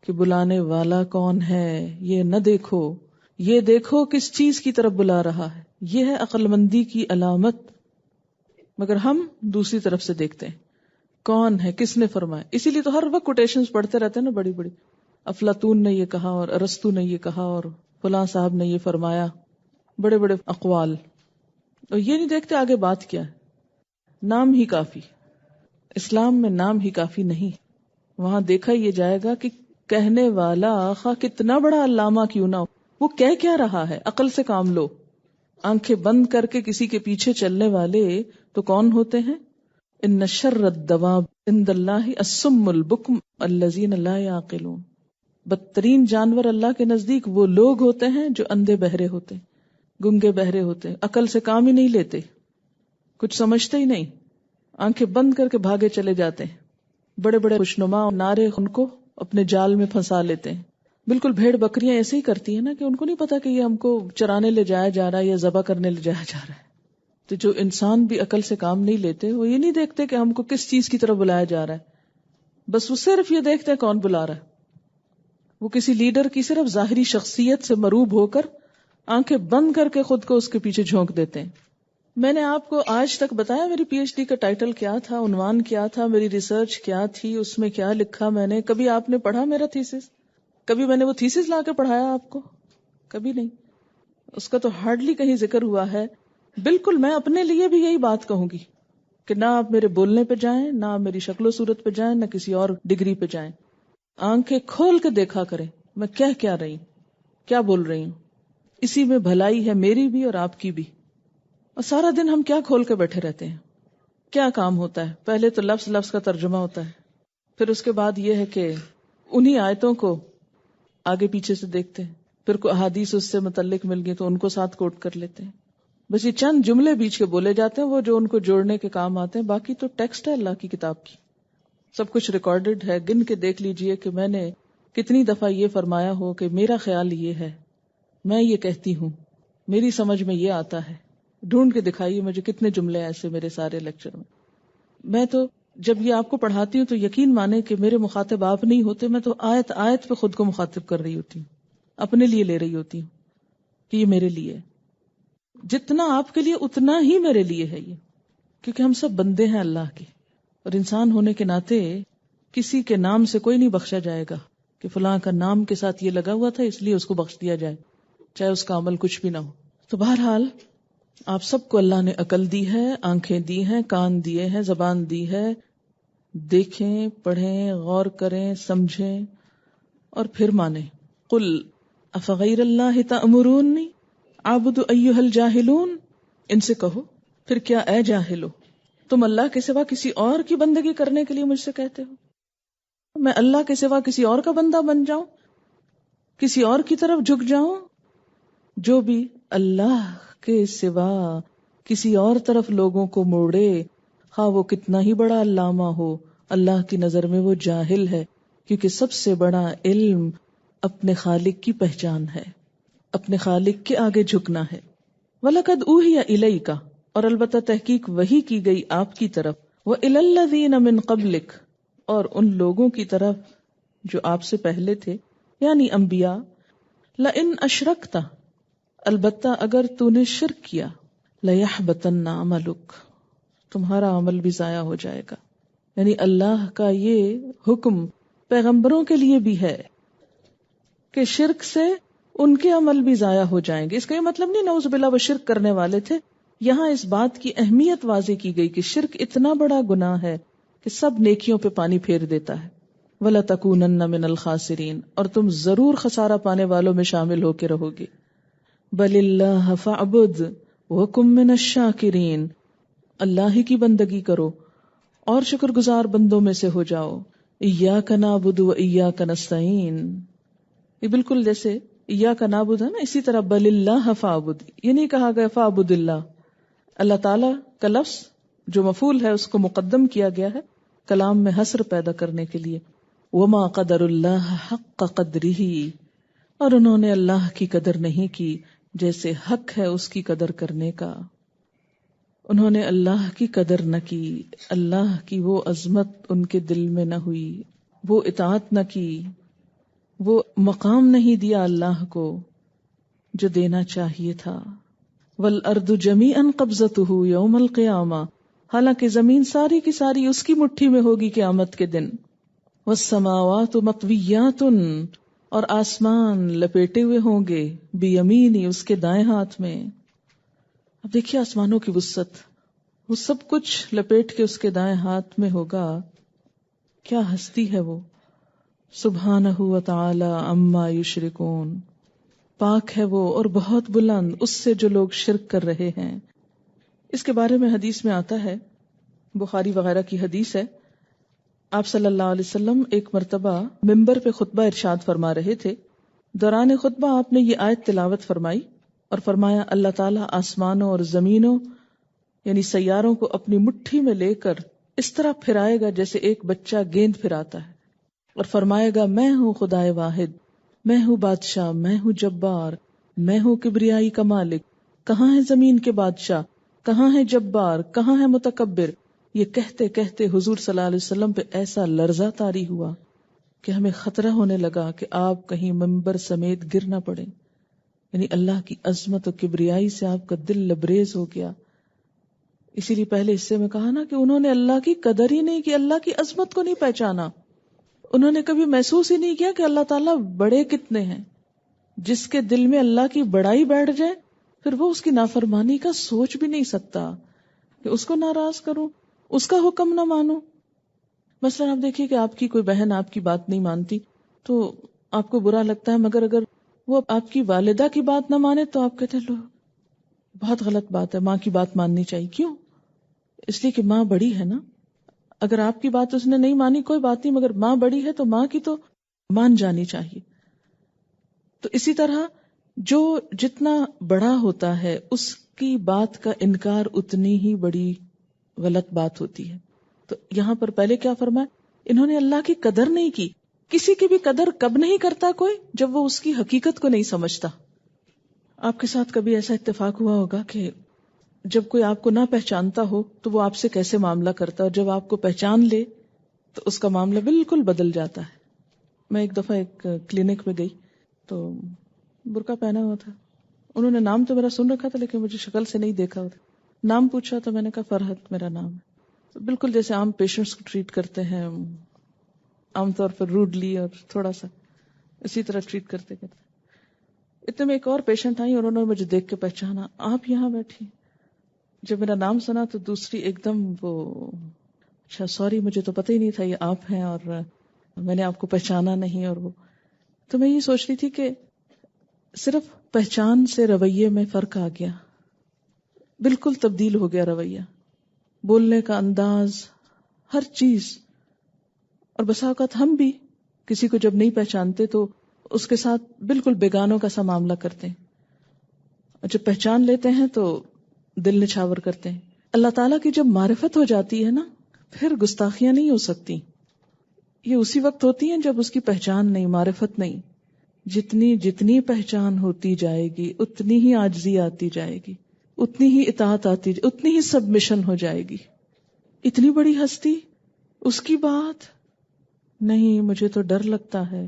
کہ بلانے والا کون ہے، یہ نہ دیکھو، یہ دیکھو کس چیز کی طرف بلا رہا ہے. یہ ہے عقل مندی کی علامت. مگر ہم دوسری طرف سے دیکھتے ہیں کون ہے، کس نے فرمایا. اسی لیے تو ہر وقت کوٹیشنز پڑھتے رہتے ہیں نا، بڑی بڑی، افلاطون نے یہ کہا اور ارسطو نے یہ کہا اور فلاں صاحب نے یہ فرمایا، بڑے بڑے اقوال. اور یہ نہیں دیکھتے آگے بات کیا ہے. نام ہی کافی. اسلام میں نام ہی کافی نہیں. وہاں دیکھا یہ جائے گا کہ کہنے والا خواہ کتنا بڑا علامہ کیوں نہ ہو، وہ کہہ کیا رہا ہے. عقل سے کام لو. آنکھیں بند کر کے کسی کے پیچھے چلنے والے تو کون ہوتے ہیں؟ ان شر الدواب عند اللہ الصم البکم الذین لا یعقلون. بدترین جانور اللہ کے نزدیک وہ لوگ ہوتے ہیں جو اندھے بہرے ہوتے ہیں، گنگے بہرے ہوتے ہیں، عقل سے کام ہی نہیں لیتے، کچھ سمجھتے ہی نہیں، آنکھیں بند کر کے بھاگے چلے جاتے ہیں. بڑے بڑے خوشنما نعرے ان کو اپنے جال میں پھنسا لیتے ہیں. بالکل بھیڑ بکریاں ایسے ہی کرتی ہیں نا، کہ ان کو نہیں پتا کہ یہ ہم کو چرانے لے جایا جا رہا ہے یا ذبح کرنے لے جایا جا رہا ہے. تو جو انسان بھی عقل سے کام نہیں لیتے، وہ یہ نہیں دیکھتے کہ ہم کو کس چیز کی طرف بلایا جا رہا ہے، بس وہ صرف یہ دیکھتے ہیں کون بلا رہا ہے. وہ کسی لیڈر کی صرف ظاہری شخصیت سے مروب ہو کر آنکھیں بند کر کے خود کو اس کے پیچھے جھونک دیتے ہیں. میں نے آپ کو آج تک بتایا میری پی ایچ ڈی کا ٹائٹل کیا تھا، عنوان کیا تھا، میری ریسرچ کیا تھی، اس میں کیا لکھا میں نے. کبھی آپ نے پڑھا میرا تھیسس؟ کبھی میں نے وہ تھیسس لا کے پڑھایا آپ کو؟ کبھی نہیں. اس کا تو ہارڈلی کہیں ذکر ہوا ہے. بالکل میں اپنے لیے بھی یہی بات کہوں گی کہ نہ آپ میرے بولنے پہ جائیں، نہ آپ میری شکل و صورت پہ جائیں، نہ کسی اور ڈگری پہ جائیں. آنکھیں کھول کے دیکھا کریں میں کہہ کیا رہی ہوں، کیا بول رہی ہوں. اسی میں بھلائی ہے میری بھی اور آپ کی بھی. اور سارا دن ہم کیا کھول کے بیٹھے رہتے ہیں؟ کیا کام ہوتا ہے؟ پہلے تو لفظ لفظ کا ترجمہ ہوتا ہے، پھر اس کے بعد یہ ہے کہ انہی آیتوں کو آگے پیچھے سے دیکھتے ہیں. پھر کوئی احادیث اس سے متعلق مل گئی تو ان کو ساتھ کوٹ کر لیتے ہیں. بس یہ چند جملے بیچ کے بولے جاتے ہیں وہ جو ان کو جوڑنے کے کام آتے ہیں، باقی تو ٹیکسٹ ہے اللہ کی کتاب کی، سب کچھ ریکارڈڈ ہے. گن کے دیکھ لیجئے کہ میں نے کتنی دفعہ یہ فرمایا ہو کہ میرا خیال یہ ہے، میں یہ کہتی ہوں، میری سمجھ میں یہ آتا ہے. ڈھونڈ کے دکھائیے مجھے کتنے جملے ایسے میرے سارے لیکچر میں. میں تو جب یہ آپ کو پڑھاتی ہوں تو یقین مانے کہ میرے مخاطب آپ نہیں ہوتے، میں تو آیت آیت پہ خود کو مخاطب کر رہی ہوتی ہوں، اپنے لیے لے رہی ہوتی ہوں کہ یہ میرے لیے. جتنا آپ کے لیے اتنا ہی میرے لیے ہے یہ، کیونکہ ہم سب بندے ہیں اللہ کے، اور انسان ہونے کے ناطے کسی کے نام سے کوئی نہیں بخشا جائے گا کہ فلاں کا نام کے ساتھ یہ لگا ہوا تھا اس لیے اس کو بخش دیا جائے، چاہے اس کا عمل کچھ بھی نہ ہو. تو بہرحال آپ سب کو اللہ نے عقل دی ہے، آنکھیں دی ہیں، کان دیے ہیں، زبان دی ہے. دیکھیں، پڑھیں، غور کریں، سمجھیں اور پھر مانیں. قل افغیر اللہ تأمرونی اعبد ایھا الجاہلون، ان سے کہو پھر کیا اے جاہلو، تم اللہ کے سوا کسی اور کی بندگی کرنے کے لیے مجھ سے کہتے ہو؟ میں اللہ کے سوا کسی اور کا بندہ بن جاؤں، کسی اور کی طرف جھک جاؤں؟ جو بھی اللہ کے سوا کسی اور طرف لوگوں کو موڑے، خواہ وہ کتنا ہی بڑا علامہ ہو، اللہ کی نظر میں وہ جاہل ہے، کیونکہ سب سے بڑا علم اپنے خالق کی پہچان ہے، اپنے خالق کے آگے جھکنا ہے. وَلَقَدْ أُوحِيَ إِلَيْكَ، اور البتہ تحقیق وحی کی گئی آپ کی طرف، وَإِلَى الَّذِينَ مِن قَبْلِكَ، اور ان لوگوں کی طرف جو آپ سے پہلے تھے یعنی انبیاء. لَإِنْ أَشْرَكْتَ، البتہ اگر تو نے شرک کیا، لَيَحْبَطَنَّ عَمَلُكَ، تمہارا عمل بھی ضائع ہو جائے گا. یعنی اللہ کا یہ حکم پیغمبروں کے لیے بھی ہے کہ شرک سے ان کے عمل بھی ضائع ہو جائیں گے. اس کا یہ مطلب نہیں نعوذ باللہ وہ شرک کرنے والے تھے، یہاں اس بات کی اہمیت واضح کی گئی کہ شرک اتنا بڑا گناہ ہے کہ سب نیکیوں پہ پانی پھیر دیتا ہے. وَلَتَكُونَنَّ مِنَ الْخَاسِرِينَ، اور تم ضرور خسارہ پانے والوں میں شامل ہو کے رہو گے. بَلِ اللَّهَ فَاعْبُدْ وَكُن مِّنَ الشَّاكِرِينَ، اللہ ہی کی بندگی کرو اور شکر گزار بندوں میں سے ہو جاؤ. إِيَّاكَ نَعْبُدُ وَإِيَّاكَ نَسْتَعِينُ، یہ بالکل جیسے إِيَّاكَ نَعْبُدُ ہے نا، اسی طرح بَلِ اللَّهَ فَاعْبُدْ، یہ نہیں کہا گیا فَاعْبُدِ اللَّهِ. اللہ تعالیٰ کا لفظ جو مفعول ہے اس کو مقدم کیا گیا ہے کلام میں حصر پیدا کرنے کے لیے. وَمَا قَدَرُ اللَّهَ حَقَّ قَدْرِهِ، اور انہوں نے اللہ کی قدر نہیں کی جیسے حق ہے اس کی قدر کرنے کا. انہوں نے اللہ کی قدر نہ کی، اللہ کی وہ عظمت ان کے دل میں نہ ہوئی، وہ اطاعت نہ کی، وہ مقام نہیں دیا اللہ کو جو دینا چاہیے تھا. وَالْأَرْضُ جَمِيعًا قَبْضَتُهُ يَوْمَ الْقِيَامَةِ، حالانکہ زمین ساری کی ساری اس کی مٹھی میں ہوگی قیامت کے دن. وَالسَّمَاوَاتُ مَطْوِيَّاتٌ، اور آسمان لپیٹے ہوئے ہوں گے، بِيَمِينِ، اس کے دائیں ہاتھ میں. اب دیکھیے آسمانوں کی وسعت، وہ سب کچھ لپیٹ کے اس کے دائیں ہاتھ میں ہوگا. کیا ہستی ہے وہ، سبحانہ و تعالی عما یشرکون، پاک ہے وہ اور بہت بلند اس سے جو لوگ شرک کر رہے ہیں. اس کے بارے میں حدیث میں آتا ہے، بخاری وغیرہ کی حدیث ہے، آپ صلی اللہ علیہ وسلم ایک مرتبہ ممبر پہ خطبہ ارشاد فرما رہے تھے. دوران خطبہ آپ نے یہ آیت تلاوت فرمائی اور فرمایا اللہ تعالیٰ آسمانوں اور زمینوں یعنی سیاروں کو اپنی مٹھی میں لے کر اس طرح پھرائے گا جیسے ایک بچہ گیند پھراتا ہے، اور فرمائے گا میں ہوں خدائے واحد، میں ہوں بادشاہ، میں ہوں جبار، میں ہوں کبریائی کا مالک، کہاں ہے زمین کے بادشاہ، کہاں ہے جبار، کہاں ہے متکبر. یہ کہتے کہتے حضور صلی اللہ علیہ وسلم پہ ایسا لرزہ طاری ہوا کہ ہمیں خطرہ ہونے لگا کہ آپ کہیں منبر سمیت گر نہ پڑیں. یعنی اللہ کی عظمت و کبریائی سے آپ کا دل لبریز ہو گیا. اسی لیے پہلے حصے میں کہا نا کہ انہوں نے اللہ کی قدر ہی نہیں کی، اللہ کی عظمت کو نہیں پہچانا. انہوں نے کبھی محسوس ہی نہیں کیا کہ اللہ تعالیٰ بڑے کتنے ہیں. جس کے دل میں اللہ کی بڑائی بیٹھ جائے پھر وہ اس کی نافرمانی کا سوچ بھی نہیں سکتا کہ اس کو ناراض کروں، اس کا حکم نہ مانوں. مثلا آپ دیکھیے کہ آپ کی کوئی بہن آپ کی بات نہیں مانتی تو آپ کو برا لگتا ہے، مگر اگر وہ آپ کی والدہ کی بات نہ مانے تو آپ کہتے ہیں لو بہت غلط بات ہے، ماں کی بات ماننی چاہیے. کیوں؟ اس لیے کہ ماں بڑی ہے نا. اگر آپ کی بات اس نے نہیں مانی کوئی بات نہیں، مگر ماں بڑی ہے تو ماں کی تو مان جانی چاہیے. تو اسی طرح جو جتنا بڑا ہوتا ہے اس کی بات کا انکار اتنی ہی بڑی غلط بات ہوتی ہے. تو یہاں پر پہلے کیا فرمایا؟ انہوں نے اللہ کی قدر نہیں کی. کسی کی بھی قدر کب نہیں کرتا کوئی؟ جب وہ اس کی حقیقت کو نہیں سمجھتا. آپ کے ساتھ کبھی ایسا اتفاق ہوا ہوگا کہ جب کوئی آپ کو نہ پہچانتا ہو تو وہ آپ سے کیسے معاملہ کرتا ہے، اور جب آپ کو پہچان لے تو اس کا معاملہ بالکل بدل جاتا ہے. میں ایک دفعہ ایک کلینک میں گئی تو برقع پہنا ہوا تھا. انہوں نے نام تو میرا سن رکھا تھا لیکن مجھے شکل سے نہیں دیکھا ہوتا. نام پوچھا تو میں نے کہا فرحت میرا نام ہے. بالکل جیسے عام پیشنٹس کو ٹریٹ کرتے ہیں، عام طور پر روڈلی اور تھوڑا سا اسی طرح ٹریٹ کرتے. اتنے میں ایک اور پیشنٹ آئی اور انہوں نے مجھے دیکھ کے پہچانا. آپ یہاں بیٹھی. جب میرا نام سنا تو دوسری ایک دم وہ اچھا سوری مجھے تو پتہ ہی نہیں تھا یہ آپ ہیں اور میں نے آپ کو پہچانا نہیں. اور وہ تو میں یہ سوچ رہی تھی کہ صرف پہچان سے رویے میں فرق آ گیا، بالکل تبدیل ہو گیا رویہ، بولنے کا انداز، ہر چیز. اور بسا اوقات ہم بھی کسی کو جب نہیں پہچانتے تو اس کے ساتھ بالکل بیگانوں کا سا معاملہ کرتے ہیں، اور جب پہچان لیتے ہیں تو دل نچھاور کرتے ہیں. اللہ تعالیٰ کی جب معرفت ہو جاتی ہے نا پھر گستاخیاں نہیں ہو سکتی. یہ اسی وقت ہوتی ہیں جب اس کی پہچان نہیں، معرفت نہیں. جتنی پہچان ہوتی جائے گی اتنی ہی عاجزی آتی جائے گی، اتنی ہی اطاعت آتی، اتنی ہی سبمیشن ہو جائے گی. اتنی بڑی ہستی، اس کی بات نہیں، مجھے تو ڈر لگتا ہے.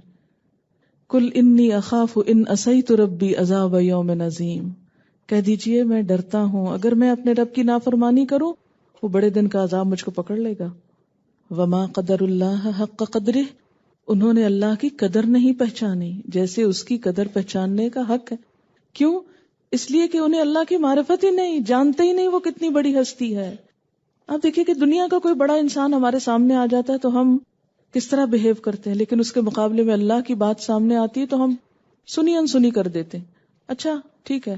قل انی اخاف ان عصیت ربی عذاب یوم عظیم. کہہ دیجئے میں ڈرتا ہوں اگر میں اپنے رب کی نافرمانی کروں وہ بڑے دن کا عذاب مجھ کو پکڑ لے گا. وما قدر اللہ حق قدرہ. انہوں نے اللہ کی قدر نہیں پہچانی جیسے اس کی قدر پہچاننے کا حق ہے. کیوں؟ اس لیے کہ انہیں اللہ کی معرفت ہی نہیں، جانتے ہی نہیں وہ کتنی بڑی ہستی ہے. آپ دیکھیں کہ دنیا کا کوئی بڑا انسان ہمارے سامنے آ جاتا ہے تو ہم کس طرح بہیو کرتے ہیں، لیکن اس کے مقابلے میں اللہ کی بات سامنے آتی ہے تو ہم سنی انسنی کر دیتے ہیں. اچھا ٹھیک ہے،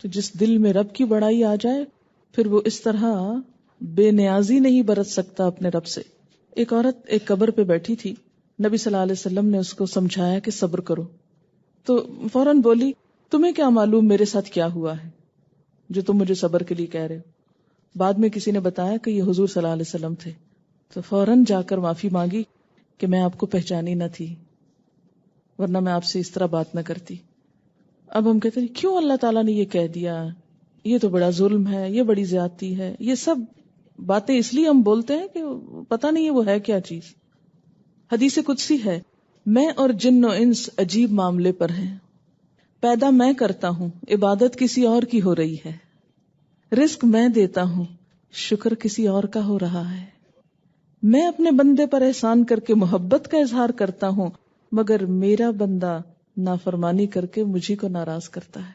تو جس دل میں رب کی بڑائی آ جائے پھر وہ اس طرح بے نیازی نہیں برت سکتا اپنے رب سے. ایک عورت ایک قبر پہ بیٹھی تھی، نبی صلی اللہ علیہ وسلم نے اس کو سمجھایا کہ صبر کرو، تو فوراً بولی تمہیں کیا معلوم میرے ساتھ کیا ہوا ہے جو تم مجھے صبر کے لیے کہہ رہے ہو. بعد میں کسی نے بتایا کہ یہ حضور صلی اللہ علیہ وسلم تھے، تو فوراً جا کر معافی مانگی کہ میں آپ کو پہچانی نہ تھی ورنہ میں آپ سے اس طرح بات نہ کرتی. اب ہم کہتے ہیں کیوں اللہ تعالیٰ نے یہ کہہ دیا، یہ تو بڑا ظلم ہے، یہ بڑی زیادتی ہے. یہ سب باتیں اس لیے ہم بولتے ہیں کہ پتہ نہیں ہے وہ ہے کیا چیز. حدیث قدسی ہے، میں اور جن و انس عجیب معاملے پر ہیں. پیدا میں کرتا ہوں، عبادت کسی اور کی ہو رہی ہے. رزق میں دیتا ہوں، شکر کسی اور کا ہو رہا ہے. میں اپنے بندے پر احسان کر کے محبت کا اظہار کرتا ہوں مگر میرا بندہ نافرمانی کر کے مجھے کو ناراض کرتا ہے.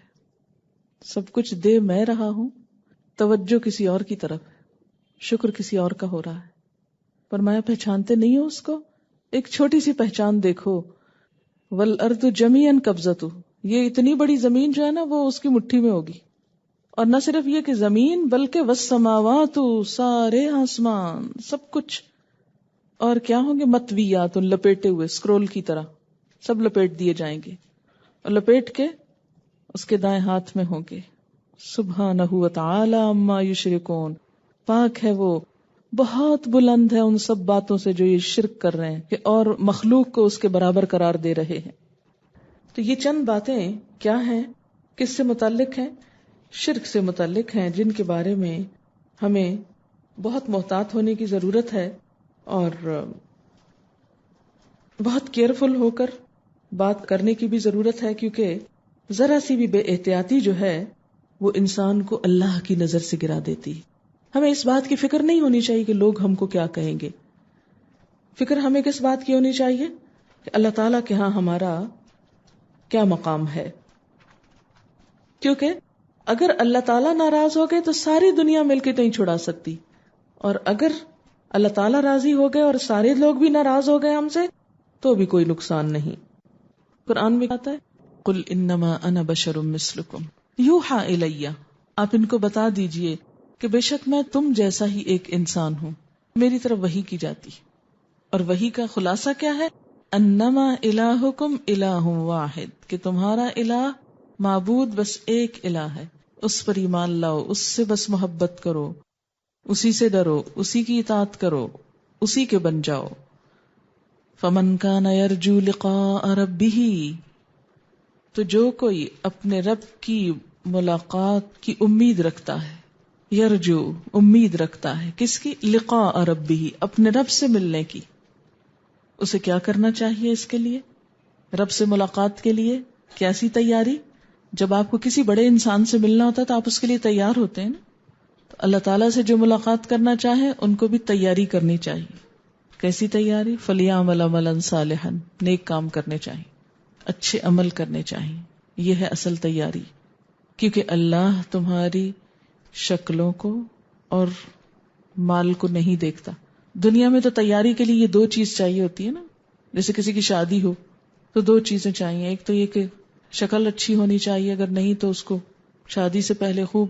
سب کچھ دے میں رہا ہوں، توجہ کسی اور کی طرف ہے، شکر کسی اور کا ہو رہا ہے. فرمایا پہچانتے نہیں ہو اس کو؟ ایک چھوٹی سی پہچان دیکھو، والارض جمیعا قبضتہ، یہ اتنی بڑی زمین جو ہے نا وہ اس کی مٹھی میں ہوگی. اور نہ صرف یہ کہ زمین بلکہ والسماوات، سارے آسمان، سب کچھ. اور کیا ہوں گے؟ مطویات، لپیٹے ہوئے اسکرول کی طرح سب لپیٹ دیے جائیں گے، اور لپیٹ کے اس کے دائیں ہاتھ میں ہوں گے. سبحانہ وتعالی عما یشرکون، پاک ہے وہ، بہت بلند ہے ان سب باتوں سے جو یہ شرک کر رہے ہیں کہ اور مخلوق کو اس کے برابر قرار دے رہے ہیں. تو یہ چند باتیں کیا ہیں، کس سے متعلق ہیں؟ شرک سے متعلق ہیں، جن کے بارے میں ہمیں بہت محتاط ہونے کی ضرورت ہے اور بہت کیئرفل ہو کر بات کرنے کی بھی ضرورت ہے، کیونکہ ذرا سی بھی بے احتیاطی جو ہے وہ انسان کو اللہ کی نظر سے گرا دیتی. ہمیں اس بات کی فکر نہیں ہونی چاہیے کہ لوگ ہم کو کیا کہیں گے. فکر ہمیں کس بات کی ہونی چاہیے کہ اللہ تعالیٰ کے ہاں ہمارا کیا مقام ہے. کیونکہ اگر اللہ تعالیٰ ناراض ہو گئے تو ساری دنیا مل کے نہیں چھڑا سکتی، اور اگر اللہ تعالیٰ راضی ہو گئے اور سارے لوگ بھی ناراض ہو گئے ہم سے تو بھی کوئی نقصان نہیں. قرآن میں آتا ہے قل انما انا بشر مثلکم یوحی الی، آپ ان کو بتا دیجئے کہ بے شک میں تم جیسا ہی ایک انسان ہوں، میری طرف وحی کی جاتی. اور وحی کا خلاصہ کیا ہے انما الہکم الہ واحد، کہ تمہارا الہ معبود بس ایک الہ ہے، اس پر ایمان لاؤ، اس سے بس محبت کرو، اسی سے ڈرو، اسی کی اطاعت کرو، اسی کے بن جاؤ. فمن کان یرجو لقاء ربہ، تو جو کوئی اپنے رب کی ملاقات کی امید رکھتا ہے، یرجو امید رکھتا ہے کس کی؟ لقاء ربہ، اپنے رب سے ملنے کی. اسے کیا کرنا چاہیے؟ اس کے لیے رب سے ملاقات کے لیے کیسی تیاری؟ جب آپ کو کسی بڑے انسان سے ملنا ہوتا ہے تو آپ اس کے لیے تیار ہوتے ہیں نا. تو اللہ تعالیٰ سے جو ملاقات کرنا چاہے ان کو بھی تیاری کرنی چاہیے. کیسی تیاری؟ فَلْيَعْمَلْ عَمَلًا صَالِحًا، نیک کام کرنے چاہیے، اچھے عمل کرنے چاہیے. یہ ہے اصل تیاری، کیونکہ اللہ تمہاری شکلوں کو اور مال کو نہیں دیکھتا. دنیا میں تو تیاری کے لیے یہ دو چیز چاہیے ہوتی ہے نا. جیسے کسی کی شادی ہو تو دو چیزیں چاہیے، ایک تو یہ کہ شکل اچھی ہونی چاہیے، اگر نہیں تو اس کو شادی سے پہلے خوب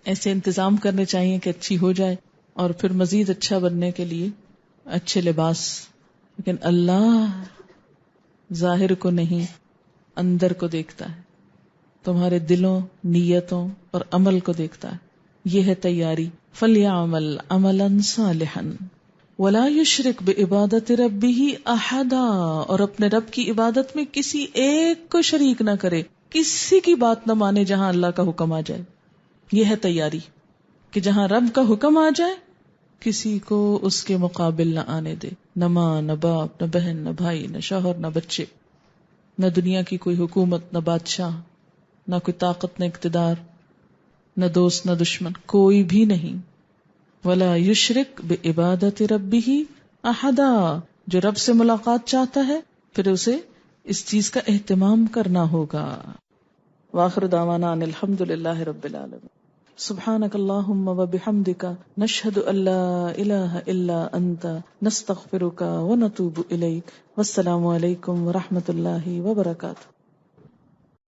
ایسے انتظام کرنے چاہیے کہ اچھی ہو جائے، اور پھر مزید اچھا بننے کے لیے اچھے لباس. لیکن اللہ ظاہر کو نہیں، اندر کو دیکھتا ہے، تمہارے دلوں، نیتوں اور عمل کو دیکھتا ہے. یہ ہے تیاری. فَلْيَعْمَلْ عَمَلًا صَالِحًا وَلَا يُشْرِكْ بِعِبَادَةِ رَبِّهِ أَحَدًا، اور اپنے رب کی عبادت میں کسی ایک کو شریک نہ کرے، کسی کی بات نہ مانے جہاں اللہ کا حکم آ جائے. یہ ہے تیاری کہ جہاں رب کا حکم آ جائے کسی کو اس کے مقابل نہ آنے دے. نہ ماں، نہ باپ، نہ بہن، نہ بھائی، نہ شوہر، نہ بچے، نہ دنیا کی کوئی حکومت، نہ بادشاہ، نہ کوئی طاقت، نہ اقتدار، نہ دوست، نہ دشمن، کوئی بھی نہیں. وَلَا يُشْرِكْ بِعِبَادَةِ رَبِّهِ أَحَدًا، جو رب سے ملاقات چاہتا ہے پھر اسے اس چیز کا اہتمام کرنا ہوگا. وآخر دعوانا ان الحمد للہ رب العالمین. سبحانک اللہم وبحمدک، نشہد ان لا الہ الا انت، نستغفرک ونتوب الیک. والسلام علیکم ورحمۃ اللہ وبرکاتہ.